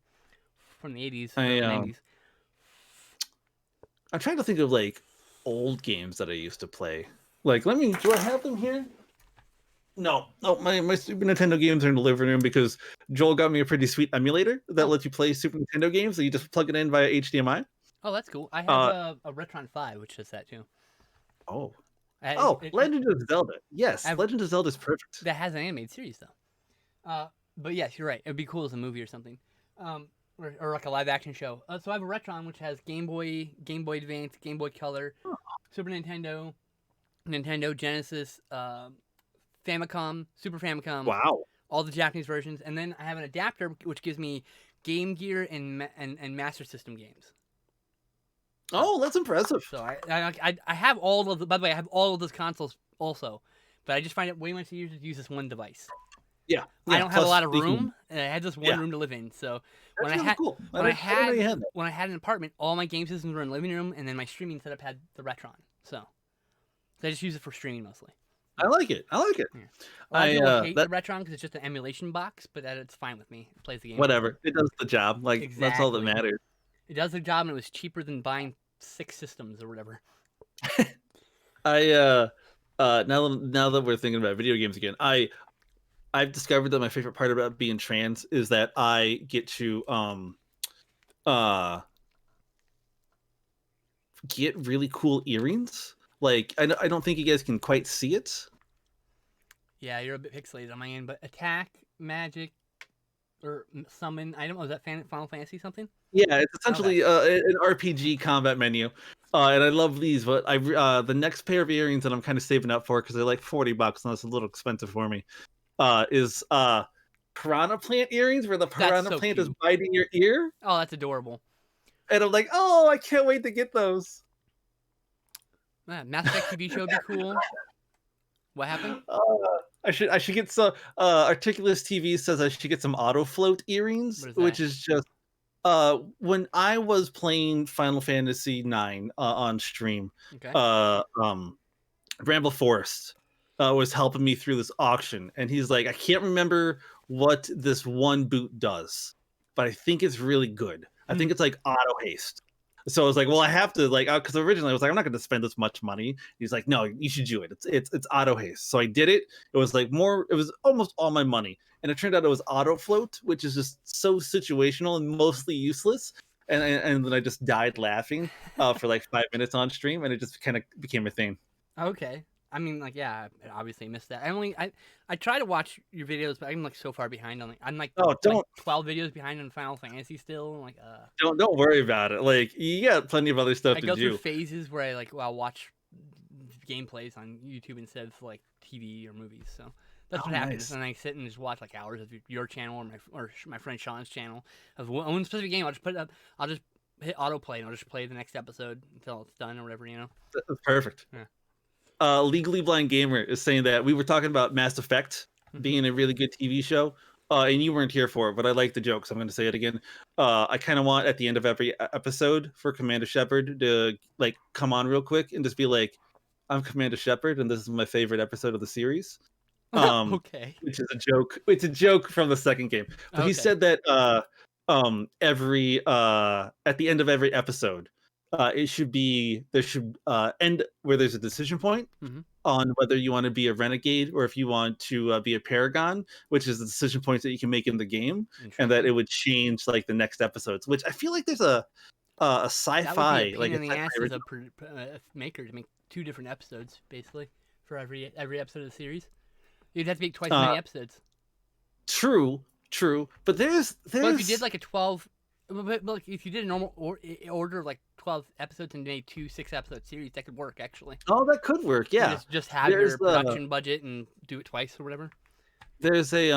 from the 80s, 90s. I'm trying to think of like old games that I used to play. Like, do I have them here? No, my Super Nintendo games are in the living room because Joel got me a pretty sweet emulator that lets you play Super Nintendo games. So you just plug it in via HDMI. Oh, that's cool. I have a Retron 5, which does that too. Oh. Legend of Zelda. Yes, Legend of Zelda is perfect. That has an animated series though. But yes, you're right. It'd be cool as a movie or something. Or like a live action show. So I have a Retron which has Game Boy Advance, Game Boy Color, Super Nintendo, Nintendo Genesis, Famicom, Super Famicom. Wow. All the Japanese versions, and then I have an adapter which gives me Game Gear and Master System games. Oh, that's impressive. So I have all of the. By the way, I have all of those consoles also, but I just find it way much easier to use this one device. Yeah. I don't have a lot of room, and I had just one room to live in. So when I had an apartment, all my game systems were in the living room, and then my streaming setup had the Retron. So I just use it for streaming mostly. I like it. Yeah. I hate the Retron because it's just an emulation box, but it's fine with me. It plays the game. Whatever. It does the job. Like, exactly. That's all that matters. It does the job, and it was cheaper than buying 6 systems or whatever. Now that we're thinking about video games again, I've discovered that my favorite part about being trans is that I get to get really cool earrings. Like, I don't think you guys can quite see it. Yeah, you're a bit pixelated on my end, but attack, magic, or summon. I don't know. Is that Final Fantasy something? Yeah, it's essentially an RPG combat menu, and I love these. But the next pair of earrings that I'm kind of saving up for because they're like $40, and that's a little expensive for me. Is piranha plant earrings where the piranha plant is biting your ear. Oh, that's adorable. And I'm like, oh, I can't wait to get those. Mass Effect TV show would be cool. What happened? I should get some. Articulous TV says I should get some auto float earrings, which is just when I was playing Final Fantasy IX on stream. Okay. Bramble Forest. was helping me through this auction, and he's like, I can't remember what this one boot does, but I think it's really good. I think it's like auto haste. So I was like, well, I have to like, because originally I was like, I'm not going to spend this much money. He's like, no, you should do it. It's auto haste. So I did it. It was like it was almost all my money, and it turned out it was auto float, which is just so situational and mostly useless. And then I just died laughing for like 5 minutes on stream, and it just kind of became a thing. Okay. I mean, like, yeah, I obviously missed that. I try to watch your videos, but I'm like so far behind on I'm like, Oh, don't like 12 videos behind on Final Fantasy still. I'm like, don't worry about it. Like, you got plenty of other stuff I to go do. through phases where I'll watch gameplays on YouTube instead of like TV or movies. So that's what happens. Nice. And I sit and just watch like hours of your channel or my friend Sean's channel of one specific game. I'll just put it up. I'll just hit autoplay and I'll just play the next episode until it's done or whatever. That's perfect. Yeah. Legally Blind Gamer is saying that we were talking about Mass Effect being a really good TV show, and you weren't here for it, but I like the joke, so I'm going to say it again. I kind of want at the end of every episode for Commander Shepard to like come on real quick and just be like, "I'm Commander Shepard, and this is my favorite episode of the series." Okay. Which is a joke. It's a joke from the second game, but he said that every at the end of every episode. There should end where there's a decision point on whether you want to be a renegade or if you want to be a paragon, which is the decision points that you can make in the game, and that it would change like the next episodes. Which I feel like there's a sci-fi that would be a pain like in the ass as a maker to make 2 different episodes basically for every episode of the series. You'd have to make twice as many episodes. True, but there's. Well, if you did like a 12. But like, if you did a normal order of like 12 episodes and made 2 6-episode series, that could work actually. Oh, that could work. Yeah, just have your production budget and do it twice or whatever. There's a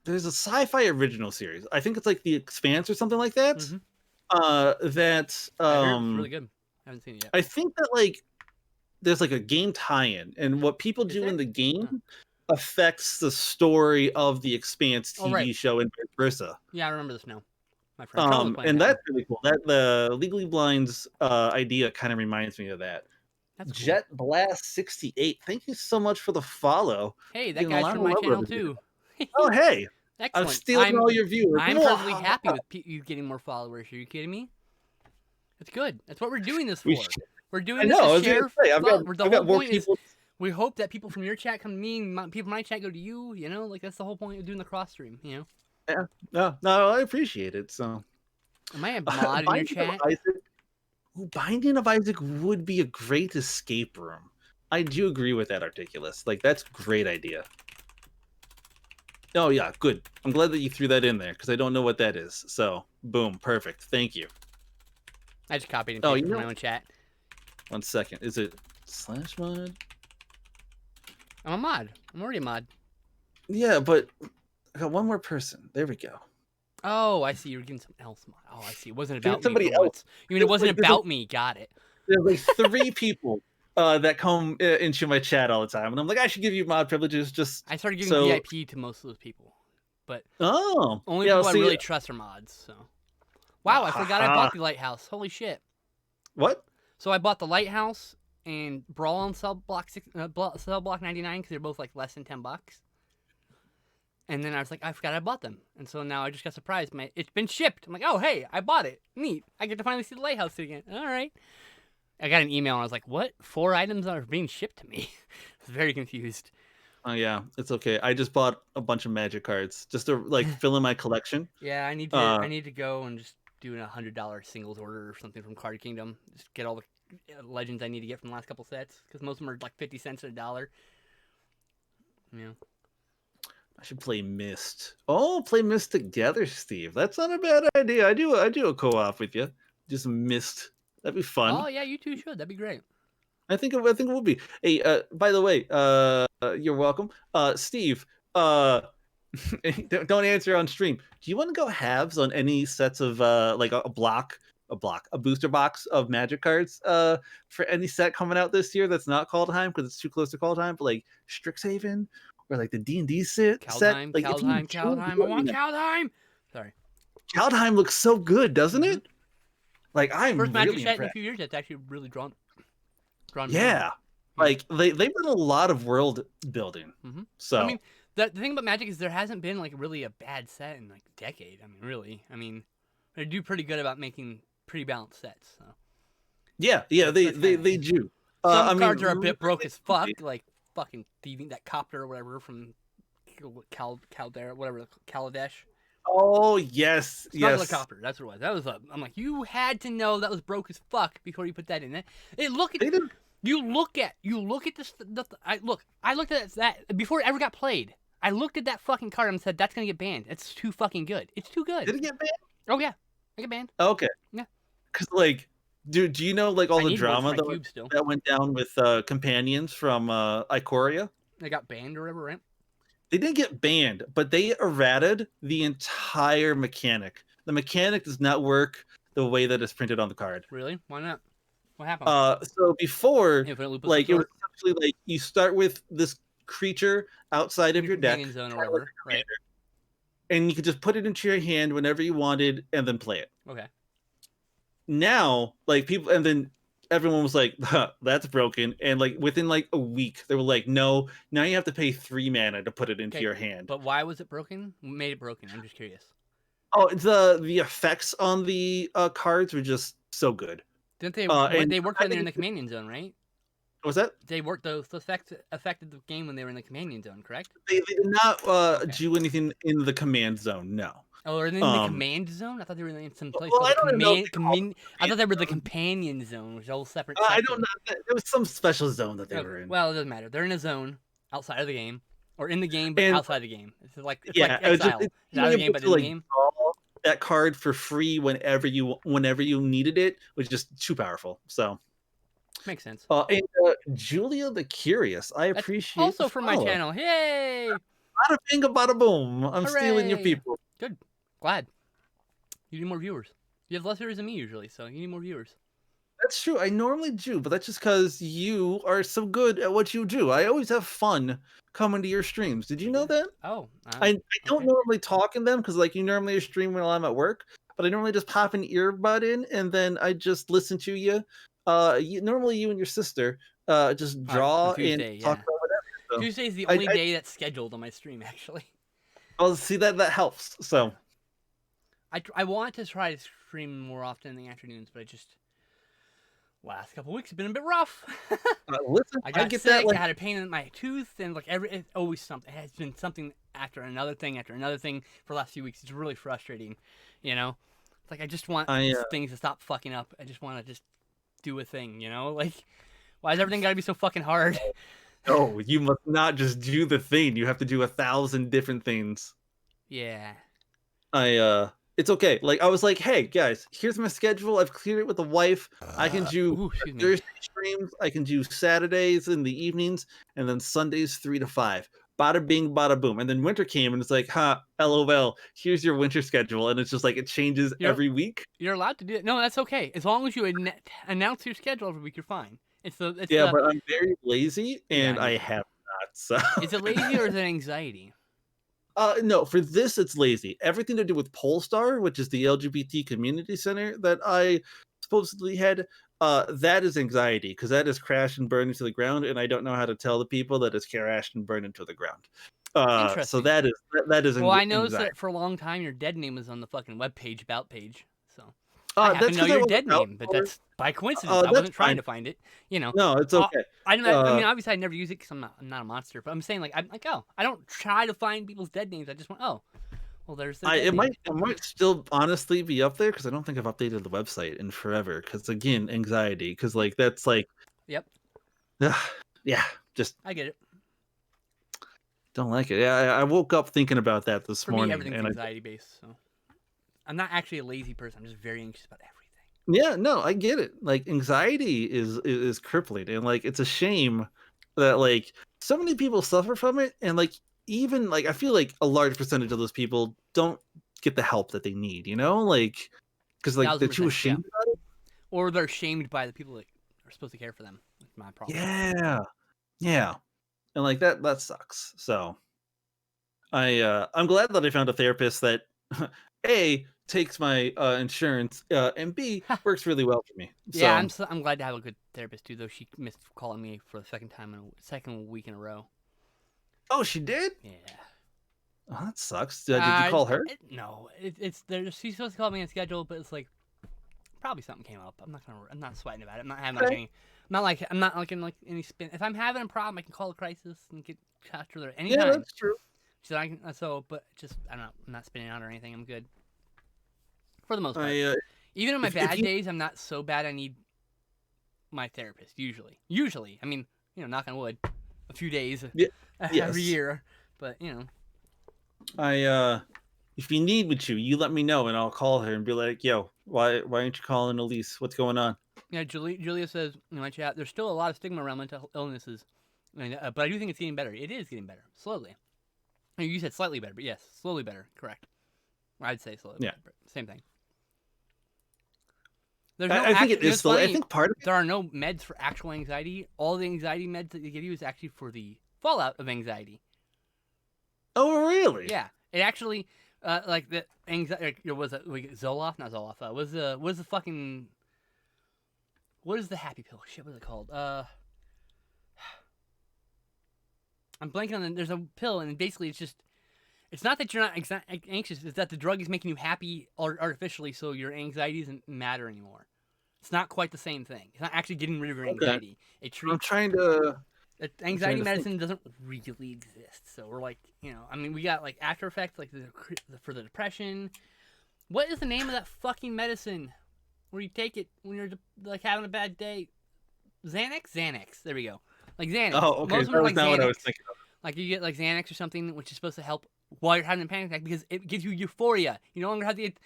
sci-fi original series. I think it's like The Expanse or something like that. That I heard it's really good. I haven't seen it yet. I think that like there's like a game tie-in, and what people do in the game affects the story of the Expanse TV show and vice versa. Yeah, I remember this now. My friend and that's really cool. That the Legally Blind's idea kind of reminds me of that. That's cool. Jet Blast 68. Thank you so much for the follow. Hey, that guy's from my channel too. Oh, hey. Excellent. I'm stealing all your viewers. I'm perfectly happy with you getting more followers. Are you kidding me? It's good. That's what we're doing this for. We're doing this to share. The whole point is we hope that people from your chat come to me and people from my chat go to you. Like that's the whole point of doing the cross stream. Yeah, no, I appreciate it. So, am I a mod in your chat? Binding of Isaac would be a great escape room. I do agree with that, Articulus. Like, that's a great idea. Oh, yeah, good. I'm glad that you threw that in there, because I don't know what that is. So, boom, perfect. Thank you. I just copied and pasted from my own chat. 1 second. Is it /mod? I'm a mod. I'm already a mod. Yeah, but I got one more person. There we go. Oh, I see. You're getting something else. Oh, I see. It wasn't about somebody me. else. You mean it wasn't about me? Got it. There's like 3 people that come into my chat all the time, and I'm like, I should give you mod privileges. I started giving VIP to most of those people, but only people I really trust are mods. So, wow, I forgot I bought the lighthouse. Holy shit! What? So I bought the lighthouse and Brawl on Cell Block 99 because they're both like less than $10. And then I was like, I forgot I bought them. And so now I just got surprised. It's been shipped. I'm like, oh, hey, I bought it. Neat. I get to finally see the lighthouse again. All right. I got an email and I was like, what? 4 items are being shipped to me. I was very confused. Oh, yeah. It's okay. I just bought a bunch of magic cards just to like fill in my collection. Yeah, I need to go and just do a $100 singles order or something from Card Kingdom. Just get all the legends I need to get from the last couple sets. Because most of them are like 50 cents or $1. Yeah. I should play Myst. Oh, play Myst together, Steve. That's not a bad idea. I do a co-op with you. Just Myst. That'd be fun. Oh yeah, you two should. That'd be great. I think it will be. Hey, by the way, you're welcome. Steve, don't answer on stream. Do you want to go halves on any sets of like a booster box of magic cards for any set coming out this year that's not Kaldheim because it's too close to Kaldheim, but like Strixhaven? Or like the D&D set. Kaldheim. Like, I want Kaldheim. Sorry. Kaldheim looks so good, doesn't it? Like, I'm first really magic set impressed. in a few years that's actually really drawn. Yeah. Like they've done a lot of world building. So I mean, the thing about Magic is there hasn't been like really a bad set in like a decade. I mean, really. I mean, they do pretty good about making pretty balanced sets. So. Yeah, they do. Some cards are a bit broke as fuck, like fucking thieving that copter or whatever from Caldera, whatever, Kaladesh. Oh yes, Smuggler copter. That's what it was. That was I'm like, you had to know that was broke as fuck before you put that in there. You look at this. I looked at that before it ever got played. I looked at that fucking card and said, that's gonna get banned. It's too fucking good. It's too good. Did it get banned? Oh yeah, it got banned. Okay. Yeah. Because like, do you know like all the drama that went down with companions from Ikoria? They got banned or whatever, right? They didn't get banned, but they errated the entire mechanic. The mechanic does not work the way that it's printed on the card. Really? Why not? What happened? So before, like, it was essentially like you start with this creature outside of your deck, zone or whatever, right? And you could just put it into your hand whenever you wanted, and then play it. Okay. Now, like people, and then everyone was like, "That's broken," and like within like a week, they were like, "No, now you have to pay 3 mana to put it into your hand." But why was it broken? What made it broken? I'm just curious. Oh, the effects on the cards were just so good. Didn't they? They worked when they were in the Companion Zone, right? What was that? They worked those effects affected the game when they were in the Companion Zone, correct? They did not do anything in the Command Zone. No. Oh, are they in the Command Zone? I thought they were in some place called I thought they were the Companion Zone, which is a whole separate section. I don't know. There was some special zone that they were in. Well, it doesn't matter. They're in a zone outside of the game, or in the game but outside the game. It's like Exile. It's out of the game but in the game. That card for free whenever you needed it was just too powerful. So makes sense. And Julia the Curious, I appreciate. Also from my channel. Yay! Bada bing, bada boom. I'm stealing your people. Good. Glad. You need more viewers. You have less viewers than me usually, so you need more viewers. That's true. I normally do, but that's just because you are so good at what you do. I always have fun coming to your streams. Did you know that? Oh. I don't normally talk in them because like you normally stream while I'm at work, but I normally just pop an earbud in and then I just listen to you. Normally you and your sister just draw Tuesday, and talk about whatever. So Tuesday is the only day that's scheduled on my stream, actually. Oh, see that helps. So I want to try to stream more often in the afternoons, but I just last couple weeks have been a bit rough. Listen, I got sick. I had a pain in my tooth, and like it's always something. It has been something after another thing for the last few weeks. It's really frustrating, you know. It's like I just want things to stop fucking up. I just want to just do a thing, you know. Like, why is everything got to be so fucking hard? No, you must not just do the thing. You have to do 1,000 different things. Yeah. It's okay. Like I was like, hey guys, here's my schedule. I've cleared it with the wife. I can do Thursday streams. I can do Saturdays in the evenings, and then Sundays 3 to 5. Bada bing, bada boom. And then winter came, and it's like, LOL. Here's your winter schedule, and it's just like it changes every week. You're allowed to do it. No, that's okay. As long as you announce your schedule every week, you're fine. But I'm very lazy, and I have not. So is it lazy or is it anxiety? No, for this it's lazy. Everything to do with Polestar, which is the LGBT community center that I supposedly had, that is anxiety because that is crashed and burned into the ground, and I don't know how to tell the people that it's crashed and burned into the ground. So that is well, I noticed that for a long time your dead name was on the fucking webpage about page. So I happen to know your dead name, but that's by coincidence. I wasn't trying to find it. You know. No, it's okay. I mean, obviously, I never use it because I'm not a monster. But I'm saying, like, I don't try to find people's dead names. I just want, well, there's. It might still honestly be up there because I don't think I've updated the website in forever. Because again, anxiety. Because like that's like. Yep. Yeah. Just. I get it. Don't like it. Yeah, I woke up thinking about that this morning. Me, everything's anxiety based. So. I'm not actually a lazy person. I'm just very anxious about everything. Yeah, no, I get it. Like anxiety is crippling, and like it's a shame that like so many people suffer from it, and like even like I feel like a large percentage of those people don't get the help that they need. You know, like because like they're too ashamed about it, or they're shamed by the people that are supposed to care for them. That's my problem. Yeah, and like that sucks. So I'm glad that I found a therapist that takes my insurance, and B works really well for me. Yeah, So I'm glad to have a good therapist too. Though she missed calling me for the second week in a row. oh, she did? Yeah. Oh, that sucks. Did you call her? No, it's there. She's supposed to call me on schedule, but it's like probably something came up. I'm not sweating about it. I'm not having like any. I'm not like in like any spin. If I'm having a problem, I can call a crisis and get after there anytime. Yeah, that's true. So I can but just I don't know. I'm not spinning out or anything. I'm good for the most part. Even on my bad days, I'm not so bad. I need my therapist usually. I mean, knock on wood, a few days every year, but if you need me to, you let me know and I'll call her and be like, yo, why aren't you calling Elise? What's going on? Yeah, Julia says in my chat, there's still a lot of stigma around mental illnesses, but I do think it's getting better. It is getting better, slowly. You said slightly better, but yes, slowly better, correct. I'd say slowly better, but same thing. There's no I think it is slowly. I think part of it... There are no meds for actual anxiety. All the anxiety meds that they give you is actually for the fallout of anxiety. Oh, really? Yeah. It actually, like the anxiety, was it Zoloft? Not Zoloft. What is the happy pill? Shit, what is it called? I'm blanking on it. There's a pill, and basically it's not that you're not anxious. It's that the drug is making you happy artificially, so your anxiety doesn't matter anymore. It's not quite the same thing. It's not actually getting rid of your anxiety. I'm trying to... Anxiety medicine doesn't really exist. So we're like, I mean, we got like after effects, like for the depression. What is the name of that fucking medicine where you take it when you're like having a bad day? Xanax. There we go. Like Xanax. Oh, okay. Most of them are like not Xanax. what I was thinking of. Like you get like Xanax or something, which is supposed to help while you're having a panic attack because it gives you euphoria. You no longer have it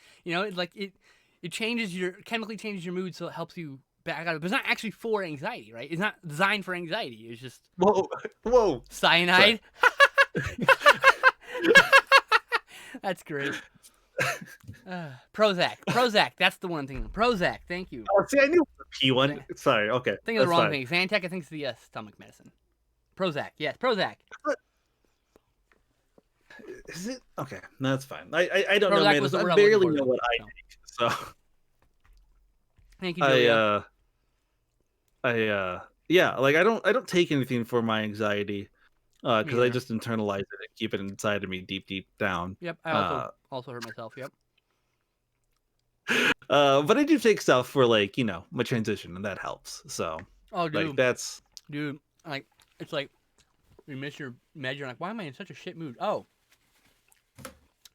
chemically changes your mood, so it helps you back out. But it's not actually for anxiety, right? It's not designed for anxiety. It's just whoa, cyanide. That's great. Prozac. That's the one thing. Prozac. Thank you. Oh, see, I knew the P one. Sorry. Okay. I think it's the wrong thing. Zantac, I think, is the stomach medicine. Prozac. Yes, Prozac. Is it? Okay, no, that's fine. I don't know, man. I barely know what I take, so. Thank you, Julia. Yeah, like I don't take anything for my anxiety, because I just internalize it and keep it inside of me deep down. Yep, I also hurt myself. Yep. But I do take stuff for like my transition, and that helps. So. Oh, dude. Like that's. Dude, like it's like you miss your med. You're like, why am I in such a shit mood? Oh.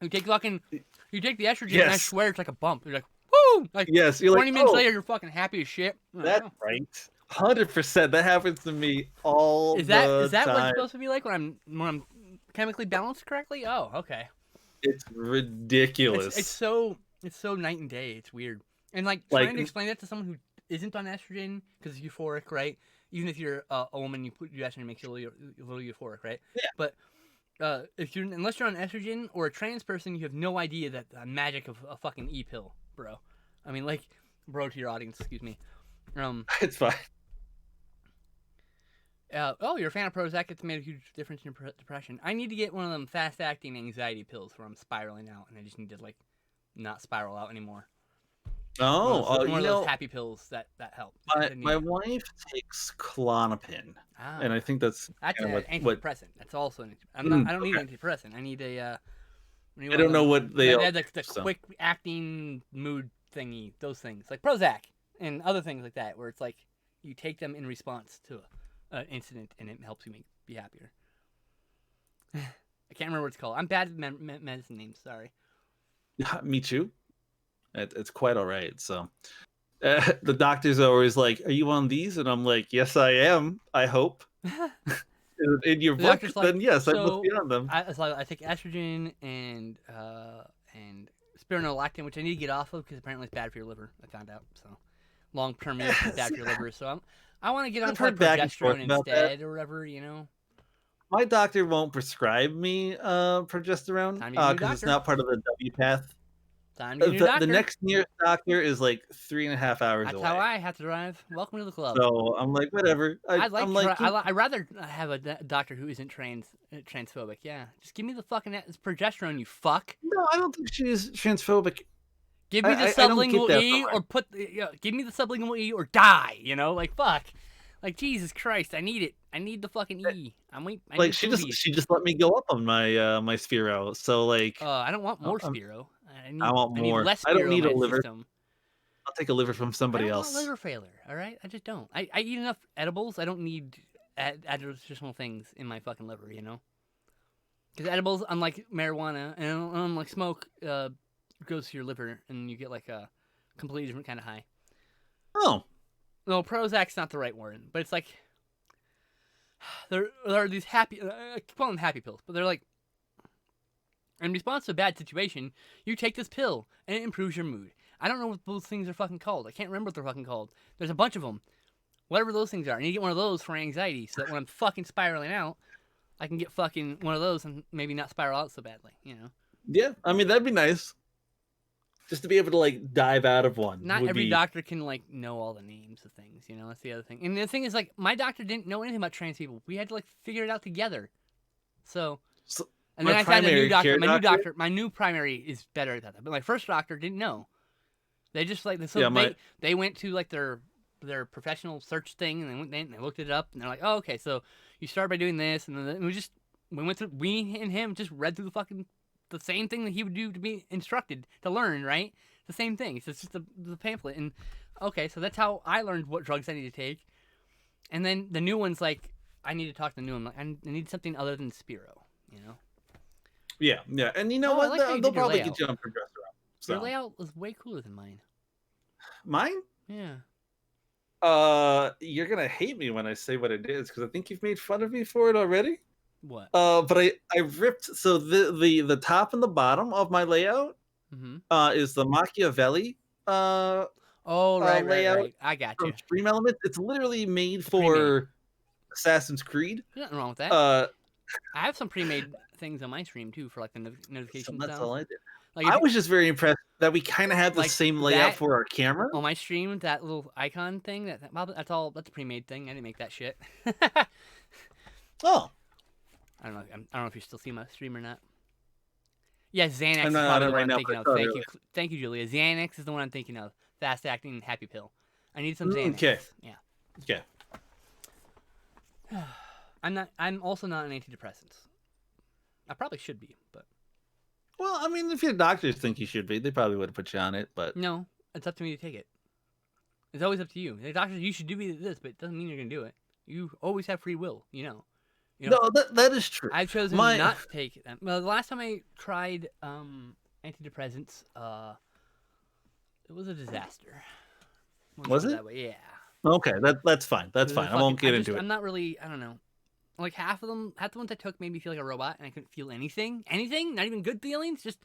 You take the estrogen, and I swear it's like a bump. You're like, woo! Like, yes, you're 20 minutes later, you're fucking happy as shit. That's right. 100%. That happens to me all the time. Is that what it's supposed to be like when I'm chemically balanced correctly? Oh, okay. It's ridiculous. It's so night and day. It's weird. And like trying to explain that to someone who isn't on estrogen because it's euphoric, right? Even if you're a woman, you put your estrogen, it makes you a little euphoric, right? Yeah. But unless you're on estrogen or a trans person, you have no idea that the magic of a fucking e-pill, bro. I mean, like, bro to your audience, excuse me. It's fine. You're a fan of Prozac. It's made a huge difference in your depression. I need to get one of them fast-acting anxiety pills where I'm spiraling out, and I just need to like not spiral out anymore. Oh, one of those happy pills that help. My wife takes Klonopin, and I think that's an antidepressant. That's also I don't need an antidepressant. I need a. I don't know what they are. The quick acting mood thingy. Those things like Prozac and other things like that, where it's like you take them in response to an incident, and it helps you be happier. I can't remember what it's called. I'm bad at medicine names. Sorry. Me too. It's quite all right. So the doctors are always like, "Are you on these?" And I'm like, "Yes, I am. I hope." In your book, then yes, I must be on them. I take estrogen and spironolactone, which I need to get off of because apparently it's bad for your liver. I found out. So long-term use is bad for your liver. So I want to get on progesterone instead or whatever. My doctor won't prescribe me progesterone because it's not part of the W path. Time to get your doctor. The next nearest doctor is like 3.5 hours away. That's how I have to drive. Welcome to the club. So I'm like, whatever. I'd rather have a doctor who isn't transphobic. Yeah, just give me the fucking progesterone, you fuck. No, I don't think she's transphobic Give me the sublingual E or give me the sublingual E or die, you know? Like, fuck. Like, Jesus Christ, I need it. I need the fucking E. Like, she just let me go up on my my Sphero. So like, I don't want more Sphero. I want more. I need less Sphero I don't need in a my liver. system. I'll take a liver from somebody else. I don't want liver failure, all right? I just don't. I eat enough edibles. I don't need additional things in my fucking liver, you know? Because edibles, unlike marijuana and unlike smoke, goes to your liver and you get like a completely different kind of high. Oh. No, Prozac's not the right word, but it's like there are these happy. I call them happy pills, but they're like in response to a bad situation, you take this pill and it improves your mood. I don't know what those things are fucking called. I can't remember what they're fucking called. There's a bunch of them. Whatever those things are, I need to get one of those for anxiety, so that when I'm fucking spiraling out, I can get fucking one of those and maybe not spiral out so badly. You know? Yeah, I mean that'd be nice. Just to be able to like dive out of one. Not every doctor can like know all the names of things, you know. That's the other thing. And the thing is, like, my doctor didn't know anything about trans people. We had to like figure it out together. So and then I found a new doctor. My new primary is better at that. But my first doctor didn't know. They just like they went to like their professional search thing and they looked it up and they're like, oh, okay, so you start by doing this, and then we and him just read through the same thing that he would do to be instructed to learn, right? The same thing. So it's just the pamphlet. And okay, so that's how I learned what drugs I need to take. And then the new one's like, I need to talk to the new one. Like, I need something other than Spiro, you know? Yeah. And you know what? Like they'll probably get you on progesterone. So. Your layout was way cooler than mine. Mine? Yeah. You're gonna hate me when I say what it is because I think you've made fun of me for it already. What? But I ripped so the top and the bottom of my layout is the Machiavelli right. I got you. From Stream Elements. It's literally made for Assassin's Creed. There's nothing wrong with that. I have some pre-made things on my stream too for like the notifications. That's all I did. Like I was just very impressed that we kind of have the same layout for our camera. On my stream, that little icon thing, that's a pre-made thing. I didn't make that shit. Oh. I don't know if you still see my stream or not. Yeah, Xanax is probably the one I'm thinking of. Thank you, Julia. Xanax is the one I'm thinking of. Fast acting happy pill. I need some Xanax. Okay. Yeah. Okay. I'm also not on antidepressants. I probably should be, but. Well, I mean, if your doctors think you should be, they probably would have put you on it, but. No, it's up to me to take it. It's always up to you. The doctors, you should do this, but it doesn't mean you're gonna do it. You always have free will, you know. No, that is true. I've chosen not to take them. Well, the last time I tried antidepressants, it was a disaster. Was it? That way. Yeah. Okay, that's fine. That's fine. I won't get into it. I'm not really. I don't know. Like half the ones I took made me feel like a robot, and I couldn't feel anything. Not even good feelings. Just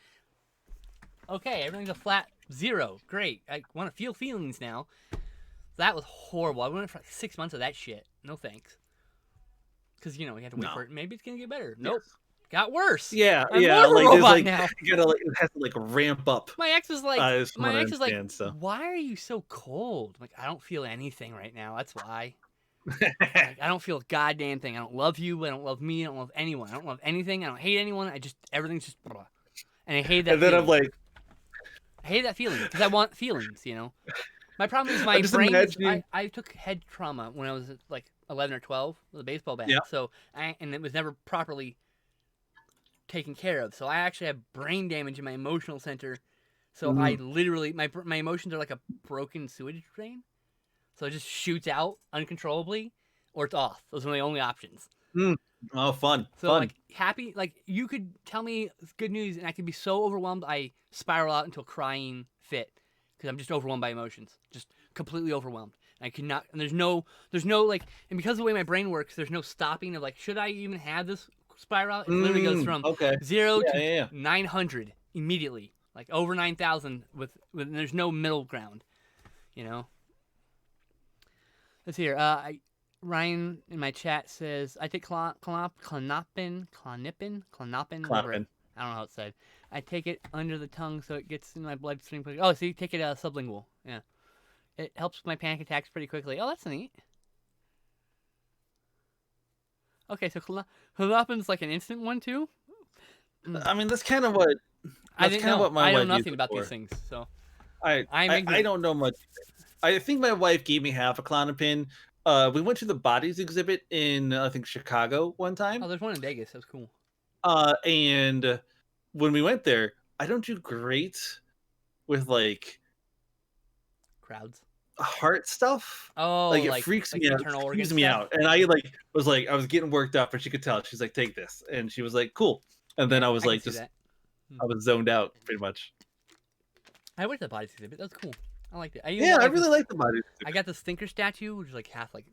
okay. Everything's a flat 0. Great. I want to feel feelings now. That was horrible. I went for like 6 months of that shit. No thanks. Because you had to wait for it. Maybe it's gonna get better. Nope. Got worse. Yeah. I'm yeah. Like robot now. You gotta it has to like ramp up. My ex was like, why are you so cold? I'm like, I don't feel anything right now. That's why. Like, I don't feel a goddamn thing. I don't love you. I don't love me. I don't love anyone. I don't love anything. I don't hate anyone. Everything's just blah. And I hate that. And then feeling. I'm like, I hate that feeling because I want feelings. My problem is my brain. I took head trauma when I was like 11 or 12 with a baseball bat. Yeah. So and it was never properly taken care of. So I actually have brain damage in my emotional center. So I literally my emotions are like a broken sewage drain. So it just shoots out uncontrollably, or it's off. Those are the only options. Oh, fun. So fun. like happy, like you could tell me good news, and I could be so overwhelmed I spiral out into a crying fit because I'm just overwhelmed by emotions, just completely overwhelmed. And I cannot. And there's no like, and because of the way my brain works, there's no stopping of like, should I even have this spiral? It literally goes from 0 to 900 immediately, like over 9,000 with there's no middle ground, Let's see here. Ryan in my chat says, I take Klonopin. I don't know how it's said. I take it under the tongue so it gets in my bloodstream. Oh, so you take it sublingual. Yeah. It helps my panic attacks pretty quickly. Oh, that's neat. Okay, so Klonopin's like an instant one too? I mean, that's kind of what... I know nothing about these things, so... ignorant. don't know much. I think my wife gave me half a Klonopin. We went to the bodies exhibit in I think Chicago one time. Oh, there's one in Vegas. That's cool. And when we went there, I don't do great with like Crowds. heart stuff. Oh, Like it freaks me out. It internal freaks organ me stuff? out. And I I was getting worked up, and she could tell. She's like, "Take this," and she was like, "Cool." And then I was I can like, see that. I was zoned out pretty much. I went to the bodies exhibit. That's cool. I liked it. I really like the bodies. I got the Stinker statue, which is like half like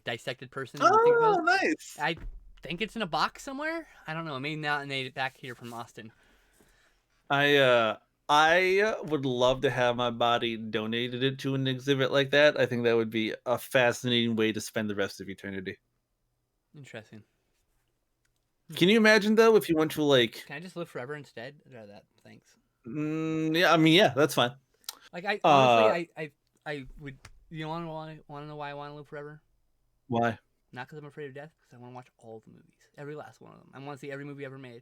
dissected person. Oh, nice. I think it's in a box somewhere. I don't know. Maybe not made it back here from Austin. I would love to have my body donated it to an exhibit like that. I think that would be a fascinating way to spend the rest of eternity. Interesting. Can you imagine though if you went to like? Can I just live forever instead? I'd rather that. Thanks. Yeah, I mean, yeah, that's fine. Like I honestly, I would. You want to know why I want to live forever? Why? Not because I'm afraid of death. Because I want to watch all the movies, every last one of them. I want to see every movie ever made.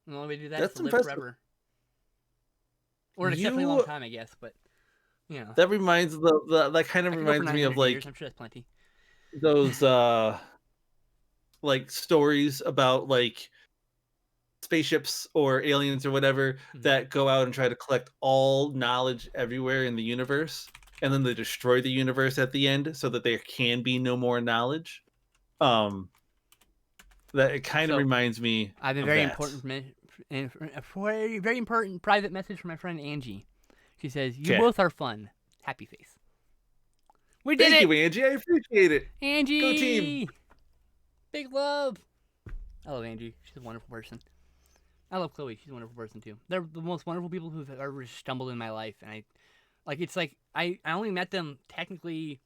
And the only way to do that is to live forever. Or it's definitely a long time, I guess. But you know, that reminds that kind of reminds me of like years. I'm sure that's plenty. Those like stories about like spaceships or aliens or whatever that go out and try to collect all knowledge everywhere in the universe, and then they destroy the universe at the end so that there can be no more knowledge. That it kind of reminds me. I have a very important very important private message from my friend Angie. She says, "You both are fun." Happy face. We did it. Thank you, Angie. I appreciate it. Angie, go team. Big love. I love Angie. She's a wonderful person. I love Chloe. She's a wonderful person too. They're the most wonderful people who've ever stumbled in my life, and I only met them technically.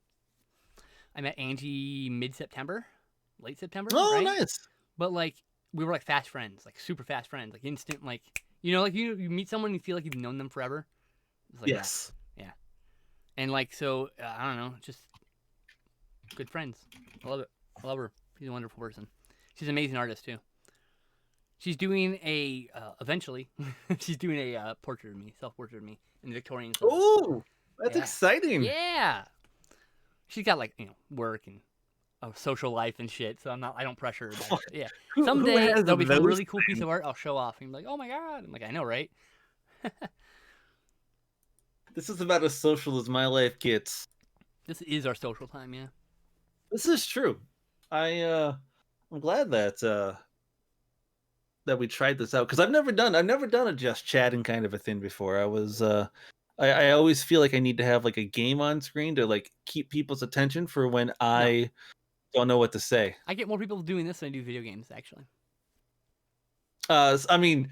I met Angie mid-September, late September. Oh, right? Nice. But like we were like fast friends, like super fast friends, like instant, like like you meet someone and you feel like you've known them forever. Like yes. Yeah. And like so, I don't know, just good friends. I love it. I love her. She's a wonderful person. She's an amazing artist too. She's doing eventually, she's doing a portrait of me, self-portrait of me in the Victorian. Oh, that's exciting. Yeah. She's got like, work and a social life and shit, so I don't pressure her. Yeah. Someday there'll be some really cool piece of art I'll show off and be like, oh my God. I'm like, I know, right? This is about as social as my life gets. This is our social time, yeah. This is true. I'm glad that we tried this out, because I've never done a just chatting kind of a thing before. I always feel like I need to have like a game on screen to like keep people's attention for when I don't know what to say. I get more people doing this than I do video games, actually. I mean,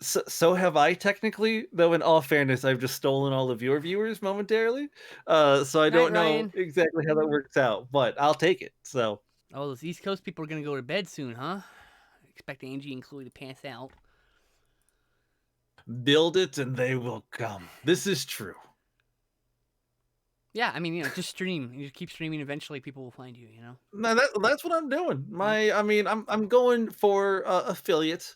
so have I technically, though. In all fairness, I've just stolen all of your viewers momentarily, so I don't know exactly how that works out, but I'll take it. So, those East Coast people are gonna go to bed soon, huh? Expect Angie and Chloe to pass out. Build it and they will come. This is true. Yeah, I mean, just stream. You just keep streaming. Eventually, people will find you. No, that's what I'm doing. I'm going for affiliates,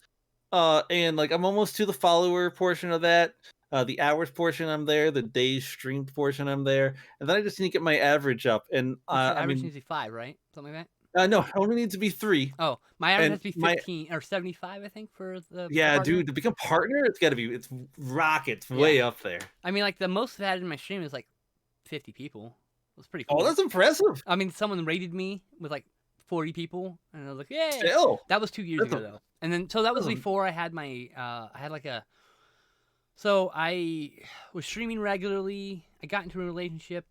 and like I'm almost to the follower portion of that. The hours portion I'm there. The days streamed portion I'm there, and then I just need to get my average up. And average needs to be 5, right? Something like that. No, it only needs to be 3. Oh, my average has to be 15 or 75, I think, for the. Yeah, dude, to become partner, it's rockets way up there. I mean, like the most I've had in my stream is like 50 people. It was pretty cool. Oh, that's impressive. I mean, someone rated me with like 40 people, and I was like, "Yay!" Still, that was 2 years ago though, and then so that was before I had my So I was streaming regularly. I got into a relationship.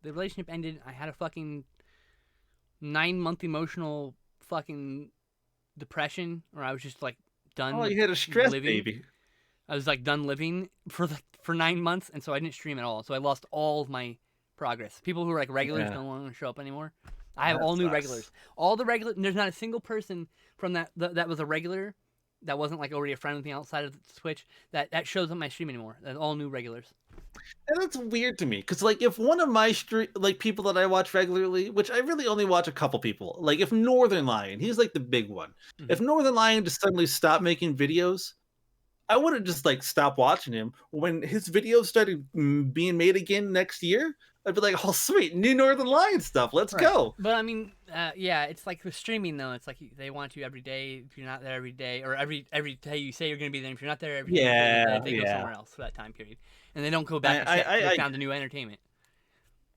The relationship ended. I had a fucking 9-month emotional fucking depression, where I was just like done. Oh, you had a stress living. baby. I was like done living for 9 months, and so I didn't stream at all. So I lost all of my progress. People who were like regulars don't want to show up anymore. I have all new regulars. All the regular. There's not a single person from that was a regular that wasn't like already a friend with me outside of Twitch that shows up my stream anymore. That's all new regulars. And that's weird to me, because like if one of my people that I watch regularly, which I really only watch a couple people, like if Northern Lion, he's like the big one. Mm-hmm. If Northern Lion just suddenly stopped making videos, I wouldn't just like stop watching him when his videos started being made again next year. I'd be like, oh sweet, new Northern Lion stuff. Let's go. But I mean, yeah, it's like with streaming though. It's like they want you every day. If you're not there every day, or every day you say you're going to be there, if you're not there every day, they go somewhere else for that time period, and they don't go back and check. They found a new entertainment.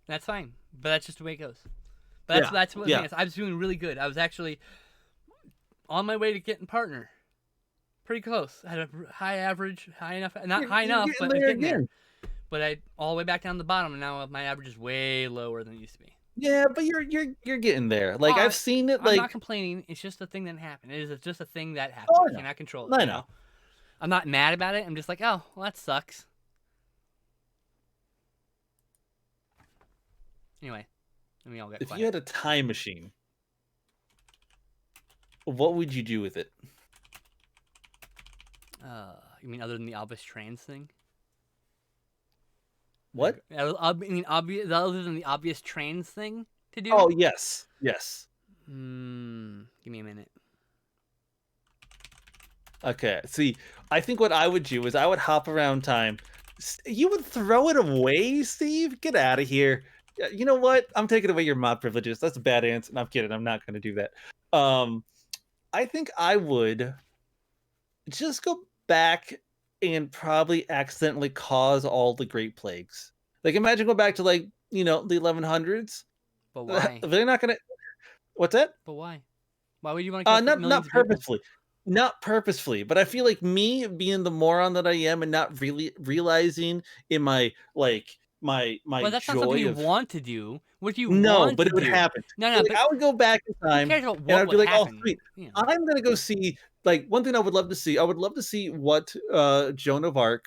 That's fine, but that's just the way it goes. But that's what I was doing really good. I was actually on my way to getting partner. Pretty close. I had a high average, high enough, not high enough, but getting there. But I all the way back down to the bottom, and now my average is way lower than it used to be. Yeah, but you're getting there. Like I've seen it. I'm not complaining. It's just a thing that happened. It is just a thing that happened. I cannot control it. I know. I'm not mad about it. I'm just like, oh, well, that sucks. Anyway, let me all get quiet. If you had a time machine, what would you do with it? You mean other than the obvious trans thing? What? I mean, other than the obvious trans thing to do? Oh, yes. Yes. Give me a minute. Okay. See, I think what I would do is I would hop around time. You would throw it away, Steve? Get out of here. You know what? I'm taking away your mod privileges. That's a bad answer. I'm kidding. I'm not going to do that. I think I would just go back and probably accidentally cause all the Great Plagues. Like, imagine going back to, like, the 1100s. But why? They're not going to... What's that? But why? Why would you want to kill not purposefully. Not purposefully, but I feel like me being the moron that I am and not really realizing in my my well, that's joy not something you want to do. What do you want to but it would do? happen. No, like, I would go back in time and I'd be like, happen? oh sweet, I'm gonna go see, like, one thing I would love to see. I would love to see what Joan of Arc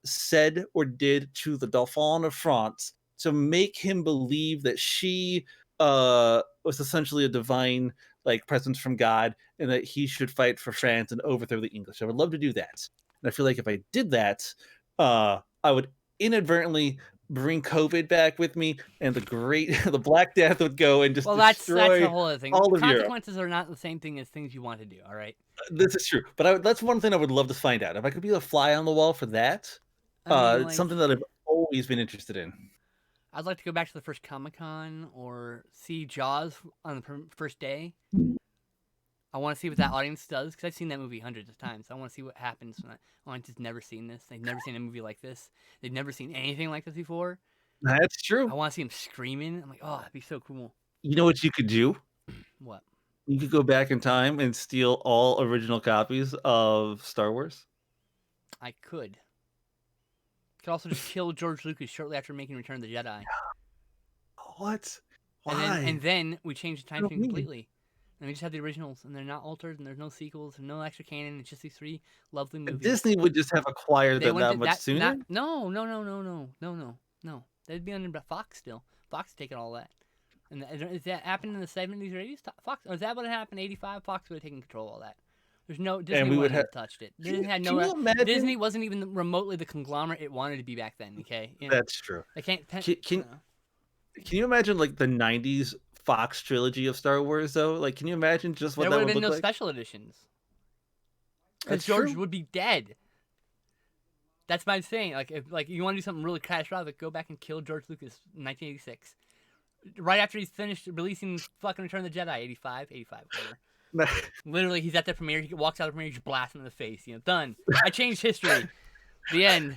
said or did to the Dauphin of France to make him believe that she was essentially a divine, like, presence from God, and that he should fight for France and overthrow the English. I would love to do that. And I feel like if I did that, I would inadvertently bring COVID back with me, and the Black Death would go and just destroy that's the whole other thing. All of Consequences Europe. are not the same thing as things you want to do. All right. This is true, but that's one thing I would love to find out. If I could be a fly on the wall for that, it's something that I've always been interested in. I'd like to go back to the first Comic-Con or see Jaws on the first day. I want to see what that audience does, because I've seen that movie hundreds of times. I want to see what happens when audience has never seen this. They've never seen a movie like this. They've never seen anything like this before. That's true. I want to see them screaming. I'm like, oh, that'd be so cool. You know what you could do? What? You could go back in time and steal all original copies of Star Wars. I could. Could also just kill George Lucas shortly after making Return of the Jedi. What? Why? And then we change the time stream completely. And we just have the originals, and they're not altered, and there's no sequels, and no extra canon. It's just these three lovely movies. Disney would just have acquired them that much sooner? No. They'd be under Fox still. Fox taking all that. And is that happened in the 70s or 80s? Fox, or is that what happened in 85? Fox would have taken control of all that. There's no Disney wouldn't have touched it. Disney wasn't even remotely the conglomerate it wanted to be back then. Okay, that's true. They can't. Can you imagine, like, the 90s Fox trilogy of Star Wars though? Like, can you imagine just what that would look like? There would have been no special editions. Because George would be dead. That's my thing. Like, if you want to do something really catastrophic, go back and kill George Lucas in 1986. Right after he's finished releasing fucking Return of the Jedi, 85, whatever. Literally, he's at the premiere. He walks out of the premiere, just blasts him in the face. Done. I changed history. The end.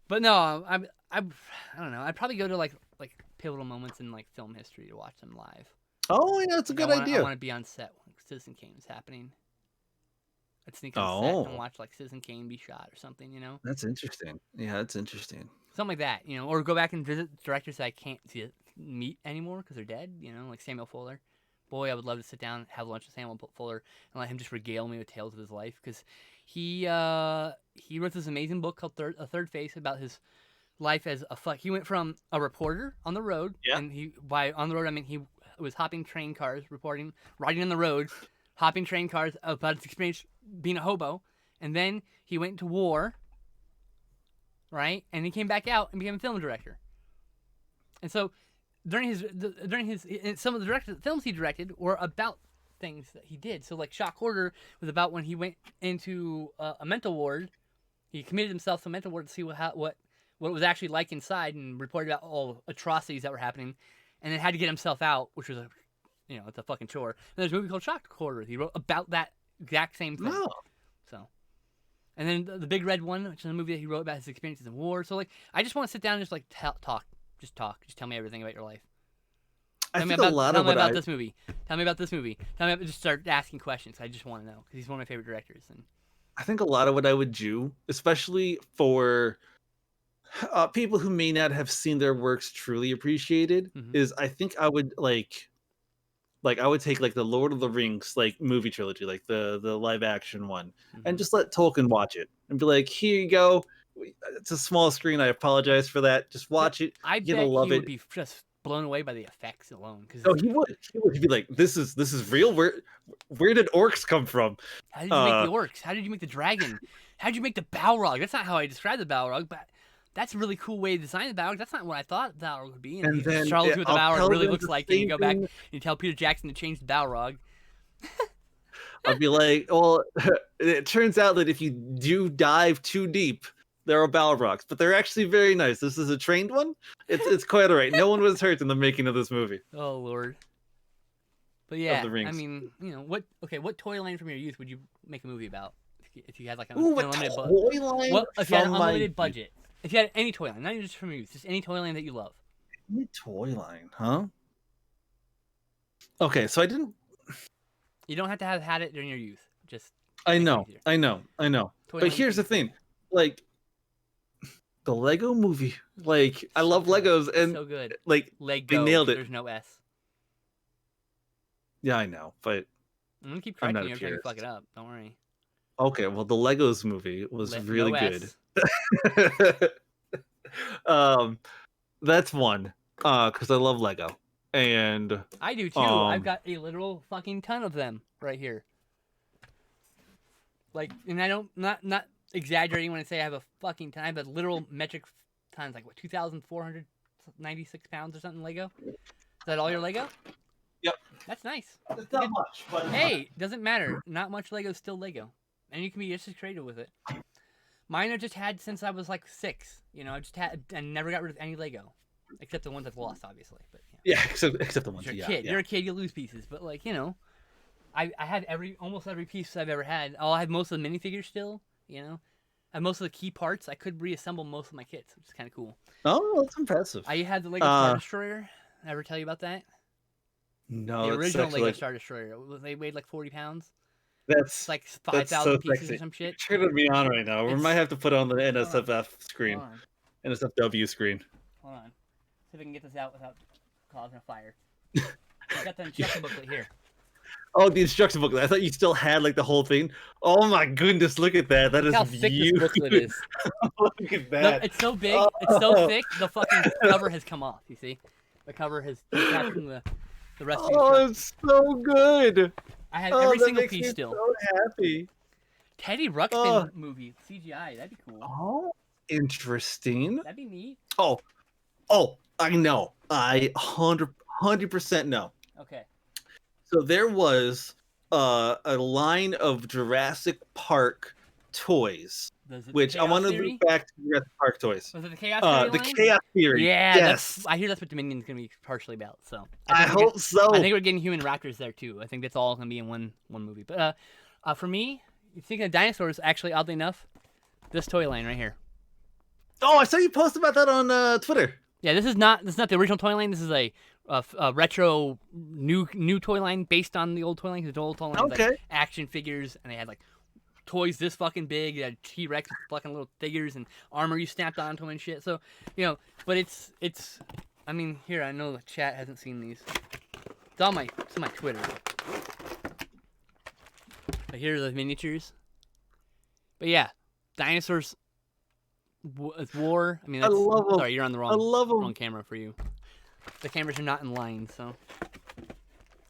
But no, I don't know. I'd probably go to like pivotal moments in, like, film history to watch them live. Oh yeah, that's a good idea. I want to be on set when Citizen Kane is happening. I'd sneak on set and watch, like, Citizen Kane be shot or something. That's interesting. Yeah, that's interesting. Something like that. Or go back and visit directors that I can't meet anymore because they're dead. Like Samuel Fuller. Boy, I would love to sit down, have lunch with Samuel Fuller, and let him just regale me with tales of his life, because he wrote this amazing book called A Third Face about his life as he went from a reporter on the road, and by on the road I mean he was hopping train cars, riding on the road, hopping train cars about his experience being a hobo, and then he went to war, right? And he came back out and became a film director. And so during his some of the films he directed were about things that he did. So like Shock Quarter was about when he went into a mental ward. He committed himself to a mental ward to see what it was actually like inside, and reported about all atrocities that were happening, and then had to get himself out, which was it's a fucking chore. And there's a movie called Shock Quarter. He wrote about that exact same thing. Oh. So, and then the Big Red One, which is a movie that he wrote about his experiences in war. So like, I just want to sit down and just like talk. Just tell me everything about your life. Tell me about this movie. Tell me about this movie. Just start asking questions. I just want to know because he's one of my favorite directors. And I think a lot of what I would do, especially for people who may not have seen their works truly appreciated, is I think I would like I would take like the Lord of the Rings like movie trilogy, like the live action one, and just let Tolkien watch it and be like, here you go. It's a small screen. I apologize for that. Just watch it. I You're bet gonna love he it. would be just blown away by the effects alone. Oh, he would. He'd be like, this is real. Where did orcs come from? How did you make the orcs? How did you make the dragon? How did you make the Balrog? That's not how I described the Balrog, but that's a really cool way to design the Balrog. That's not what I thought the Balrog would be. And then Charles, what the Balrog really looks like, and you go back and you tell Peter Jackson to change the Balrog. I'd be like, well, it turns out that if you do dive too deep, there are Balrogs, but they're actually very nice. This is a trained one. It's quite all right. No one was hurt in the making of this movie. Oh Lord. But yeah, I mean, what toy line from your youth would you make a movie about if you had like an unlimited budget? If you had an unlimited budget, if you had any toy line, not even just from your youth, just any toy line that you love. Any toy line, huh? Okay, so I didn't. You don't have to have had it during your youth. Just. I know. But here's the thing, like. The Lego movie, like I love Legos, and so good. Like Lego, they nailed it. There's no S. Yeah, I know, but I'm gonna keep correcting you every time you fuck it up. Don't worry. Okay, well, the Legos movie was really good. That's one, because I love Lego, and I do too. I've got a literal fucking ton of them right here. Like, and I don't not exaggerating when I say I have a fucking ton. I have a literal metric tons, like what 2,496 pounds or something. Lego. Is that all your Lego? Yep. That's nice. It's not much, but hey, doesn't matter. Not much Lego is still Lego, and you can be just as creative with it. Mine I just had since I was like 6. I just had and never got rid of any Lego, except the ones I've lost, obviously. But yeah, except the ones. You're a kid. Yeah. You're a kid. You lose pieces, but like I had almost every piece I've ever had. I have most of the minifigures still. I have most of the key parts. I could reassemble most of my kits, which is kind of cool. Oh, that's impressive. I had the Lego Star Destroyer. Did I ever tell you about that? No, the original Lego Star Destroyer. They weighed like 40 pounds. That's like 5,000 pieces or some shit. It's turning me on right now. We might have to put on the NSFF screen, NSFW screen. Hold on. See if I can get this out without causing a fire. I got the instruction booklet here. Oh, the instruction booklet. I thought you still had like the whole thing. Oh my goodness, look at that. That is how thick this booklet is. Look at that. It's so big. Oh. It's so thick. The fucking cover has come off. You see, the cover has detached from the rest of the instruction. It's so good. I have every single piece still. So happy. Teddy Ruxpin movie CGI. That'd be cool. Oh, interesting. That'd be neat. Oh, I know. I 100% know. Okay. So there was a line of Jurassic Park toys, which I want to look back to Jurassic Park toys. Was it the Chaos Theory The Chaos Theory. Yeah, yes. I hear that's what Dominion's going to be partially about. So I hope so. I think we're getting human raptors there too. I think that's all going to be in one movie. But for me, thinking of dinosaurs, actually, oddly enough, this toy line right here. Oh, I saw you post about that on Twitter. Yeah, this is not the original toy line. This is a retro new toy line based on the old toy line. Because the old toy line had like action figures, and they had like toys this fucking big. They had T-Rex with fucking little figures and armor you snapped onto them and shit. So but it's. I mean, here I know the chat hasn't seen these. It's on my Twitter. But here are the miniatures. But yeah, dinosaurs. It's war. I mean, that's, I love them. Sorry, you're on the wrong camera for you. The cameras are not in line, so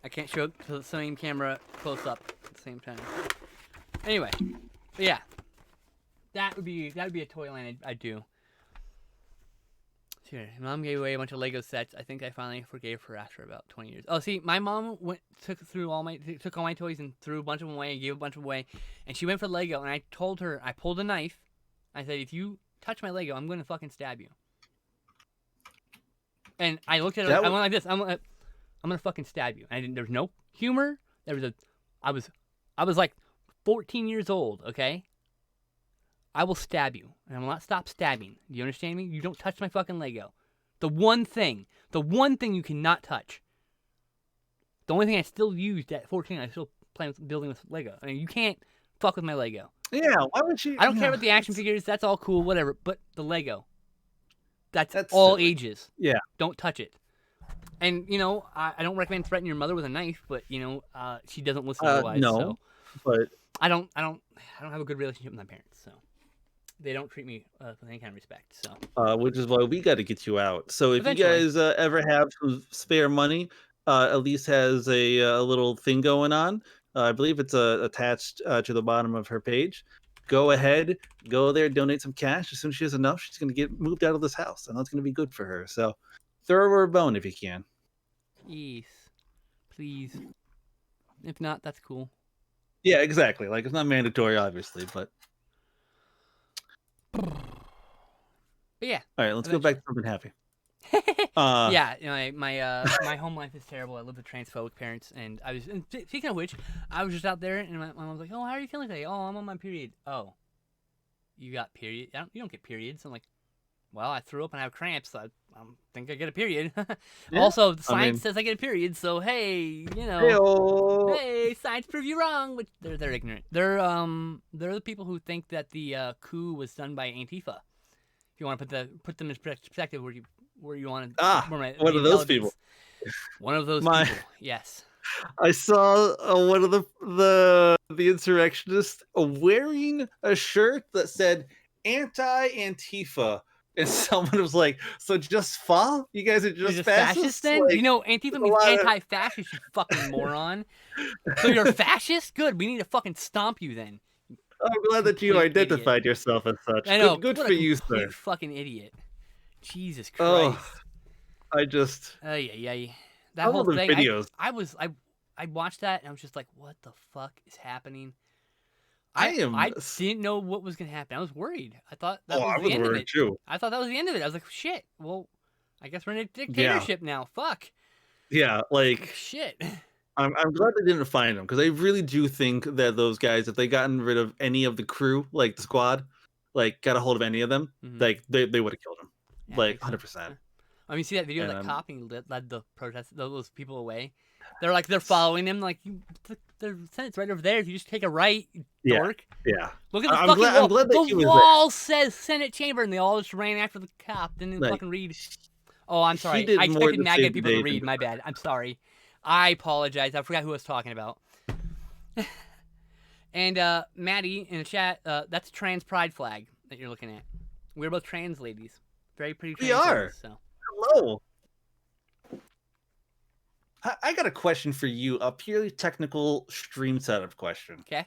I can't show the same camera close up at the same time. Anyway, but yeah, that would be a toy line I'd do. Sure. Mom gave away a bunch of Lego sets. I think I finally forgave her after about 20 years. Oh, see, my mom took all my toys and threw a bunch of them away and gave a bunch of them away. And she went for Lego, and I told her, I pulled a knife. I said, if you touch my Lego, I'm going to fucking stab you. And I looked at her, I went like this. I'm going to fucking stab you. And there was no humor. I was like 14 years old, okay? I will stab you, and I will not stop stabbing. Do you understand me? You don't touch my fucking Lego. The one thing you cannot touch. The only thing I still used at 14, I still playing with building with Lego. I mean, you can't fuck with my Lego. Yeah, why would you? I don't care about the action figures. That's all cool, whatever. But the Lego, that's all silly. Ages. Yeah. Don't touch it. And, you know, I don't recommend threatening your mother with a knife, but, you know, she doesn't listen otherwise. No, so. But I don't have a good relationship with my parents, so. They don't treat me with any kind of respect, so. Which is why we got to get you out. So if Eventually. you guys ever have some spare money, Elise has a little thing going on. I believe it's attached to the bottom of her page. Go ahead, go there, donate some cash. As soon as she has enough, she's going to get moved out of this house, and that's going to be good for her. So throw her a bone if you can. Yes, please. If not, that's cool. Yeah, exactly. Like, it's not mandatory, obviously, but. But yeah. All right, let's go back to something happy. Yeah, you know, my home life is terrible. I live with transphobic parents, and speaking of which, I was just out there, and my mom was like, "Oh, how are you feeling today?" "Oh, I'm on my period." "Oh, you got period? You don't get periods." I'm like, "Well, I threw up and I have cramps. So I think I get a period." Yeah, also, science says I get a period, so hey, you know, hey, science prove you wrong. But they're ignorant. They're the people who think that the coup was done by Antifa. If you want to put them in perspective, where you want to one of those people. One of those people. Yes. I saw one of the insurrectionists wearing a shirt that said anti-Antifa. And someone was like, "So just fall? You guys are just fascists then?" Like, you know, Antifa means anti-fascist, you fucking moron. So you're a fascist? Good. We need to fucking stomp you then. I'm glad that you identified yourself as such. I know. Good for you, sir. Fucking idiot. Jesus Christ. I just. Yeah. That whole thing. Videos. I watched that and I was just like, what the fuck is happening? I didn't know what was gonna happen. I was worried. I thought that was the end of it. Too. I thought that was the end of it. I was like, shit. Well, I guess we're in a dictatorship now. Fuck. Yeah, like shit. I'm glad they didn't find him because I really do think that those guys, if they gotten rid of any of the crew, like the squad, like got a hold of any of them, like they would have killed him, like 100%. I mean, see that video that cop led the protest, those people away. They're following him. Like, the Senate's right over there. If you just take a right, dork. Yeah. Look at the fucking wall. I'm glad that the wall says Senate chamber, and they all just ran after the cop. Didn't fucking read. Oh, I'm sorry. I expected NAGA people to read. My bad. I'm sorry. I apologize. I forgot who I was talking about. And Maddie in the chat, that's a trans pride flag that you're looking at. We're both trans ladies. Very pretty trans ladies. So. Hello. I got a question for you, a purely technical stream setup question. Okay.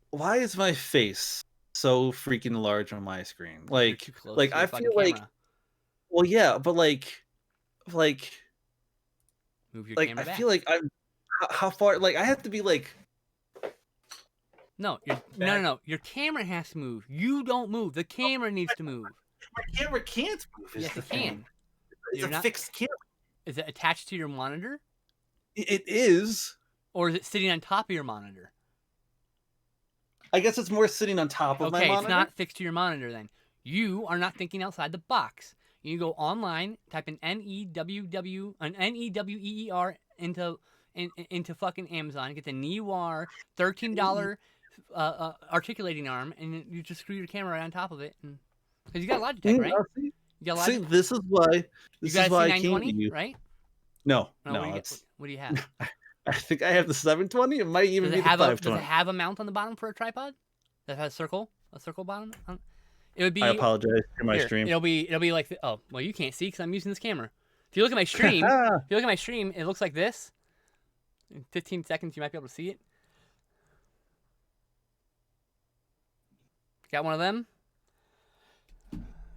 Why is my face so freaking large on my screen? Like I feel like camera. Well, yeah, but like move your camera back. I feel like I'm how far I have to be like No, no. Your camera has to move. You don't move. The camera needs to move. My camera can't move. Yes, it can. It's a fixed camera. Is it attached to your monitor? It is. Or is it sitting on top of your monitor? I guess it's more sitting on top of my monitor. Okay, it's not fixed to your monitor then. You are not thinking outside the box. You go online, type in NEWWEER into fucking Amazon, get the Newar $13 articulating arm, and you just screw your camera right on top of it. Because you got Logitech, right? See, this is why. This is why I came to you, right? No. What do you have? I think I have the 720. It might even be the 520. Does it have a mount on the bottom for a tripod? That has a circle bottom. It would be. I apologize for my stream. It'll be like. Oh, well, you can't see because I'm using this camera. If you look at my stream, it looks like this. In 15 seconds, you might be able to see it. Got one of them.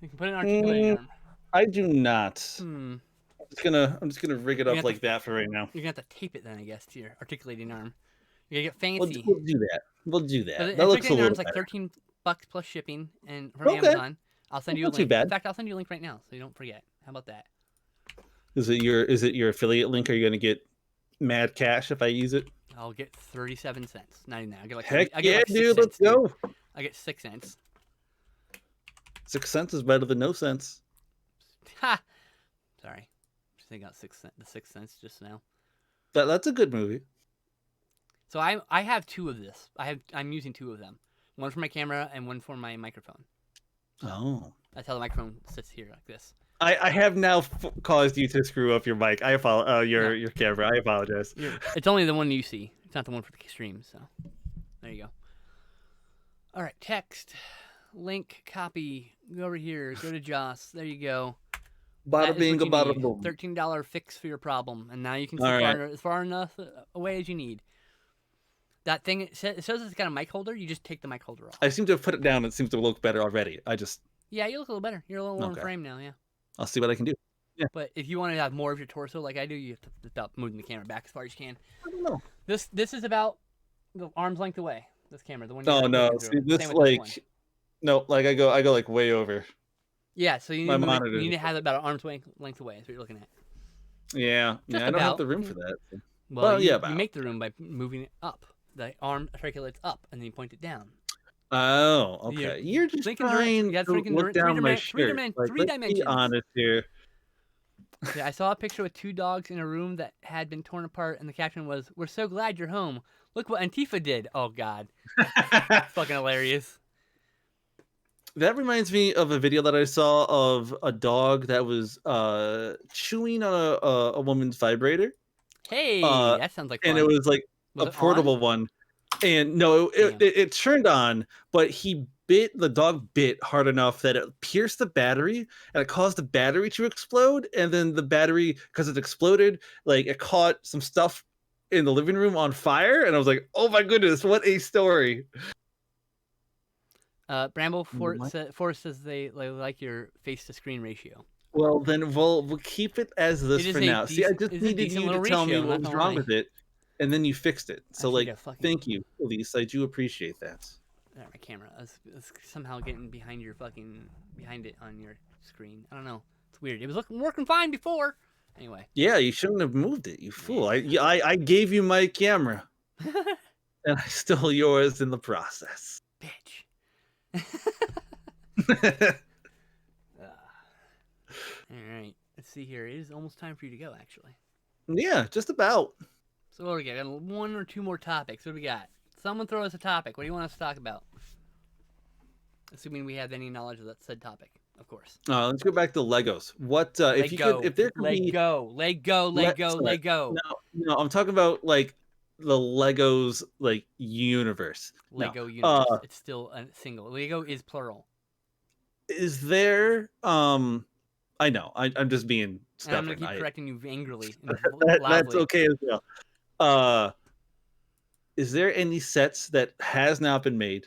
You can put an articulating arm. I do not. Hmm. I'm just gonna rig it up like that for right now. You're gonna have to tape it then, I guess, to your articulating arm. You gotta get fancy. We'll do that. We'll do that. That looks a little arm's better. like $13 plus shipping and from Amazon. I'll send you a link. Too bad. In fact, I'll send you a link right now so you don't forget. How about that? Is it your affiliate link? Are you gonna get mad cash if I use it? I'll get 37 cents. Not even that. I get like Heck I get yeah, like 6 dude. cents, Let's go. I get 6 cents. 6 cents is better than no cents. Ha! Sorry, just think about 6 cents. The 6 cents just now. That's a good movie. So I have 2 of this. I'm using 2 of them. One for my camera and one for my microphone. Oh. That's how the microphone sits here like this. I have now caused you to screw up your mic. I apologize. Your camera. I apologize. It's only the one you see. It's not the one for the stream. So there you go. All right, text, link, copy. Go over here. Go to Joss. There you go. Bada bing, bada boom. $13 fix for your problem, and now you can see as far enough away as you need. That thing it says it's got a mic holder. You just take the mic holder off. I seem to have put it down. It seems to look better already. Yeah, you look a little better. You're a little more in frame now. Yeah. I'll see what I can do. Yeah. But if you want to have more of your torso like I do, you have to stop moving the camera back as far as you can. I don't know. This is about the arm's length away. This camera, the one. Oh no! See, this like, no, like I go like way over. Yeah, so you need to have it about an arm's length away. That's what you're looking at. Yeah, I don't have the room for that. Well, you make the room by moving it up. The arm articulates up, and then you point it down. Oh, okay. You're just trying to look down my shirt. Let's be honest here. Yeah, I saw a picture with 2 dogs in a room that had been torn apart, and the caption was, "We're so glad you're home. Look what Antifa did." Oh God, fucking hilarious. That reminds me of a video that I saw of a dog that was chewing on a woman's vibrator. Hey, that sounds like fun. And it was like a portable one. And no, it turned on, but the dog bit hard enough that it pierced the battery and it caused the battery to explode. And then the battery, because it exploded, like it caught some stuff in the living room on fire. And I was like, oh my goodness, what a story. Bramble Force says they like your face to screen ratio. Well, then we'll keep it as this for now. See, I just needed you to tell me what was wrong with it, and then you fixed it. So, like, thank you, Elise. I do appreciate that. My camera is somehow getting behind it on your screen. I don't know. It's weird. It was working fine before. Anyway. Yeah, you shouldn't have moved it, you fool. I gave you my camera, and I stole yours in the process. Bitch. All right, let's see here. It is almost time for you to go, actually. Yeah, just about. So what do we got? 1 or 2 more topics. What do we got? Someone throw us a topic. What do you want us to talk about? Assuming we have any knowledge of that said topic, of course. Let's go back to Legos. What if there could be Lego? No, I'm talking about like the Legos like universe. Lego universe. It's still a single. Lego is plural. Is there I know. I'm just being stubborn. I'm gonna keep correcting you angrily. That's okay as well. Is there any sets that has not been made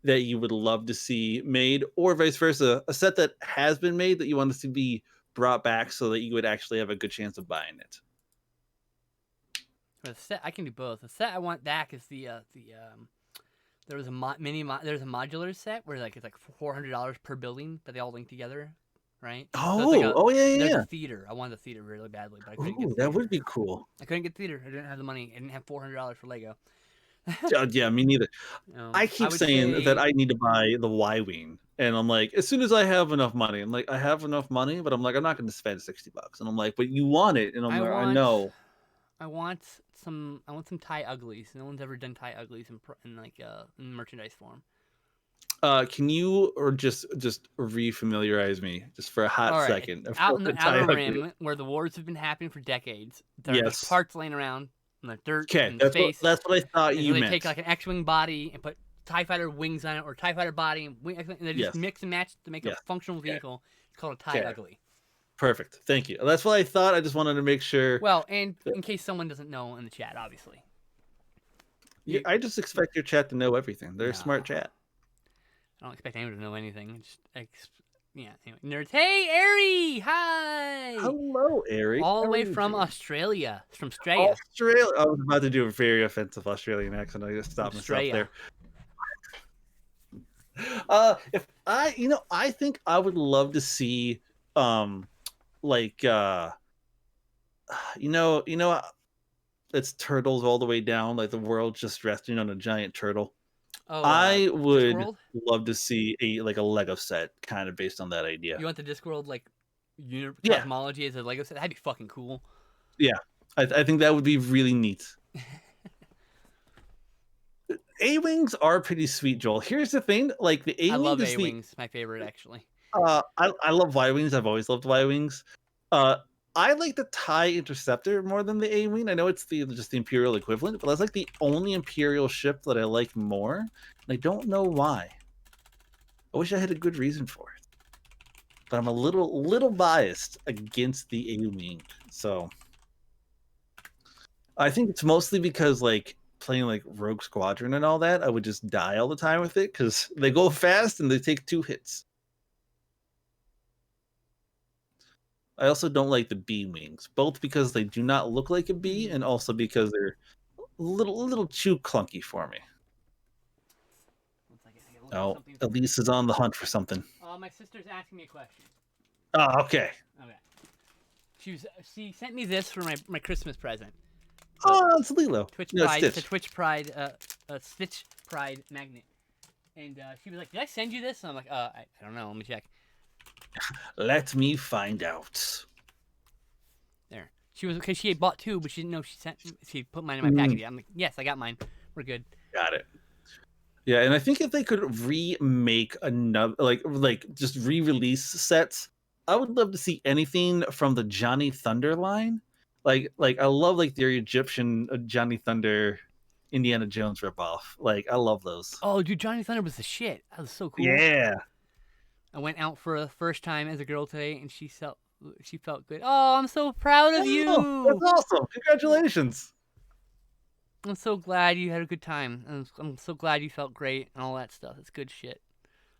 that you would love to see made, or vice versa, a set that has been made that you want to see be brought back so that you would actually have a good chance of buying it? For the set, I can do both. The set I want back is there was a there's a modular set where like it's like $400 per building, but they all link together, right? Oh, so yeah. There's a theater. I wanted the theater really badly, but I couldn't get the that would be cool. I couldn't get theater. I didn't have the money. I didn't have $400 for Lego. Yeah, me neither. I keep saying that I need to buy the Y-Wing. And I'm like, as soon as I have enough money, I'm like, I have enough money, but I'm like, I'm not going to spend $60. And I'm like, but you want it. And I'm like, I know. I want some Thai uglies. No one's ever done Thai uglies in merchandise form. Can you just refamiliarize me just for a hot second? Out in the outer rim where the wars have been happening for decades, there's parts laying around in the dirt and space. That's what I thought you meant. They take like an X-wing body and put TIE fighter wings on it, or TIE fighter body, and they just mix and match to make a functional vehicle. It's called a TIE ugly. Perfect. Thank you. That's what I thought. I just wanted to make sure. Well, and in case someone doesn't know in the chat, obviously. Yeah, I just expect your chat to know everything. They're a smart chat. I don't expect anyone to know anything. Yeah. Anyway, nerds. Hey, Ari. Hi. Hello, Ari. All the How are way you from doing? Australia. From Australia. Australia. I was about to do a very offensive Australian accent. I just stopped myself there. If I, I think I would love to see, like, it's turtles all the way down, like the world just resting on a giant turtle. Oh, I would Discworld? love to see a Lego set kind of based on that idea. You want the Discworld like Yeah. cosmology as a Lego set? That'd be fucking cool. Yeah, I think that would be really neat. A-wings are pretty sweet, Joel. Here's the thing, like the A-wing I love is A-wings. My favorite, actually. I love Y-wings. I've always loved Y-wings. I like the TIE Interceptor more than the A-wing. I know it's just the Imperial equivalent, but that's like the only Imperial ship that I like more, and I don't know why. I wish I had a good reason for it, but I'm a little biased against the A-wing. So I think it's mostly because like playing like Rogue Squadron and all that, I would just die all the time with it because they go fast and they take 2 hits. I also don't like the B wings, both because they do not look like a bee, and also because they're a little too clunky for me. Oh, Elise is on the hunt for something. My sister's asking me a question. Oh, okay. Okay. She sent me this for my Christmas present. Oh, it's Lilo. Twitch Pride. It's a Twitch Pride, Stitch Pride magnet. And she was like, "Did I send you this?" And I'm like, I don't know. Let me check. Let me find out. There. She was because she had bought 2, but she didn't know she put mine in my package. I'm like, yes, I got mine. We're good. Got it. Yeah, and I think if they could remake another, like just re-release sets, I would love to see anything from the Johnny Thunder line. Like I love like the Egyptian Johnny Thunder, Indiana Jones ripoff. Like I love those. Oh, dude, Johnny Thunder was the shit. That was so cool. Yeah. I went out for the first time as a girl today, and she felt good. Oh, I'm so proud of you. That's awesome. Congratulations. I'm so glad you had a good time. I'm so glad you felt great and all that stuff. It's good shit.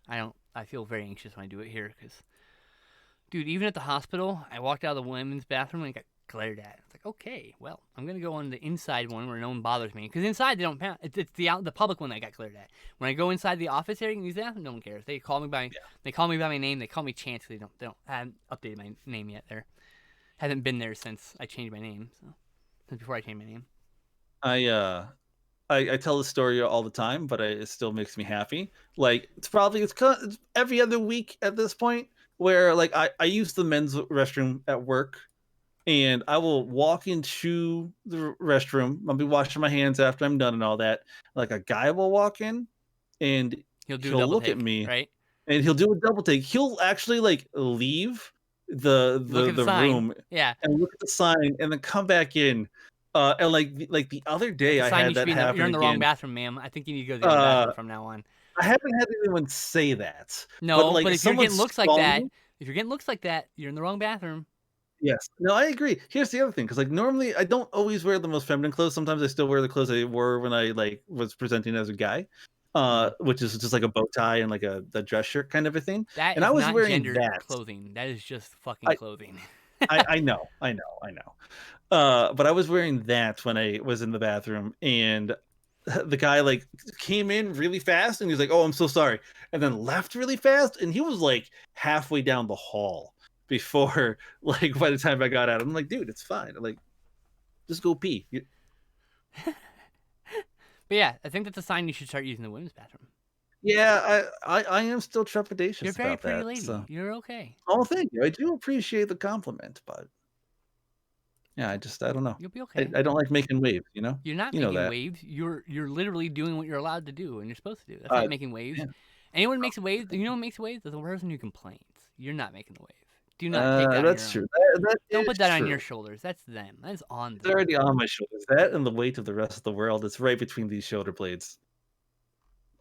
I feel very anxious when I do it here because, dude, even at the hospital, I walked out of the women's bathroom and got glared at. It's like, okay, well, I'm gonna go on the inside one where no one bothers me because inside they don't. It's the public one that I got glared at. When I go inside the office area and use the bathroom, no one cares. They call me by my name. They call me Chance. They haven't updated my name yet. There, haven't been there since I changed my name. So since before I changed my name. I tell the story all the time, but it still makes me happy. Like it's every other week at this point where like I use the men's restroom at work, and I will walk into the restroom. I'll be washing my hands after I'm done and all that. Like a guy will walk in, and he'll look at me, right? And he'll do a double take. He'll actually like leave the room, and look at the sign, and then come back in. And like the other day, I had that happen. You're in the wrong bathroom, ma'am. I think you need to go to the other bathroom from now on. I haven't had anyone say that. No, but if you're getting looks like that, you're in the wrong bathroom. Yes. No, I agree. Here's the other thing, because like normally I don't always wear the most feminine clothes. Sometimes I still wear the clothes I wore when I like was presenting as a guy, which is just like a bow tie and like a dress shirt kind of a thing. That and is I was not wearing gendered that clothing. That is just fucking clothing. I know. But I was wearing that when I was in the bathroom, and the guy like came in really fast, and he was like, "Oh, I'm so sorry," and then left really fast, and he was like halfway down the hall before like by the time I got out. I'm like, dude, it's fine. I'm like, just go pee. But yeah, I think that's a sign you should start using the women's bathroom. Yeah, I am still trepidatious. You're a very about pretty that, lady. So. You're okay. Oh, thank you. I do appreciate the compliment, but yeah, I don't know. You'll be okay. I don't like making waves, you know? You're not making waves. You're literally doing what you're allowed to do and you're supposed to do. That's not making waves. Yeah. Anyone makes waves, you know what makes waves? The person who complains. You're not making the wave. Do not take that that's on your true. Don't put that on your shoulders. That's them. That is on them. It's already on my shoulders. That and the weight of the rest of the world is right between these shoulder blades.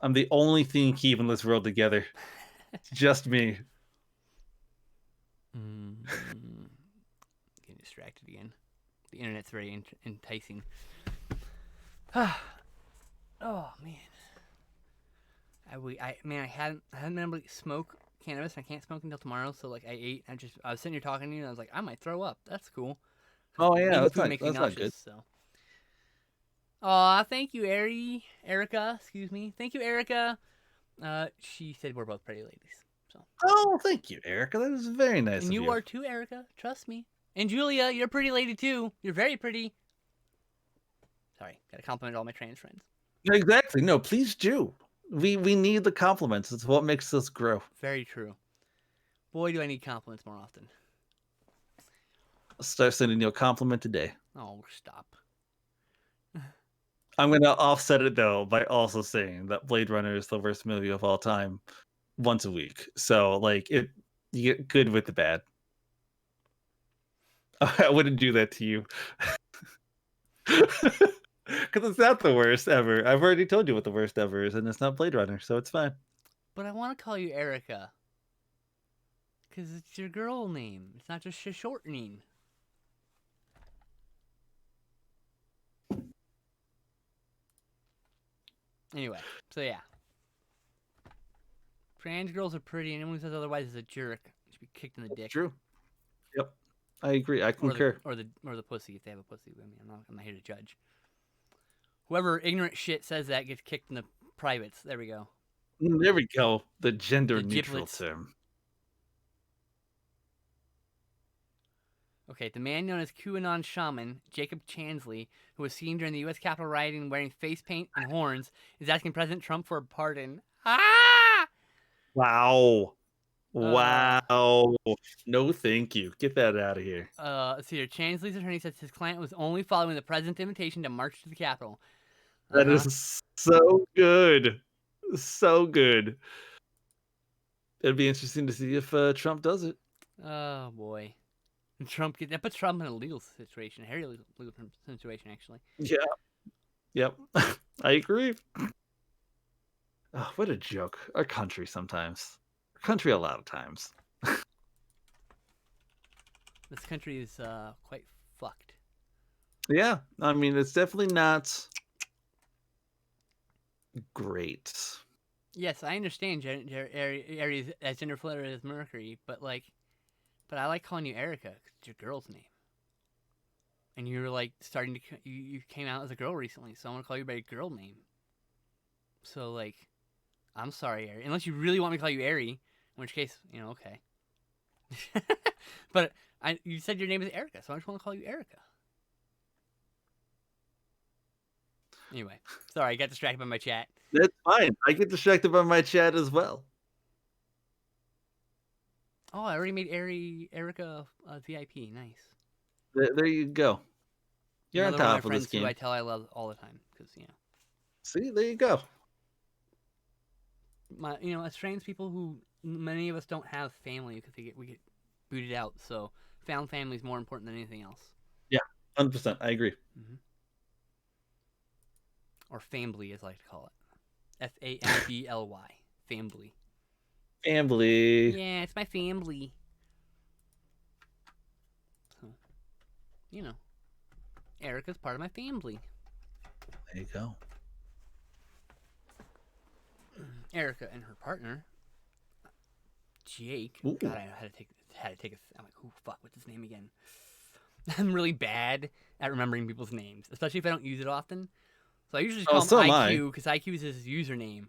I'm the only thing keeping this world together. It's just me. Getting distracted again. The internet's very enticing. Oh man. I hadn't been able to smoke cannabis and I can't smoke until tomorrow. So like I ate. I was sitting here talking to you and I was like, I might throw up. That's cool. Oh yeah, Eating food not makes me not good. nauseous. So. Aw, thank you, Erica. Excuse me. Thank you, Erica. She said we're both pretty ladies. So. Oh, thank you, Erica. That is very nice and of you you. are too, Erica. Trust me. And Julia, you're a pretty lady too. You're very pretty. Sorry, gotta compliment all my trans friends. Exactly. No, please do. We need the compliments. It's what makes us grow. Very true. Boy, do I need compliments more often. I'll start sending you a compliment today. Oh, stop. I'm gonna offset it though by also saying that Blade Runner is the worst movie of all time once a week. So like you get good with the bad. I wouldn't do that to you. Because it's not the worst ever. I've already told you what the worst ever is, and it's not Blade Runner, so it's fine. But I want to call you Erica. Because it's your girl name. It's not just a shortening. Anyway, so yeah. Trans girls are pretty, and anyone who says otherwise is a jerk. Should be kicked in the dick. True. Yep. I agree. I concur. Or the pussy if they have a pussy. I mean, I'm not here to judge. Whoever ignorant shit says that gets kicked in the privates. There we go. There we go. The gender The neutral giblets. term. Okay, the man known as QAnon shaman, Jacob Chansley, who was seen during the U.S. Capitol rioting wearing face paint and horns, is asking President Trump for a pardon. Ah! Wow. Wow. No, thank you. Get that out of here. Let's see here. Chansley's attorney says his client was only following the president's invitation to march to the Capitol. That is so good. So good. It'd be interesting to see if Trump does it. Oh, boy. That puts Trump in a legal situation, a hairy legal situation, actually. Yeah. Yep. I agree. Oh, what a joke. Our country sometimes. Our country a lot of times. This country is quite fucked. Yeah. I mean, it's definitely not great. Yes, I understand Aries as gender fluid as Mercury, but I like calling you Erica because it's your girl's name. And you're like starting to you came out as a girl recently, so I'm gonna call you by your girl name. So like, I'm sorry, Ari. Unless you really want me to call you Ari, in which case, okay. But you said your name is Erica, so I just want to call you Erica. Anyway, sorry, I got distracted by my chat. That's fine. I get distracted by my chat as well. Oh, I already made Erica VIP. Nice. There you go. You're Another on one top of my of friends this game. who I tell I love all the time because See, there you go. As trans people who many of us don't have family because we get booted out. So found family is more important than anything else. Yeah, 100%. I agree. Mm-hmm. Or fambly, as I like to call it. FAMBLY. Fambly. Family. Yeah, it's my family. So, Erica's part of my family. There you go. Erica and her partner, Jake. Ooh. God, I had to take a. I'm like, oh fuck, what's his name again? I'm really bad at remembering people's names, especially if I don't use it often. So I usually just call him IQ because IQ is his username.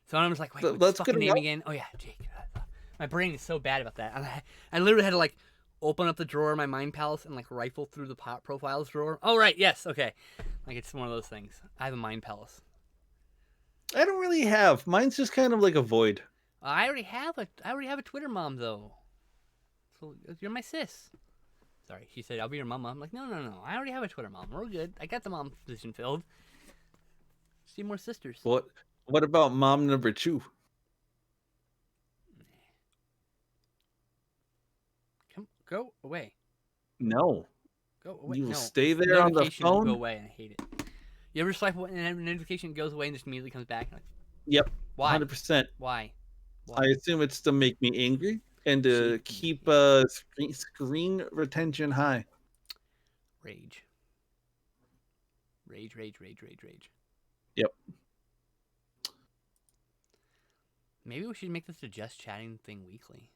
So I'm just like, wait, what's his fucking name again? Oh yeah, Jake. My brain is so bad about that. I literally had to open up the drawer of my Mind Palace and rifle through the profiles drawer. Oh right, yes, okay. It's one of those things. I have a Mind Palace. I don't really have. Mine's just kind of like a void. I already have a Twitter mom though. So you're my sis. Sorry, she said I'll be your mama. I'm like, no. I already have a Twitter mom. We're good. I got the mom position filled. Just need more sisters. What about mom number 2? Go away. No. Go away. You no. stay there on the phone. Will go away, and I hate it. You ever swipe and a notification goes away and just immediately comes back? Yep. Why? 100%. Why? I assume it's to make me angry and to keep screen retention high. Rage. Rage. Yep. Maybe we should make this a just chatting thing weekly.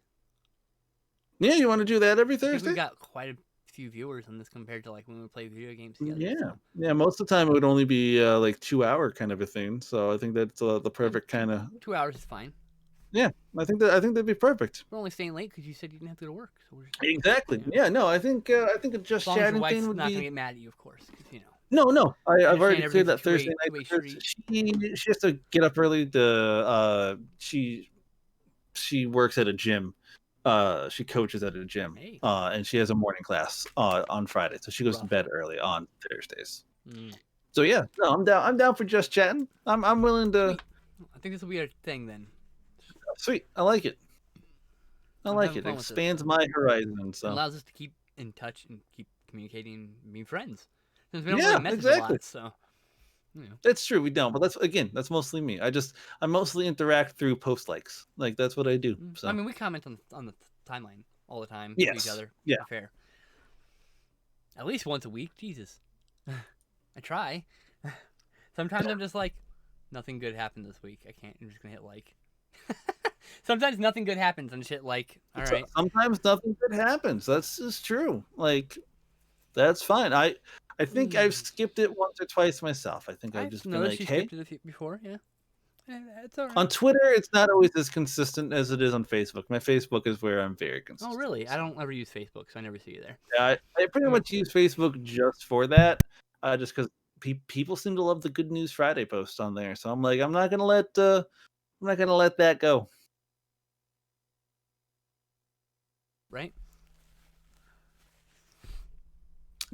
Yeah, you want to do that every Thursday? I think we got quite a few viewers on this compared to like when we play video games together. Yeah, so. yeah. Most of the time it would only be like 2-hour kind of a thing. So I think that's the perfect kind of. 2 hours is fine. Yeah, I think that'd be perfect. We're only staying late because you said you didn't have to go to work. So we're just exactly. Yeah. No, I think a just chatting thing would not be. Gonna get mad at you, of course. You know. No. I've already cleared that Thursday night. She has to get up early to she works at a gym. She coaches at a gym. Hey. And she has a morning class on Friday, so she goes to bed early on Thursdays. Mm. So yeah, no, I'm down for just chatting. I'm willing to. Sweet. I think this will be our thing then. Sweet, I like it. I like it. It expands my horizon. So it allows us to keep in touch and keep communicating, and being friends. Since we don't really message a lot, so. You know. That's true. We don't, but that's mostly me. I mostly interact through post likes. Like that's what I do. So I mean, we comment on the timeline all the time with each other. Yeah, fair. At least once a week. Jesus, I try. Sometimes I'm just like, nothing good happened this week. I can't. I'm just gonna hit like. Sometimes nothing good happens and shit like. All right. Sometimes nothing good happens. That's just true. Like, that's fine. I think I've skipped it once or twice myself. I think I've just been like, hey. Skipped it before, yeah. It's all right. On Twitter, it's not always as consistent as it is on Facebook. My Facebook is where I'm very consistent. Oh, really? I don't ever use Facebook, so I never see you there. Yeah, I pretty much use Facebook just for that, just because people seem to love the Good News Friday post on there. So I'm like, I'm not gonna let that go. Right.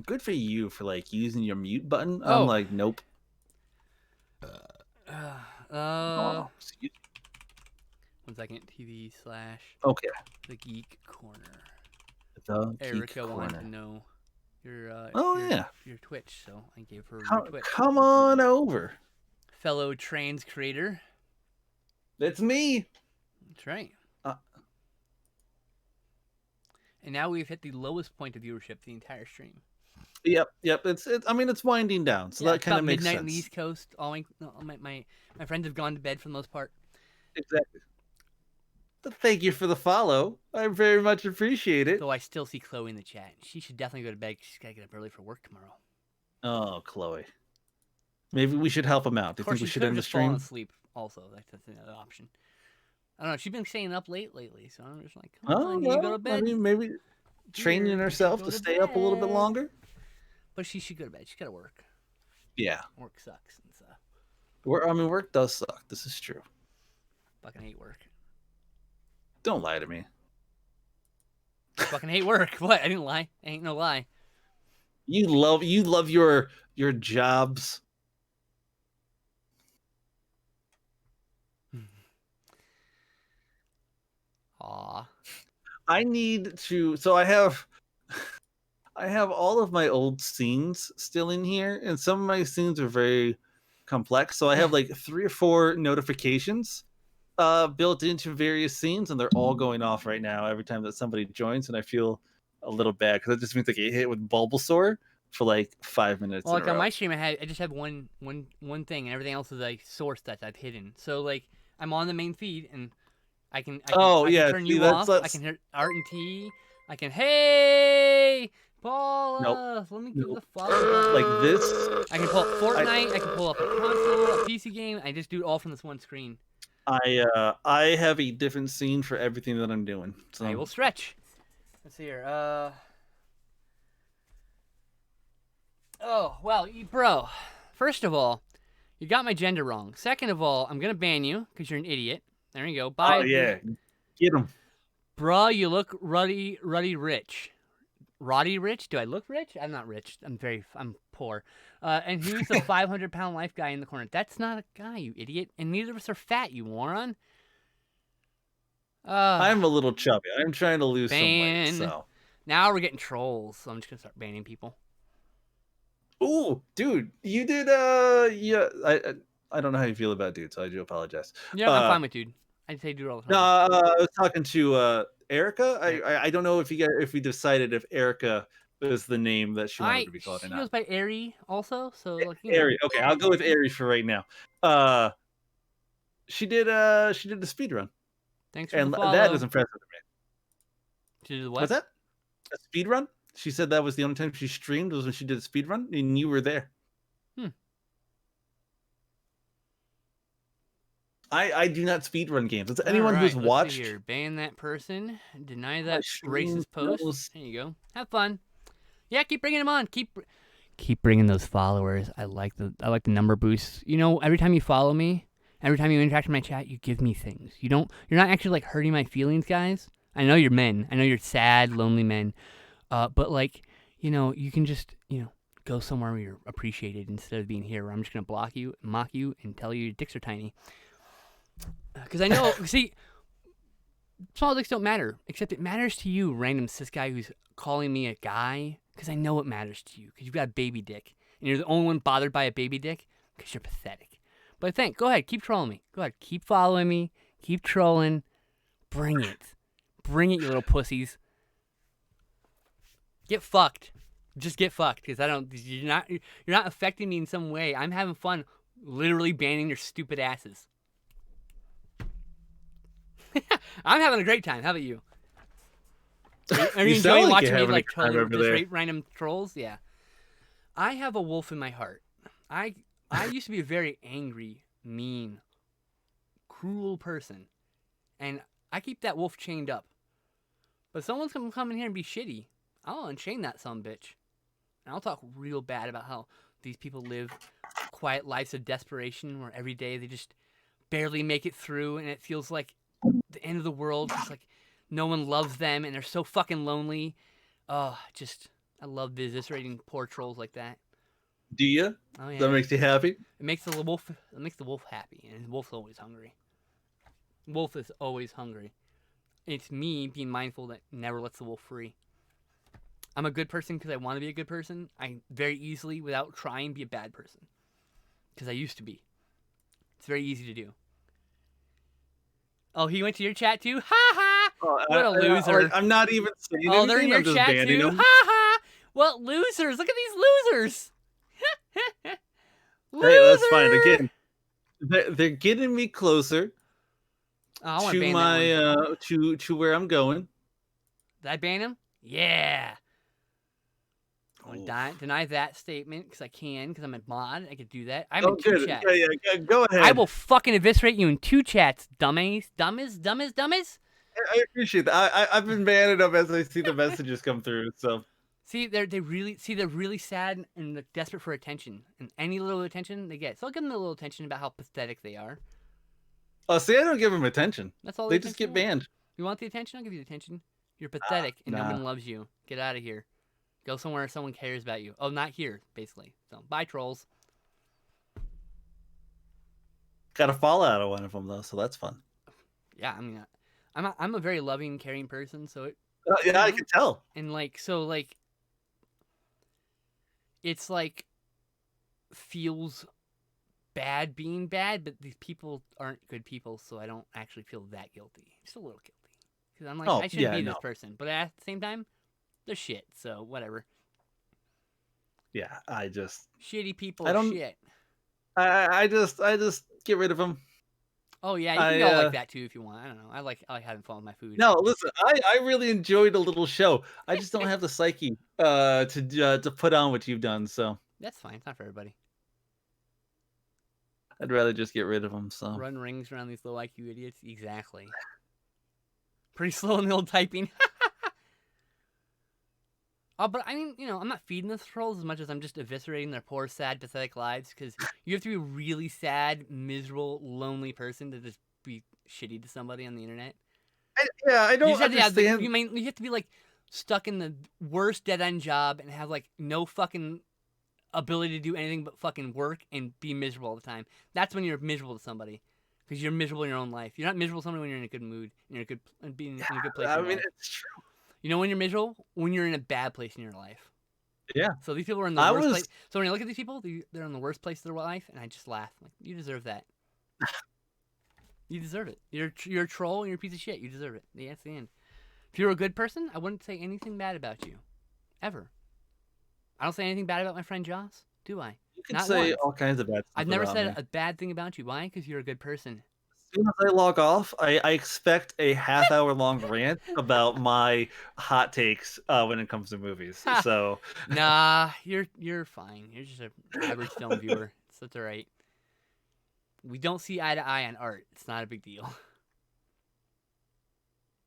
Good for you for like using your mute button. I'm like, nope. One second. TV / Okay. The Geek Corner. The Erica Geek wanted Corner. to know your your Twitch, so I gave her your Twitch. Come on over, fellow trans creator. That's me. That's right. And now we've hit the lowest point of viewership the entire stream. Yep. I mean, it's winding down, so that kind of makes sense. Midnight on the East Coast. All my friends have gone to bed for the most part. Exactly. But thank you for the follow. I very much appreciate it. Though I still see Chloe in the chat. She should definitely go to bed. She's gotta get up early for work tomorrow. Oh, Chloe. Maybe we should help him out. Do you think we should end the stream? Of course, she could have just fallen asleep. Also, that's another option. I don't know. She's been staying up late lately, so I'm just like, come on, you go to bed. I mean, maybe training herself to stay up a little bit longer. But she should go to bed. She's got to work. Yeah. Work sucks and stuff. Work does suck. This is true. Fucking hate work. Don't lie to me. Fucking hate work. What? I didn't lie. Ain't no lie. You love your jobs. Aw. I need to. So I have all of my old scenes still in here, and some of my scenes are very complex. So I have like 3 or 4 notifications built into various scenes, and they're all going off right now every time that somebody joins, and I feel a little bad because it just means I get hit with Bulbasaur for like 5 minutes. Well, like on my stream, I just have one thing, and everything else is like source that I've hidden. So like I'm on the main feed, and I can turn you off. I can hear Art and T. I can hey Paula. Let me give the follow. Like this. I can pull up Fortnite. I can pull up a console, a PC game. I just do it all from this one screen. I have a different scene for everything that I'm doing. So I will stretch. Let's see here. Oh well, bro. First of all, you got my gender wrong. Second of all, I'm gonna ban you because you're an idiot. There you go. Bye. Oh yeah, get him. Bruh, you look ruddy rich. Roddy rich? Do I look rich? I'm not rich. I'm poor. And who's the 500-pound life guy in the corner? That's not a guy, you idiot. And neither of us are fat, you moron. I'm a little chubby. I'm trying to lose some weight. So now we're getting trolls. So I'm just gonna start banning people. Ooh, dude, you did. Yeah, I don't know how you feel about dude, so I do apologize. Yeah, I'm fine with dude. I say dude all the time. No, I was talking to Erica. I don't know if we decided if Erica was the name that she wanted to be called or not. She goes by Ari also, so like Ari. Okay, I'll go with Ari for right now. She did a speed run. Thanks for the follow. That is impressive to me. She did what? What's that? A speed run? She said that was the only time she streamed was when she did a speed run, and you were there. I do not speed run games. It's anyone who's watched. See here. Ban that person. Deny that racist post. There you go. Have fun. Yeah, keep bringing them on. Keep bringing those followers. I like the number boosts. You know, every time you follow me, every time you interact with my chat, you give me things. You're not actually like hurting my feelings, guys. I know you're men. I know you're sad, lonely men. But like, you know, you can just, you know, go somewhere where you're appreciated instead of being here where I'm just gonna block you, mock you, and tell you your dicks are tiny. Because I know, see, small dicks don't matter, except it matters to you, random cis guy who's calling me a guy, because I know it matters to you, because you've got a baby dick, and you're the only one bothered by a baby dick, because you're pathetic. But go ahead, keep trolling me. Go ahead, keep following me, keep trolling. Bring it, you little pussies. Get fucked. Just get fucked, because you're not affecting me in some way. I'm having fun, literally banning your stupid asses. I'm having a great time. How about you? Are you enjoying watching me like totally just rate random trolls? Yeah. I have a wolf in my heart. I used to be a very angry, mean, cruel person, and I keep that wolf chained up. But someone's gonna come in here and be shitty. I'll unchain that sumbitch, and I'll talk real bad about how these people live quiet lives of desperation, where every day they just barely make it through, and it feels like the end of the world. It's like no one loves them and they're so fucking lonely. I love eviscerating poor trolls like that. Do you? Oh yeah. That makes you happy? It makes the wolf happy, and the wolf's always hungry. Wolf is always hungry. It's me being mindful that never lets the wolf free. I'm a good person because I want to be a good person. I very easily, without trying, be a bad person. Because I used to be. It's very easy to do. Oh, he went to your chat too? Ha ha! What a loser. I'm not even saying anything. They're in your chat too? Ha ha! What losers? Look at these losers! Loser! Hey, that's fine. Again, they're getting me closer to my to where I'm going. Did I ban him? Yeah. Deny that statement because I can, because I'm a mod. I could do that. I'm in 2 chats. Yeah, go ahead. I will fucking eviscerate you in 2 chats, dummies. I appreciate that. I've been banned up as I see the messages come through. So see, they're really sad and they're desperate for attention, and any little attention they get. So I'll give them a little attention about how pathetic they are. Oh, see, I don't give them attention. That's all. They just get banned. You want the attention? I'll give you the attention. You're pathetic, and no one loves you. Get out of here. Go somewhere someone cares about you. Oh, not here, basically. So, bye, trolls. Got a fall out of one of them, though, so that's fun. Yeah, I mean, I'm a very loving, caring person, so it... yeah, I can tell. And, like, so, like... It's, like... Feels bad being bad, but these people aren't good people, so I don't actually feel that guilty. Just a little guilty. Because I'm like, I shouldn't be this person. But at the same time... They're shit, so whatever. Yeah, I just... Shitty people shit. I just get rid of them. Oh, yeah, you can go like that, too, if you want. I don't know. I like having fun with my food. No, listen, I really enjoyed a little show. I just don't have the psyche to put on what you've done, so... That's fine. It's not for everybody. I'd rather just get rid of them, so... Run rings around these low IQ idiots? Exactly. Pretty slow in the old typing. But I mean, you know, I'm not feeding the trolls as much as I'm just eviscerating their poor, sad, pathetic lives, because you have to be a really sad, miserable, lonely person to just be shitty to somebody on the internet. I don't understand. You have to be, like, stuck in the worst dead-end job and have, like, no fucking ability to do anything but fucking work and be miserable all the time. That's when you're miserable to somebody, because you're miserable in your own life. You're not miserable to somebody when you're in a good mood, and you're being in a good place. I mean, it's true. You know when you're miserable? When you're in a bad place in your life. Yeah. So these people are in the worst place. So when you look at these people, they're in the worst place of their life, and I just laugh. Like, you deserve that. You deserve it. You're a troll and you're a piece of shit. You deserve it. Yeah, that's the end. If you're a good person, I wouldn't say anything bad about you. Ever. I don't say anything bad about my friend Joss, do I? You can say all kinds of bad stuff. I've never said a bad thing about you. Why? Because you're a good person. soon as I log off, I expect a half-hour long rant about my hot takes when it comes to movies. So Nah, you're fine. You're just an average film viewer. So that's all right. We don't see eye to eye on art. It's not a big deal.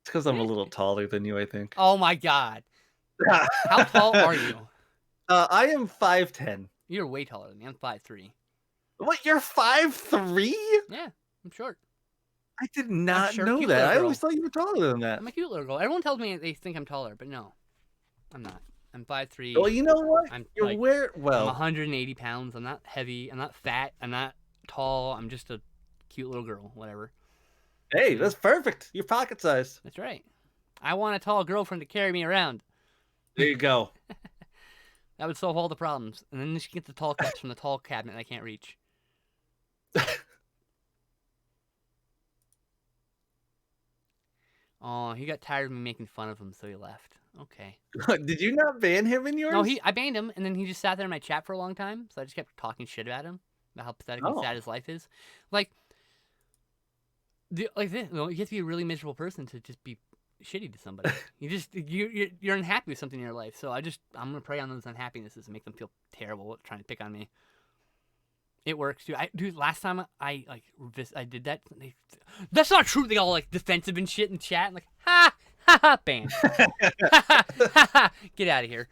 it's because I'm a little taller than you, I think. Oh my god. How tall are you? I am 5'10". You're way taller than me. I'm 5'3". What? You're 5'3"? Yeah, I'm short. I did not short, know cute that. little I always girl. thought you were taller than that. I'm a cute little girl. Everyone tells me they think I'm taller, but no, I'm not. I'm 5'3". Well, you know what? I'm You're like, I'm well. 180 pounds. I'm not heavy. I'm not fat. I'm not tall. I'm just a cute little girl. Whatever. Hey, that's perfect. You're pocket sized. That's right. I want a tall girlfriend to carry me around. There you go. That would solve all the problems. And then she can get the tall cups from the tall cabinet I can't reach. Oh, he got tired of me making fun of him, so he left. Okay. Did you not ban him in yours? No, I banned him, and then he just sat there in my chat for a long time, so I just kept talking shit about him, about how pathetic and sad his life is. Like, you have to be a really miserable person to just be shitty to somebody. You're unhappy with something in your life, so I'm gonna prey on those unhappinesses and make them feel terrible trying to pick on me. It works, dude. Last time I did that, that's not true. They all like defensive and shit in chat, and like ha ha ha, banned. Get out of here.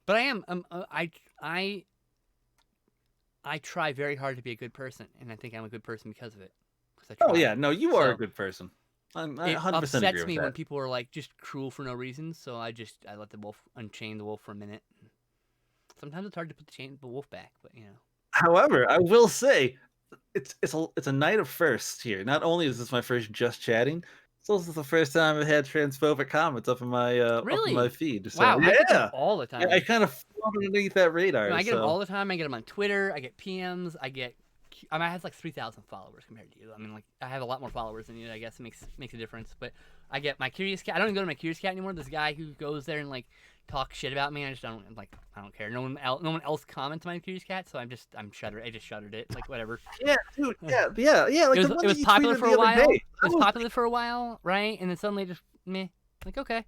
But I try very hard to be a good person, and I think I'm a good person because of it. Oh yeah, no, you are a good person. I 100% it upsets agree with me that. when people are like just cruel for no reason. So I let the wolf unchain the wolf for a minute. Sometimes it's hard to put the wolf back, but you know. However, I will say, it's a night of firsts here. Not only is this my first just chatting, it's also the first time I've had transphobic comments up in my up in my feed. So, wow, yeah, I get them all the time. I kind of fall underneath that radar. No, I get them all the time. I get them on Twitter. I get PMs. I have like 3,000 followers compared to you. I mean, like I have a lot more followers than you. I guess it makes a difference. But I get my Curious Cat. I don't even go to my Curious Cat anymore. This guy who goes there and like talks shit about me. I don't care. No one else comments on my Curious Cat, so I'm shuttered. I just shuttered it. Like whatever. Yeah, dude. Yeah. Like it was popular for a while. It was popular for a while, right? And then suddenly just meh. Like okay.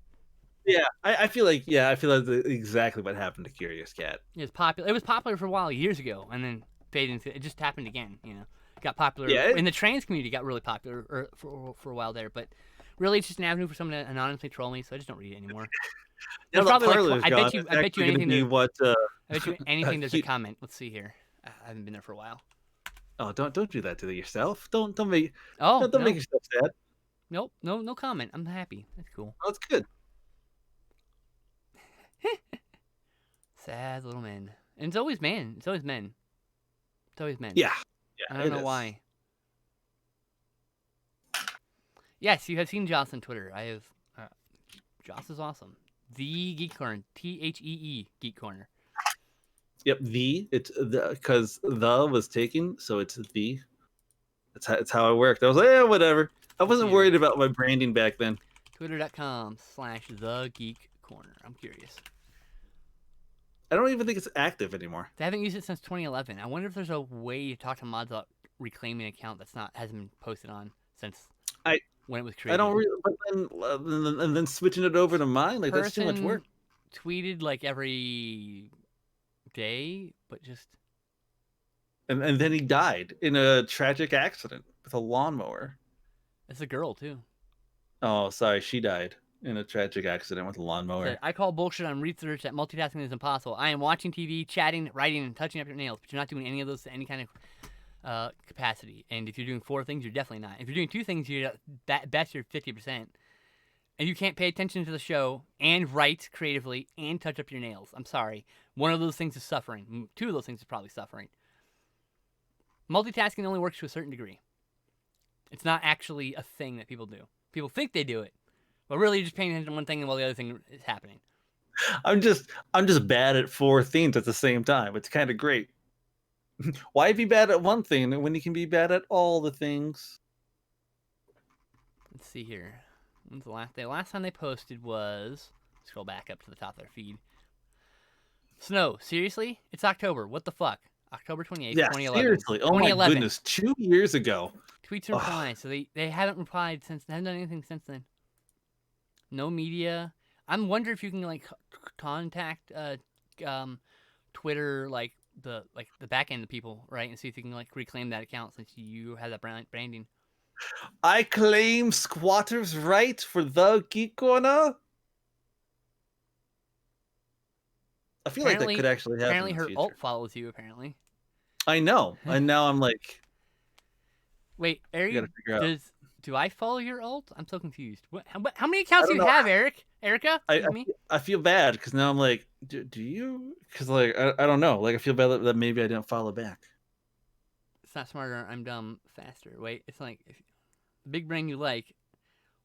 Yeah, I feel like exactly what happened to Curious Cat. It was popular. It was popular for a while years ago, and then faded into. It just happened again. You know, got popular. Yeah, in the trans community, got really popular for a while there. But really, it's just an avenue for someone to anonymously troll me. So I just don't read it anymore. Yeah, probably like, I bet you anything. I bet you anything. There's a comment. Let's see here. I haven't been there for a while. Oh, don't do that to yourself. Don't make. Oh, don't make yourself sad. Nope, no comment. I'm happy. That's cool. Oh, that's good. Sad little men. And it's always men. It's always men. Yeah. I don't know why. Yes, you have seen Joss on Twitter. I have. Joss is awesome. TheGeekCorner. THEE Geek Corner. Yep. It's because the was taken, so it's the. That's how it worked. I was like, yeah, whatever. I wasn't worried about my branding back then. Twitter.com/TheGeekCorner. I'm curious. I don't even think it's active anymore. They haven't used it since 2011. I wonder if there's a way to talk to mods about reclaiming an account hasn't been posted on since when it was created. I don't really, but then and then switching it over to mine, like that's too much work. Tweeted like every day, but just. And then he died in a tragic accident with a lawnmower. It's a girl too. Oh, sorry, she died in a tragic accident with a lawnmower. I call bullshit on research that multitasking is impossible. I am watching TV, chatting, writing, and touching up your nails, but you're not doing any of those to any kind of capacity. And if you're doing 4 things, you're definitely not. If you're doing 2 things, you're best you're 50%. And you can't pay attention to the show and write creatively and touch up your nails. I'm sorry. One of those things is suffering. 2 of those things is probably suffering. Multitasking only works to a certain degree. It's not actually a thing that people do. People think they do it, but really you're just paying attention to one thing while the other thing is happening. I'm just bad at 4 things at the same time. It's kind of great. Why be bad at one thing when you can be bad at all the things? Let's see here. When's the last day? Last time they posted was... Scroll back up to the top of their feed. Snow. Seriously? It's October. What the fuck? October 28th, Yeah, 2011. seriously. Oh my goodness, 2 years ago. Tweets and replies. So they haven't replied since. They haven't done anything since then. No media. I'm wondering if you can like contact Twitter like the back end of people, right, and see if you can like reclaim that account since you have that branding. I claim squatters' right for the Geek Corner. I feel like that could actually happen. Apparently, in the her future. alt follows you. Apparently, I know, and now I'm like, wait, Eric, do I follow your alt? I'm so confused. How many accounts do you know. have, Eric? Erica? Excuse me? I feel bad because now I'm like, do you? Because like I don't know. Like I feel bad that maybe I didn't follow back. It's not smarter. I'm dumb. Faster. Wait, it's like the big brain you like.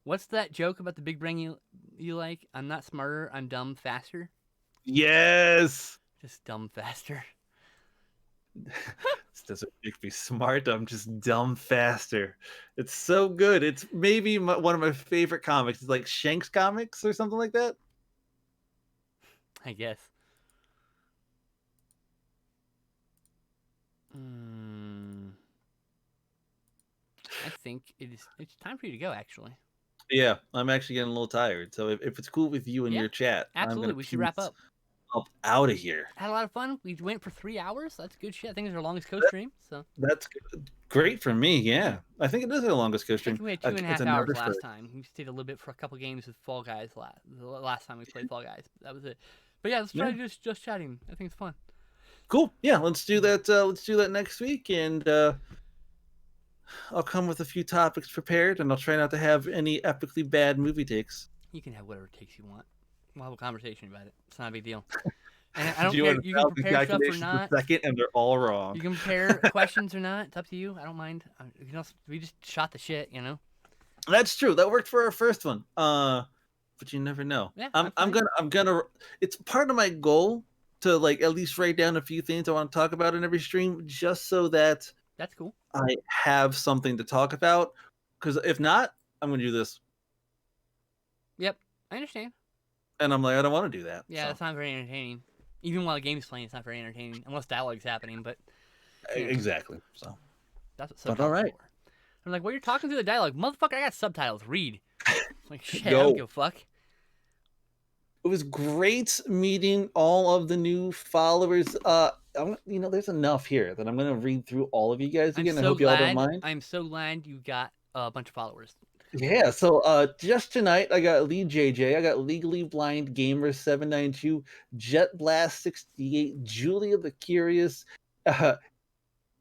What's that joke about the big brain you like? I'm not smarter. I'm dumb. Faster. Yes. Just dumb faster. This doesn't make me smart. I'm just dumb faster. It's so good. It's maybe one of my favorite comics. It's like Shanks Comics or something like that. I guess. I think it's time for you to go, actually. Yeah, I'm actually getting a little tired. So if it's cool with you and your chat, absolutely, we should wrap up. Out of here. Had a lot of fun. We went for 3 hours. That's good shit. I think it's our longest co-stream. So that's great for me. Yeah, I think it is our longest co-stream. We had 2.5 hours last time. We stayed a little bit for a couple games with Fall Guys. The last time we played Fall Guys, that was it. But yeah, let's try just chatting. I think it's fun. Cool. Yeah, let's do that. Let's do that next week, and I'll come with a few topics prepared, and I'll try not to have any epically bad movie takes. You can have whatever takes you want. We'll have a conversation about it. It's not a big deal. And I don't care. You can prepare stuff or not. Second, and they're all wrong. You can prepare questions or not. It's up to you. I don't mind. We just shot the shit, you know. That's true. That worked for our first one. But you never know. Yeah, I'm gonna. It's part of my goal to like at least write down a few things I want to talk about in every stream, just so that that's cool. I have something to talk about. Because if not, I'm gonna do this. Yep, I understand. And I'm like, I don't want to do that. Yeah, That's not very entertaining. Even while the game's playing, it's not very entertaining unless dialogue's happening. But exactly. So that's what subtitles all right. For. I'm like, well, you're talking through the dialogue, motherfucker. I got subtitles. Read. Like shit. I don't give a fuck. It was great meeting all of the new followers. There's enough here that I'm gonna read through all of you guys again. I hope you all don't mind. I'm so glad you got a bunch of followers. Yeah, so just tonight I got Lee JJ, I got Legally Blind Gamer 792, Jet Blast 68, Julia the Curious, Aroc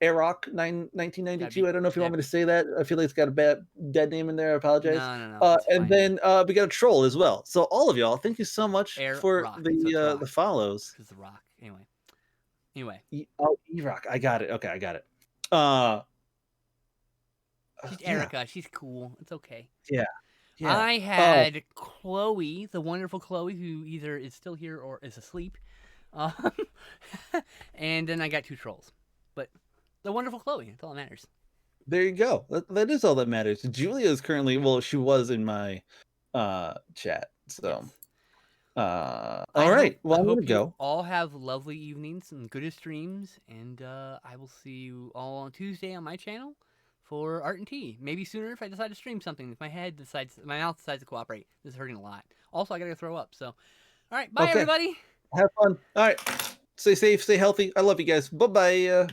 1992. I don't know if you want me to say that. I feel like it's got a bad dead name in there. I apologize. No. And then we got a troll as well. So all of y'all, thank you so much for the follows. It's the Rock. Anyway. E-Rock. I got it. Okay, I got it. She's Erica. She's cool. It's okay. Yeah. I had Chloe, the wonderful Chloe, who either is still here or is asleep. And then I got 2 trolls. But the wonderful Chloe. That's all that matters. There you go. That is all that matters. Julia is currently, she was in my chat. So, all right. Well, I'm going to go. All have lovely evenings and good streams. And I will see you all on Tuesday on my channel for Art and Tea. Maybe sooner if I decide to stream something. If my mouth decides to cooperate. This is hurting a lot. Also, I got to throw up. So, all right. Bye, everybody. Have fun. All right. Stay safe. Stay healthy. I love you guys. Bye-bye.